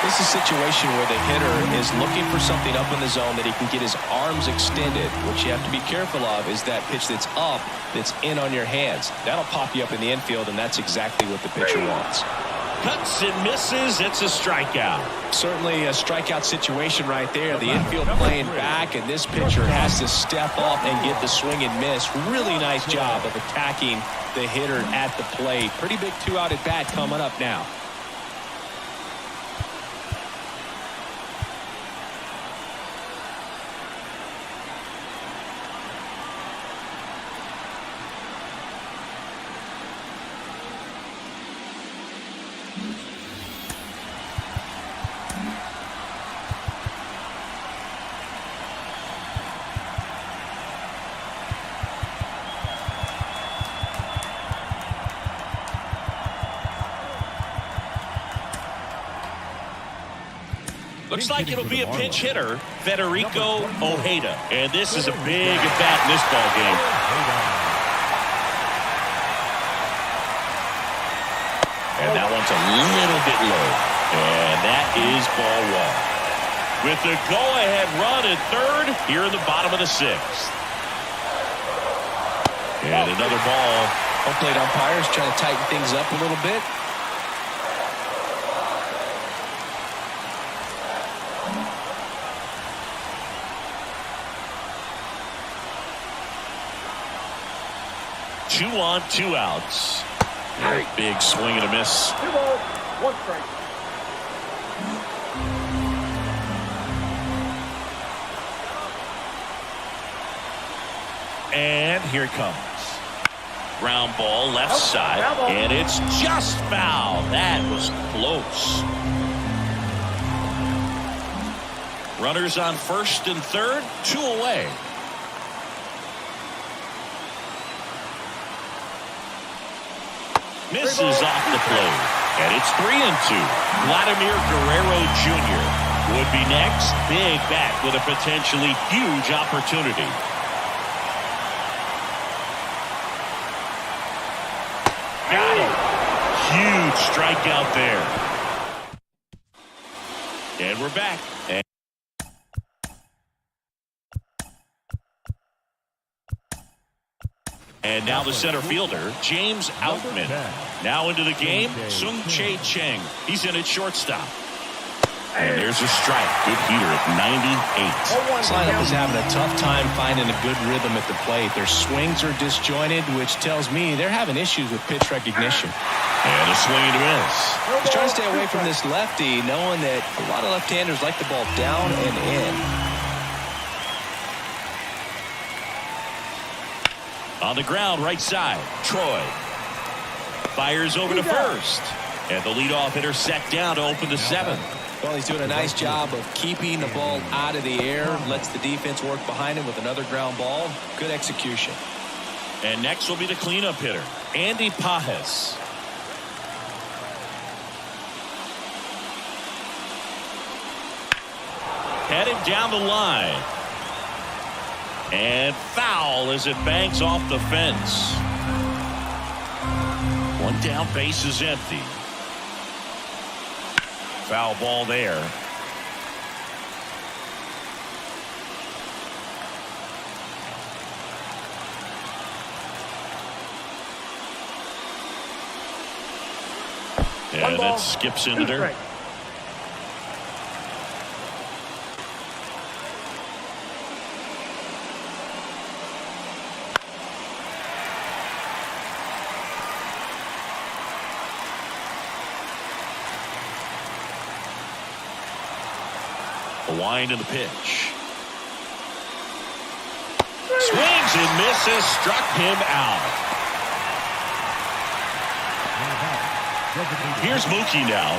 This is a situation where the hitter is looking for something up in the zone that he can get his arms extended. What you have to be careful of is that pitch that's up, that's in on your hands. That'll pop you up in the infield, and that's exactly what the pitcher wants. Cuts and misses. It's a strikeout. Certainly a strikeout situation right there. The infield playing back, and this pitcher has to step up and get the swing and miss. Really nice job of attacking the hitter at the plate. Pretty big two-out at bat coming up now. Looks like it'll be a pinch hitter, Federico Ojeda. And this is a big at-bat in this ball game. And that one's a little bit low. And that is ball one. With the go-ahead run at third, here in the bottom of the sixth. And another ball. Home plate umpires trying to tighten things up a little bit. Two on, two outs. Big swing and a miss. 2 balls, 1 strike. And here it comes. Ground ball left side. And it's just foul. That was close. Runners on first and third, 2 away. Misses off the plate. And it's 3-2. Vladimir Guerrero Jr. would be next. Big bat with a potentially huge opportunity. Got him. Huge strikeout there. And we're back. And now the center fielder, James Outman. Now into the game, Sung-Chae Cheng. He's in at shortstop. And there's a strike. Good heater at 98. This lineup is having a tough time finding a good rhythm at the plate. Their swings are disjointed, which tells me they're having issues with pitch recognition. And a swing and a miss. He's trying to stay away from this lefty, knowing that a lot of left-handers like the ball down and in. On the ground, right side, Troy fires over to first. And the leadoff hitter set down to open the 7th. Well, he's doing a nice job of keeping the ball out of the air, lets the defense work behind him with another ground ball. Good execution. And next will be the cleanup hitter, Andy Pages. Heading down the line. And foul as it banks off the fence. One down, base is empty. Foul ball there. And ball, it skips two into dirt. strikes. The wind and the pitch. Swings and misses. Struck him out. Here's Mookie now.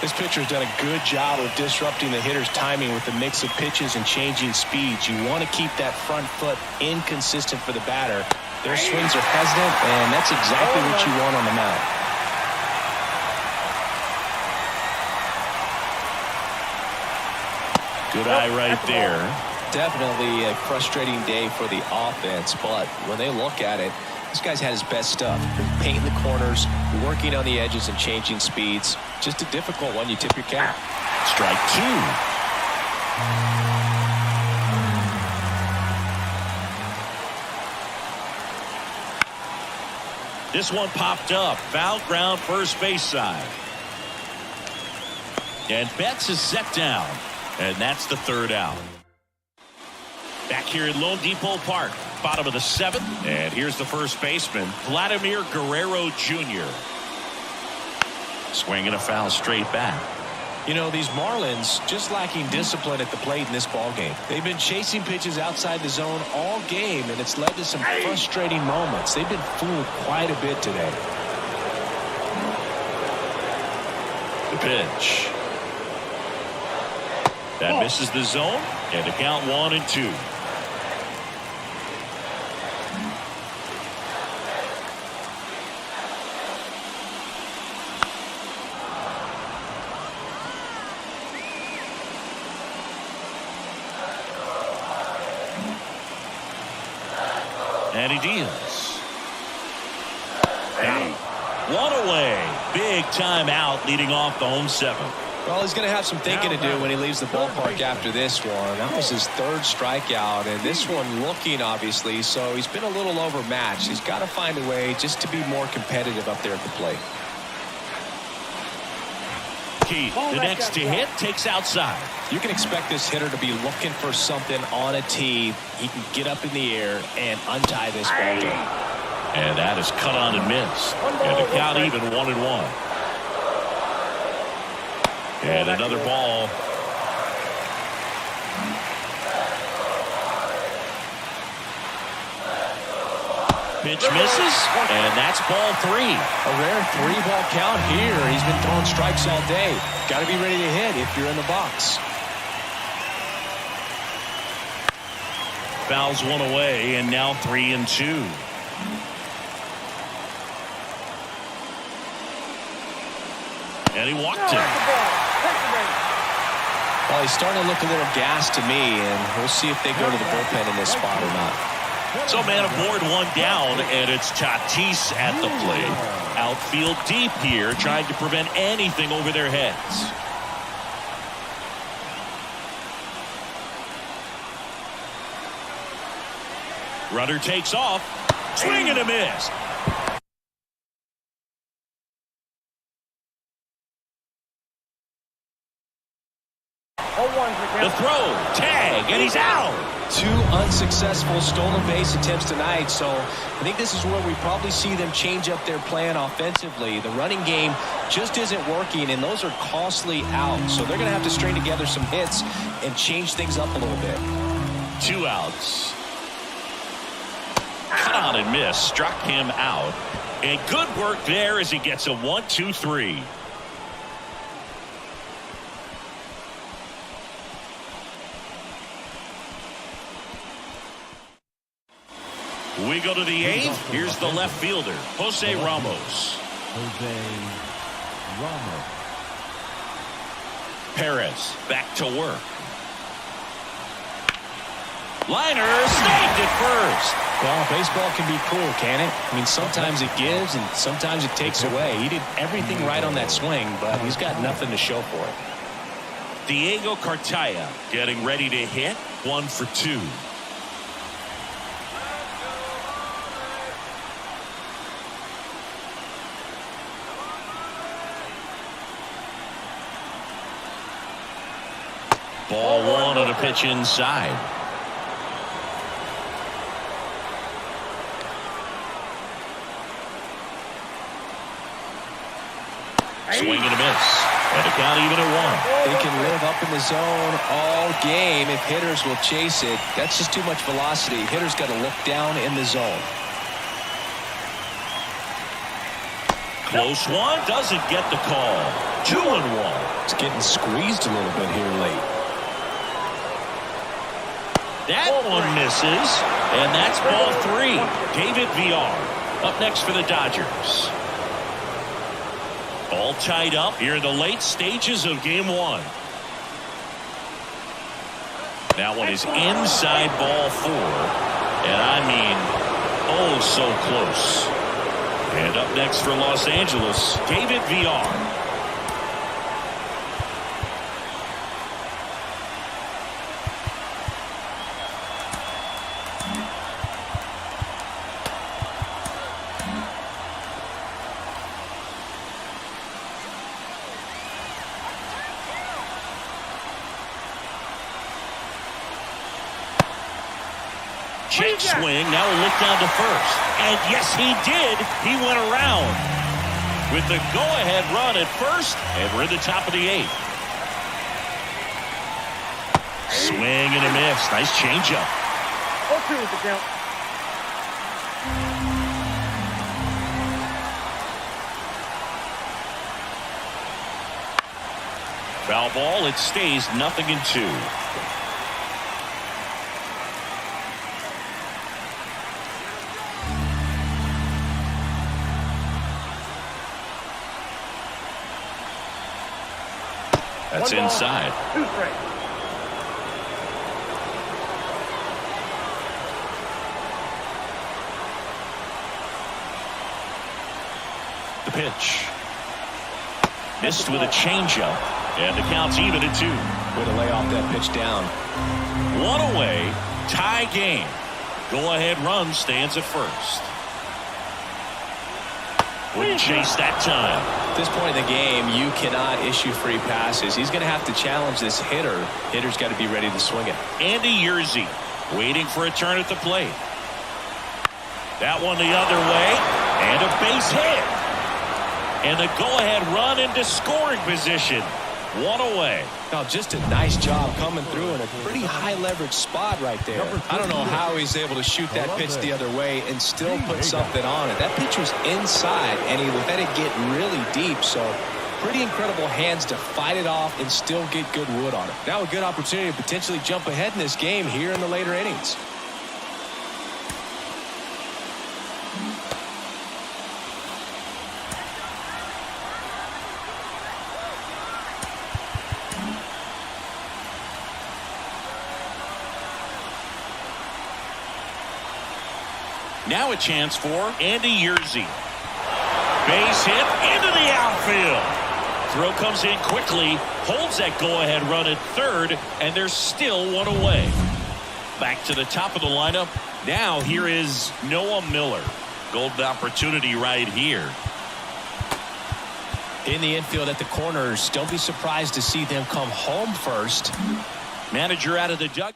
This pitcher's done a good job of disrupting the hitter's timing with the mix of pitches and changing speeds. You want to keep that front foot inconsistent for the batter. Their swings are hesitant, and that's exactly what you want on the mound. Good eye right there. Definitely a frustrating day for the offense, but when they look at it, this guy's had his best stuff. Painting the corners, working on the edges and changing speeds. Just a difficult one. You tip your cap. Strike two. This one popped up. Foul ground first base side. And Betts is set down. And that's the third out. Back here at Lone Depot Park, bottom of the seventh. And here's the first baseman, Vladimir Guerrero Jr. Swinging a foul straight back. You know, these Marlins just lacking discipline at the plate in this ball game. They've been chasing pitches outside the zone all game, and it's led to some frustrating moments. They've been fooled quite a bit today. The pitch. That misses the zone, and the count 1-2. And he deals. One away. Big time out leading off the home seventh. Well, he's going to have some thinking to do when he leaves the ballpark after this one. That was his third strikeout, and this one looking, obviously, so he's been a little overmatched. He's got to find a way just to be more competitive up there at the plate. Keith, the next to hit, takes outside. You can expect this hitter to be looking for something on a tee. He can get up in the air and untie this ball game. And that is cut on and missed. And the count even 1-1. And another ball. Pitch misses, and that's ball three. A rare 3-ball count here. He's been throwing strikes all day. Got to be ready to hit if you're in the box. Fouls one away, and now 3-2. And he walked him. Well, he's starting to look a little gassed to me, and we'll see if they go to the bullpen in this spot or not. So man aboard, one down, and it's Tatis at the plate. Outfield deep here, trying to prevent anything over their heads. Runner takes off. Swing and a miss. The throw, tag, and he's out. 2 unsuccessful stolen base attempts tonight, so I think this is where we probably see them change up their plan offensively. The running game just isn't working, and those are costly outs, so they're going to have to string together some hits and change things up a little bit. 2 outs. Cut on and miss, struck him out. And good work there as he gets a 1-2-3. We go to the 8th. Here's the left fielder, Jose Ramos. Perez back to work. Liner snagged at first. Well, baseball can be cruel, can it? I mean, sometimes it gives and sometimes it takes away. He did everything right on that swing, but he's got nothing to show for it. Diego Cartaya getting ready to hit. 1 for 2. Ball one on a pitch inside. Swing and a miss. And the count even at one. They can live up in the zone all game if hitters will chase it. That's just too much velocity. Hitters got to look down in the zone. Close one. Doesn't get the call. 2-1. It's getting squeezed a little bit here late. That one misses. And that's ball three. David Villar up next for the Dodgers. All tied up here in the late stages of game one. That one is inside ball four. And I mean, oh, so close. And up next for Los Angeles, David Villar. Check swing. Now a look down to first. And yes, he did. He went around with the go-ahead run at first. And we're in the top of the eighth. Swing and a miss. Nice changeup. 0-2 is the count. Foul ball. It stays 0-2. That's inside. 2 straight. The pitch. Missed with a changeup. And the count's even at 2. Way to lay off that pitch down. One away. Tie game. Go-ahead run stands at first. Wouldn't chase that time. At this point in the game, you cannot issue free passes. He's going to have to challenge this hitter. Hitter's got to be ready to swing it. Andy Yerzy waiting for a turn at the plate. That one the other way. And a base hit. And the go-ahead run into scoring position. One away. Now, just a nice job coming through in a pretty high-leverage spot right there. I don't know how he's able to shoot that pitch the other way and still put something on it. That pitch was inside, and he let it get really deep, so pretty incredible hands to fight it off and still get good wood on it. Now a good opportunity to potentially jump ahead in this game here in the later innings. Now a chance for Andy Yerzy. Base hit into the outfield. Throw comes in quickly, holds that go-ahead run at third, and there's still one away. Back to the top of the lineup. Now here is Noah Miller. Golden opportunity right here. In the infield at the corners, don't be surprised to see them come home first. Manager out of the dugout.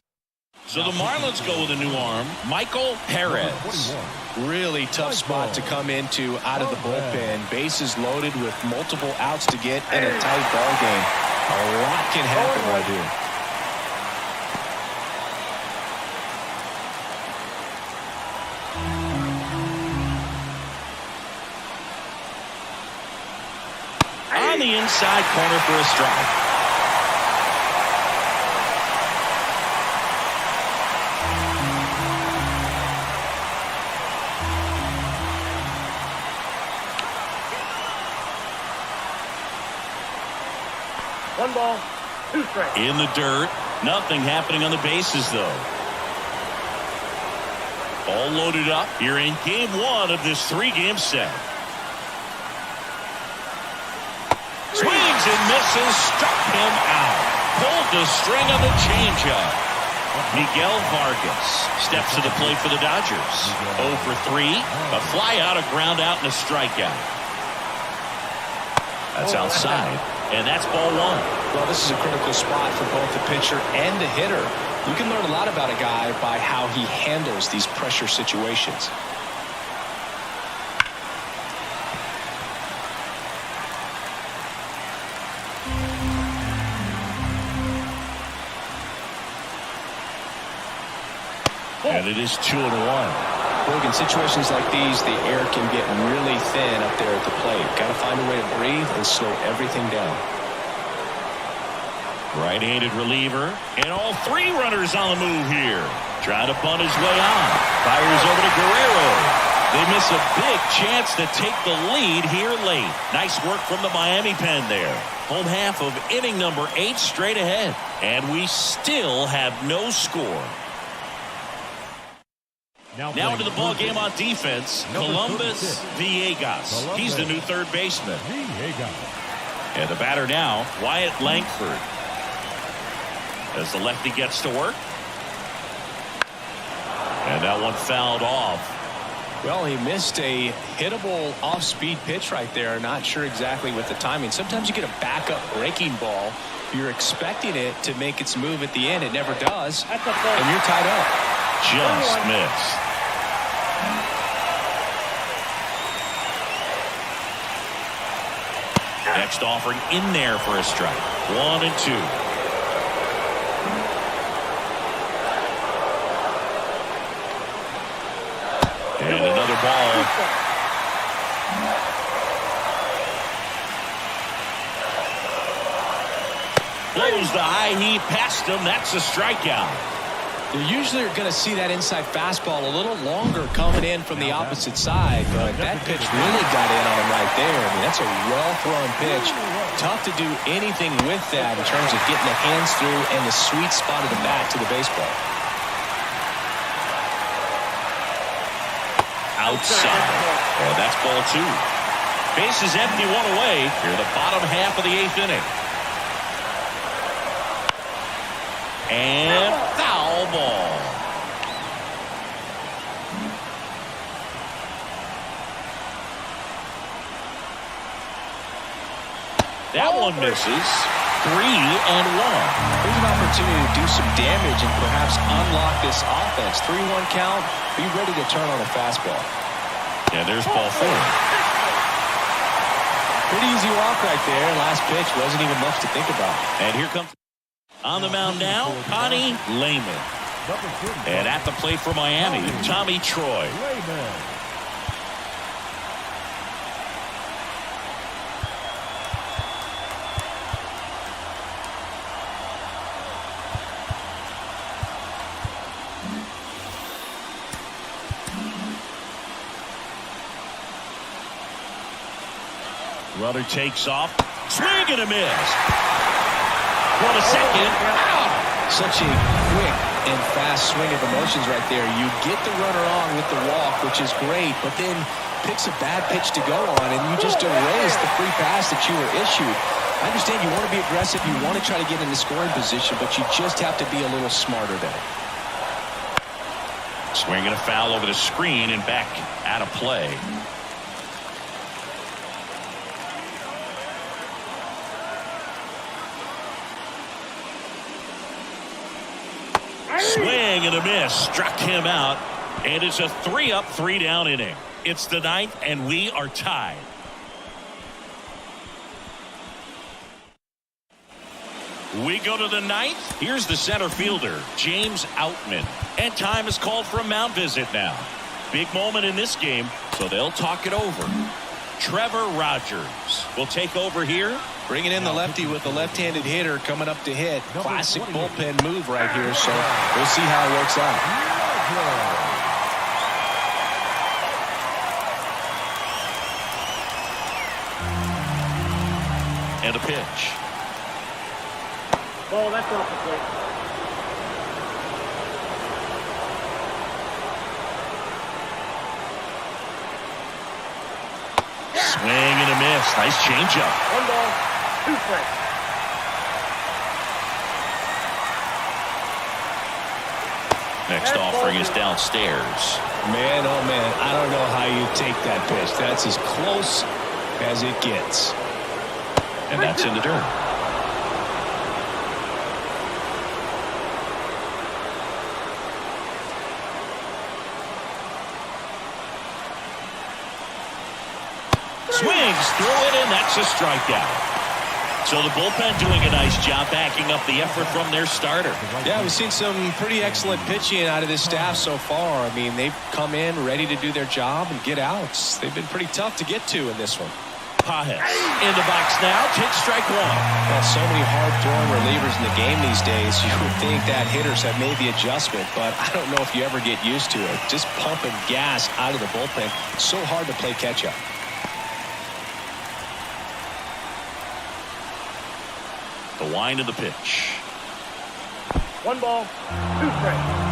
So the Marlins go with a new arm, Michael Perez. Really tough spot to come into out of the bullpen. Bases loaded with multiple outs to get in a tight ball game. A lot can happen right here. On the inside corner for a strike. One ball, 2 strikes. In the dirt. Nothing happening on the bases, though. All loaded up here in game one of this 3-game set. Swings and misses. Struck him out. Pulled the string on the changeup. Miguel Vargas steps to the plate for the Dodgers. 0 for 3. A fly out, a ground out, and a strikeout. That's outside. And that's ball one. Well, this is a critical spot for both the pitcher and the hitter. You can learn a lot about a guy by how he handles these pressure situations. And it is 2-1. Look, in situations like these, the air can get really thin up there at the plate. Got to find a way to breathe and slow everything down. Right-handed reliever, and all three runners on the move here. Trying to bunt his way on. Fires over to Guerrero. They miss a big chance to take the lead here late. Nice work from the Miami pen there. Home half of inning number 8 straight ahead. And we still have no score. Now into the ball game on defense, Columbus Villegas. He's the new third baseman. And the batter now, Wyatt Langford. As the lefty gets to work. And that one fouled off. Well, he missed a hittable off-speed pitch right there. Not sure exactly with the timing. Sometimes you get a backup breaking ball. You're expecting it to make its move at the end. It never does. And you're tied up. Just missed. Next offering in there for a strike. 1-2. And another ball. Blows the high heat past him. That's a strikeout. You usually are going to see that inside fastball a little longer coming in from the opposite side, but that pitch really got in on him right there. I mean, that's a well-thrown pitch. Tough to do anything with that in terms of getting the hands through and the sweet spot of the bat to the baseball. Outside. And that's ball 2. Bases empty, one away. Here in the bottom half of the 8th inning. And foul ball. That one misses. 3-1. Here's an opportunity to do some damage and perhaps unlock this offense. 3-1 count. Be ready to turn on a fastball. And there's ball 4. Pretty easy walk right there. Last pitch wasn't even much to think about. And here comes on the mound now, Connie Lehman. And at the plate for Miami, Tommy Troy. Runner takes off. Swing and a miss. What a second. Such a quick and fast swing of emotions right there. You get the runner on with the walk, which is great, but then picks a bad pitch to go on, and you just erase the free pass that you were issued. I understand you want to be aggressive, you want to try to get in the scoring position, but you just have to be a little smarter there. Swinging a foul over the screen and back out of play. Swing and a miss. Struck him out. And it's a 3-up, 3-down inning. It's the 9th, and we are tied. We go to the 9th. Here's the center fielder, James Outman. And time is called for a mound visit now. Big moment in this game, so they'll talk it over. Trevor Rogers will take over here. Bringing in the lefty with the left-handed hitter coming up to hit. Classic bullpen move right here, so we'll see how it works out. And a pitch. Ball, that's off the plate. Swing and a miss. Nice changeup. 1 ball, 2 strikes. Next offering is downstairs. Man, oh man, I don't know how you take that pitch. That's as close as it gets. And that's in the dirt. Swings through it, and that's a strikeout. So the bullpen doing a nice job backing up the effort from their starter. Yeah, we've seen some pretty excellent pitching out of this staff so far. I mean, they've come in ready to do their job and get outs. They've been pretty tough to get to in this one. Pages in the box now, takes strike one. Well, so many hard-throwing relievers in the game these days. You would think that hitters have made the adjustment, but I don't know if you ever get used to it. Just pumping gas out of the bullpen. So hard to play catch-up. The wind of the pitch. 1 ball, 2 strikes.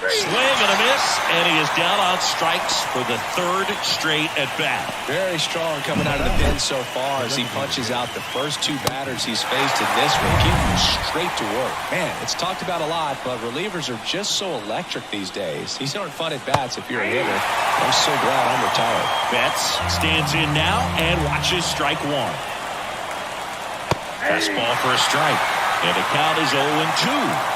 Swing and a miss, and he is down on strikes for the 3rd straight at bat. Very strong coming out of the pen so far as he punches out the first 2 batters he's faced in this one. Keeping him straight to work. Man, it's talked about a lot, but relievers are just so electric these days. These aren't fun at bats if you're a hitter. I'm so glad I'm retired. Betts stands in now and watches strike one. Fastball for a strike, and the count is 0-2.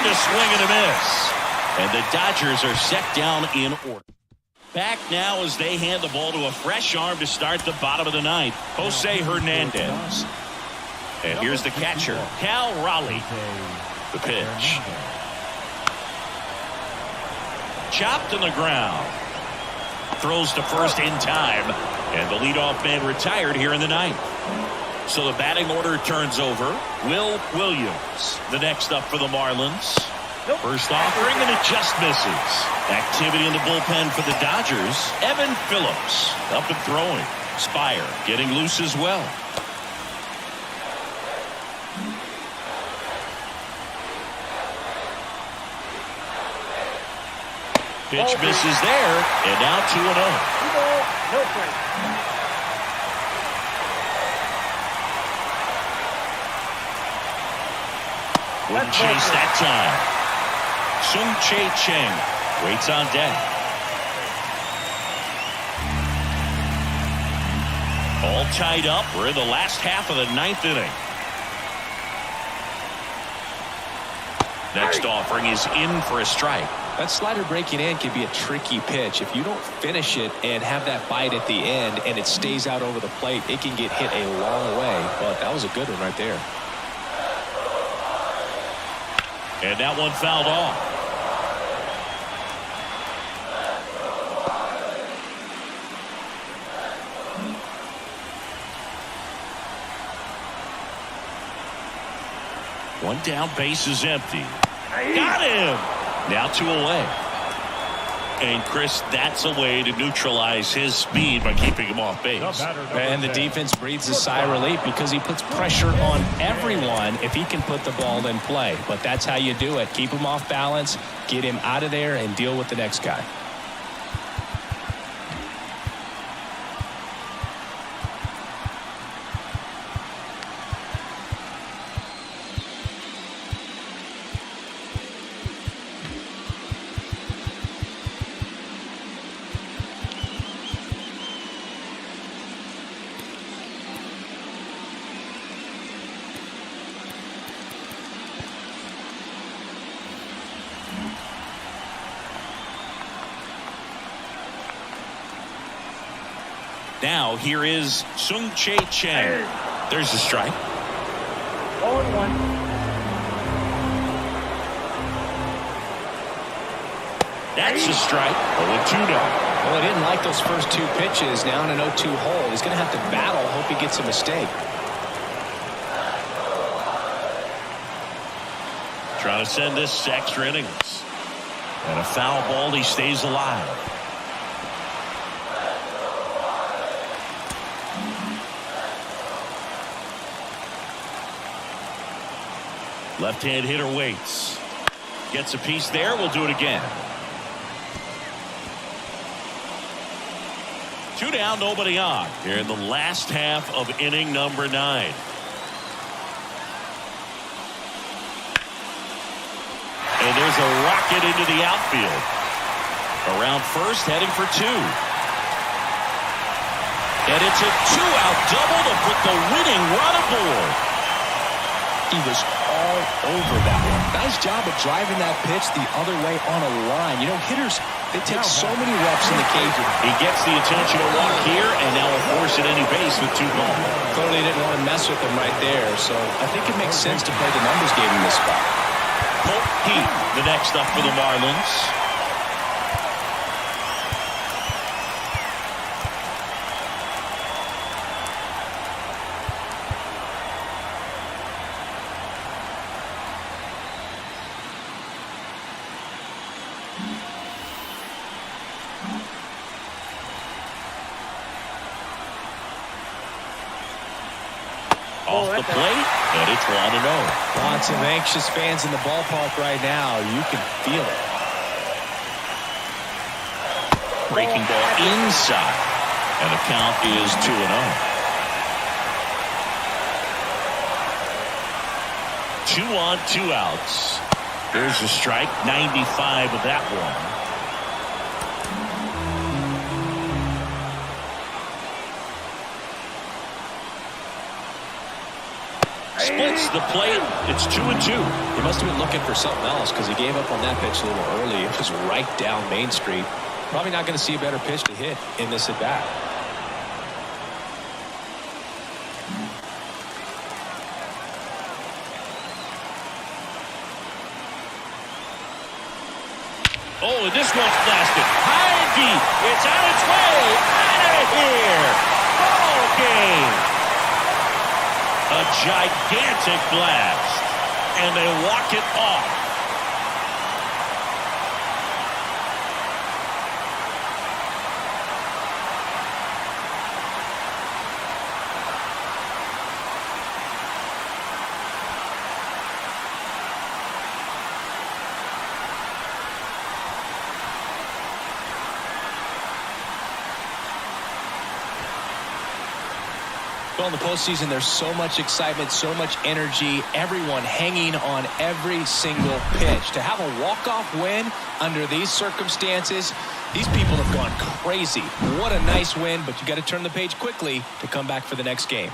A swing and a miss. And the Dodgers are set down in order. Back now as they hand the ball to a fresh arm to start the bottom of the 9th, Jose Hernandez. And here's the catcher, Cal Raleigh. The pitch. Chopped on the ground. Throws to first in time. And the leadoff man retired here in the 9th. So the batting order turns over. Will Williams, the next up for the Marlins. First offering, and it just misses. Activity in the bullpen for the Dodgers. Evan Phillips up and throwing. Spire getting loose as well. Pitch misses there, and now 2-0. 2 ball, no strikes. Wouldn't chase that time. Sung-Chae Cheng waits on deck. All tied up. We're in the last half of the 9th inning. Next offering is in for a strike. That slider breaking in can be a tricky pitch. If you don't finish it and have that bite at the end and it stays out over the plate, it can get hit a long way. But that was a good one right there. And that one fouled off. One down, base is empty. Got him! Now 2 away. And Chris, that's a way to neutralize his speed by keeping him off base. And the defense breathes a sigh of relief because he puts pressure on everyone if he can put the ball in play. But that's how you do it. Keep him off balance, get him out of there, and deal with the next guy. Now here is Sung-Chae Cheng. There's the strike. 0-1. That's a strike. 0-2 now. Well, I didn't like those first 2 pitches. Now in an 0-2 hole. He's going to have to battle. Hope he gets a mistake. Trying to send this to extra innings. And a foul ball. He stays alive. Left-hand hitter waits. Gets a piece there. We'll do it again. 2 down, nobody on. Here in the last half of inning number 9. And there's a rocket into the outfield. Around first, heading for two. And it's a two-out double to put the winning run aboard. He was all over that one. Nice job of driving that pitch the other way on a line. You know, hitters, they take so many reps in the cage. He gets the intentional walk here, and now will force at any base with two balls. Clearly didn't want to mess with him right there, so I think it makes sense to play the numbers game in this spot. Colt Heath, the next up for the Marlins. Off the plate, and it's 1-0. Lots of anxious fans in the ballpark right now. You can feel it. Breaking ball inside, and the count is 2-0. 2 on, 2 outs. There's a strike, 95 of that one. Splits the plate. It's 2-2. He must have been looking for something else because he gave up on that pitch a little early. It was right down Main Street. Probably not going to see a better pitch to hit in this at bat. Oh, and this one's blasted. High and deep. It's on its way. Out of here. Ball game. A gigantic blast, and they walk it off. Well, in the postseason, there's so much excitement, so much energy, everyone hanging on every single pitch. To have a walk-off win under these circumstances, these people have gone crazy. What a nice win, but you got to turn the page quickly to come back for the next game.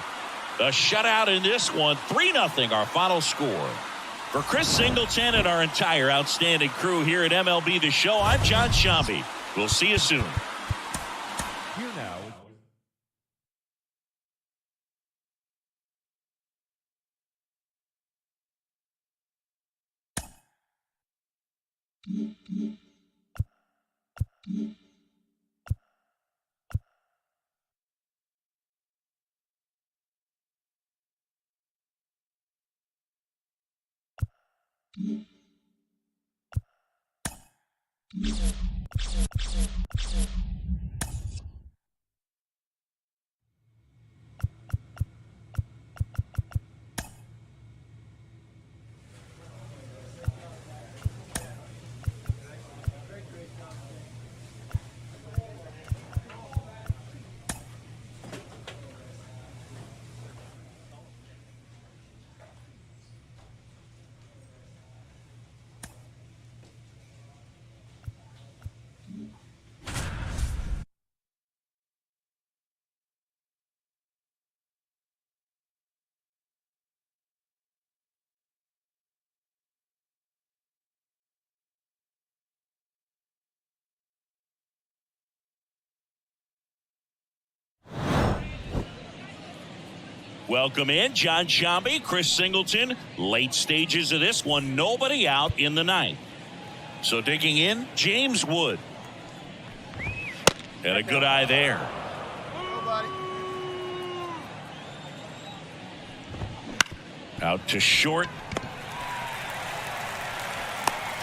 The shutout in this one, 3-0 our final score. For Chris Singleton and our entire outstanding crew here at MLB The Show, I'm John Sciambi. We'll see you soon. Here now. Welcome in, John Sciambi, Chris Singleton. Late stages of this one, nobody out in the ninth. So digging in, James Wood. And a good eye there. Out to short.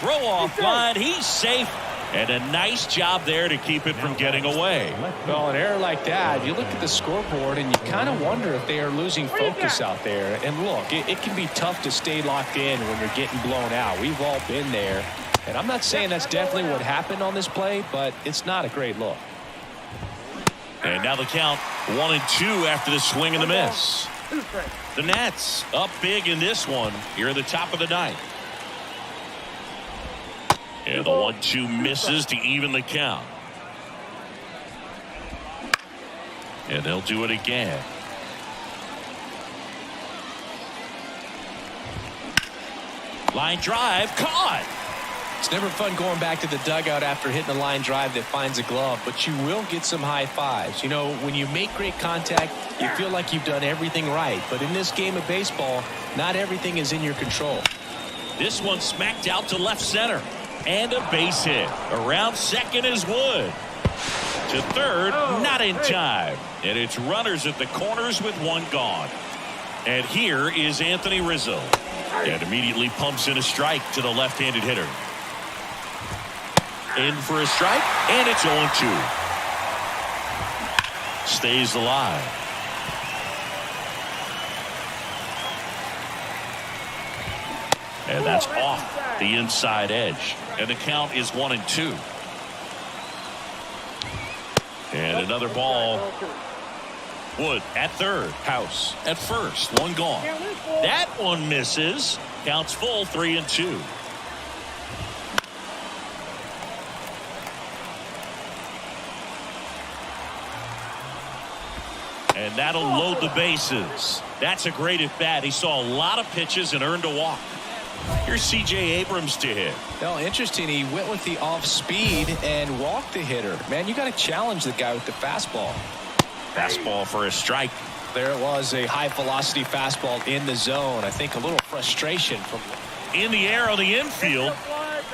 Throw off line, he's safe. And a nice job there to keep it from getting away. Well, an error like that, you look at the scoreboard and you kind of wonder if they are losing focus out there. And look, it can be tough to stay locked in when you're getting blown out. We've all been there. And I'm not saying that's definitely what happened on this play, but it's not a great look. And now the count 1-2 after the swing and the miss. The Nets up big in this one here at the top of the ninth. And the 1-2 misses to even the count. And they'll do it again. Line drive caught. It's never fun going back to the dugout after hitting a line drive that finds a glove, but you will get some high fives. You know, when you make great contact, you feel like you've done everything right. But in this game of baseball, not everything is in your control. This one smacked out to left center. And a base hit. Around second is Wood. To third, not in time. And it's runners at the corners with one gone. And here is Anthony Rizzo. And immediately pumps in a strike to the left-handed hitter. In for a strike, and it's 0-2. Stays alive. And that's off the inside edge. And the count is 1-2. And another ball. Wood at third. House at first. One gone. That one misses. Counts full, 3-2. And that'll load the bases. That's a great at bat. He saw a lot of pitches and earned a walk. Here's C.J. Abrams to hit. Well, interesting. He went with the off speed and walked the hitter. Man, you got to challenge the guy with the fastball. Fastball for a strike. There it was, a high velocity fastball in the zone. I think a little frustration from in the air on the infield.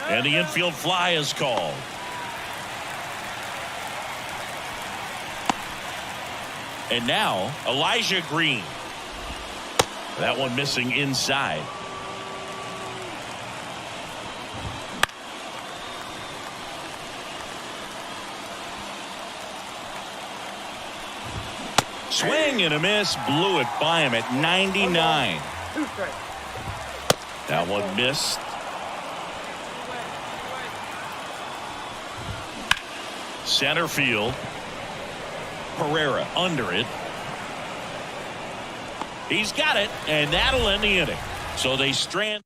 And the infield fly is called. And now Elijah Green. That one missing inside. Swing and a miss. Blew it by him at 99. That one missed. Center field. Pereira under it. He's got it, and that'll end the inning. So they strand.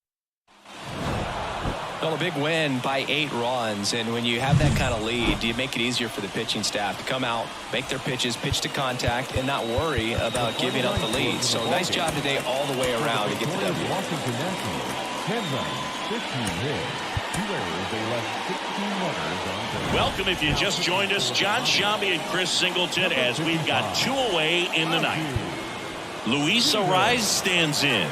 Well, a big win by 8 runs, and when you have that kind of lead, you make it easier for the pitching staff to come out, make their pitches, pitch to contact, and not worry about giving up the lead. So nice job today all the way around to get the W. Washington Nationals, 10 runs, 15 hits, 2 errors, they left 16 runners on base. Welcome if you just joined us, John Shambi and Chris Singleton, as we've got 2 away in the ninth. Luis Arraez stands in.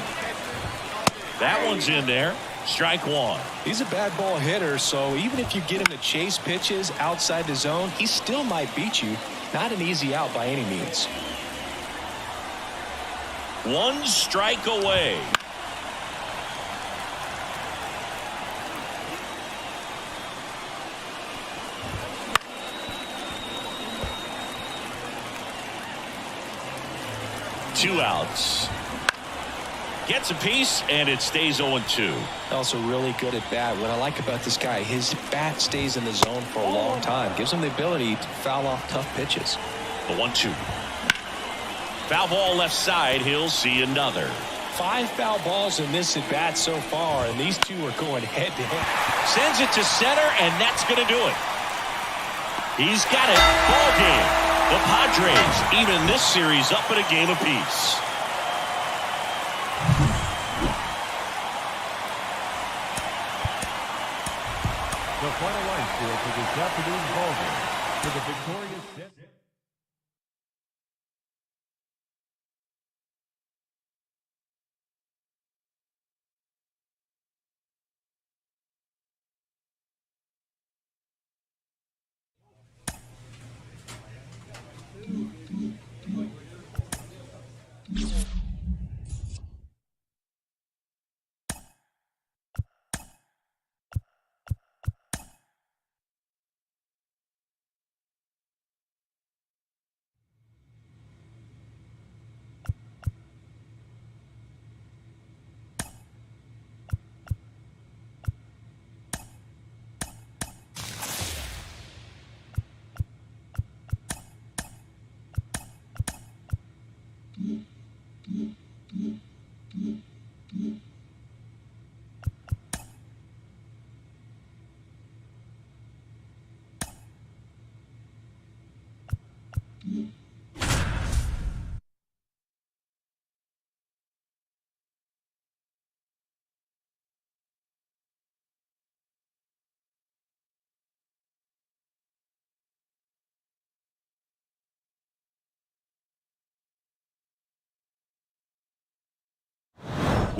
That one's in there. Strike one. He's a bad ball hitter, so even if you get him to chase pitches outside the zone, he still might beat you. Not an easy out by any means. 1 strike away. Two outs. Gets a piece, and it stays 0-2. Also really good at bat. What I like about this guy, his bat stays in the zone for a long time. Gives him the ability to foul off tough pitches. The 1-2. Foul ball left side. He'll see another. 5 foul balls in this at bat so far, and these two are going head to head. Sends it to center, and that's going to do it. He's got it. Ball game. The Padres even this series up at a game apiece. The final line score for this afternoon's ballgame for the victorious Jets.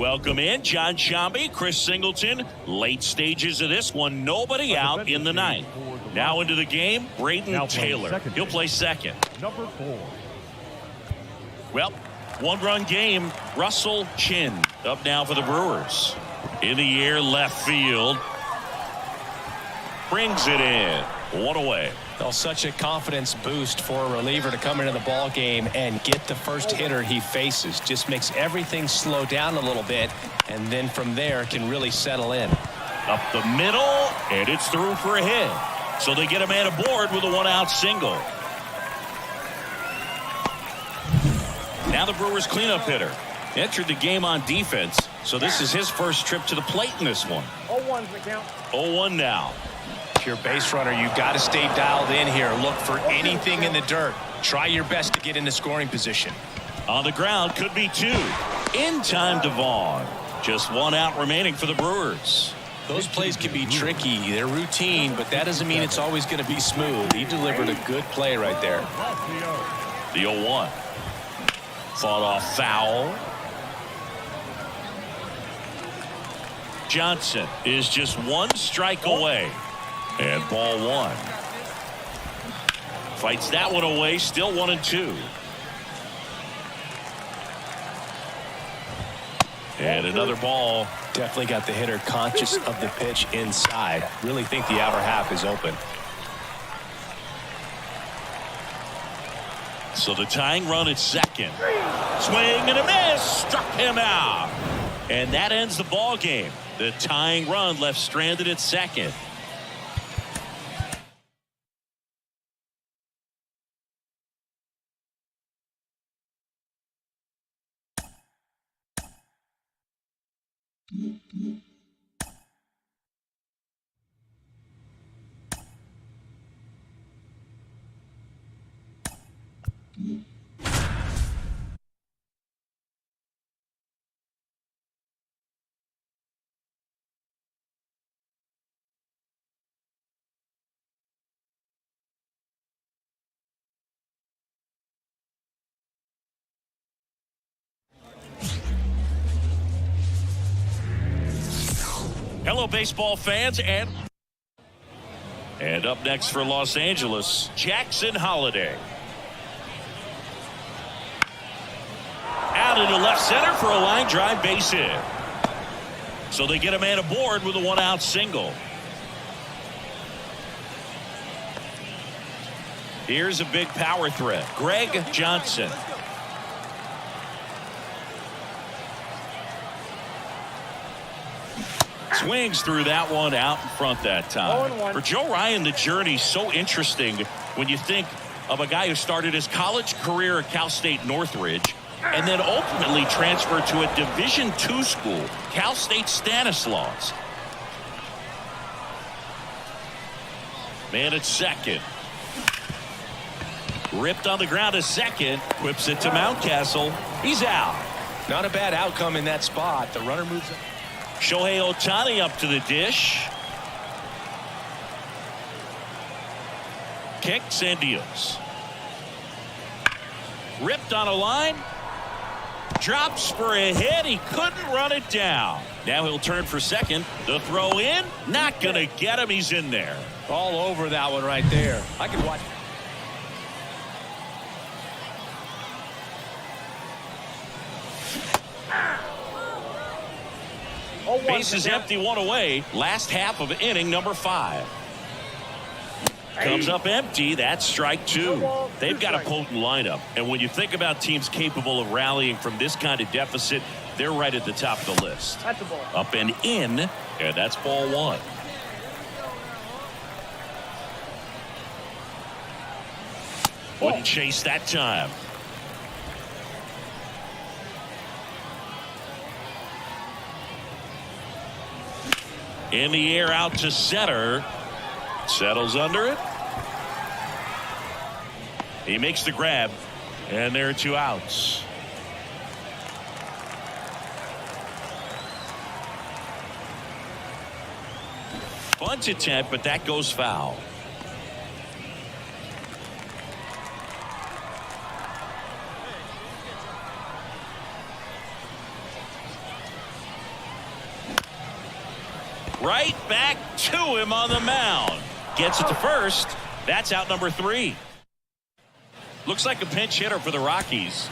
Welcome in John Shambi, Chris Singleton. Late stages of this one. Nobody out in the ninth. Now into the game, Braden Taylor. He'll play second. Number 4. Well, one-run game. Russell Chin up now for the Brewers. In the air, left field. Brings it in. One away. Well, such a confidence boost for a reliever to come into the ball game and get the first hitter he faces. Just makes everything slow down a little bit, and then from there can really settle in. Up the middle, and it's through for a hit. So they get a man aboard with a one-out single. Now the Brewers cleanup hitter entered the game on defense, so this is his first trip to the plate in this one. 0-1's the count. 0-1 now. If you're a base runner, you've got to stay dialed in here. Look for anything in the dirt. Try your best to get into scoring position. On the ground, could be two. In time to Vaughn. Just one out remaining for the Brewers. Those plays can be tricky. They're routine, but that doesn't mean it's always going to be smooth. He delivered a good play right there. The 0-1. Fought off foul. Johnson is just one strike away. And ball one. Fights that one away. Still 1-2. And another ball. Definitely got the hitter conscious of the pitch inside. Really think the outer half is open. So the tying run at second. Swing and a miss. Struck him out. And that ends the ball game. The tying run left stranded at second. Hello, baseball fans, and up next for Los Angeles, Jackson Holliday. Out into left center for a line drive base hit. So they get a man aboard with a one-out single. Here's a big power threat, Greg Johnson. Swings through that one out in front that time. For Joe Ryan, the journey's so interesting when you think of a guy who started his college career at Cal State Northridge and then ultimately transferred to a Division II school, Cal State Stanislaus. Man at second. Ripped on the ground at second. Whips it to Mountcastle. He's out. Not a bad outcome in that spot. The runner moves up. Shohei Ohtani up to the dish. Kicks and deals. Ripped on a line. Drops for a hit. He couldn't run it down. Now he'll turn for second. The throw in. Not going to get him. He's in there. All over that one right there. I could watch. Base is empty, one away. Last half of inning number 5. Comes up empty. That's strike 2. They've got a potent lineup. And when you think about teams capable of rallying from this kind of deficit, they're right at the top of the list. That's a ball. Up and in, and that's ball 1. Wouldn't chase that time. In the air out to center. Settles under it. He makes the grab. And there are 2 outs. Bunt attempt, but that goes foul. Right back to him on the mound. Gets it to first. That's out number 3. Looks like a pinch hitter for the Rockies.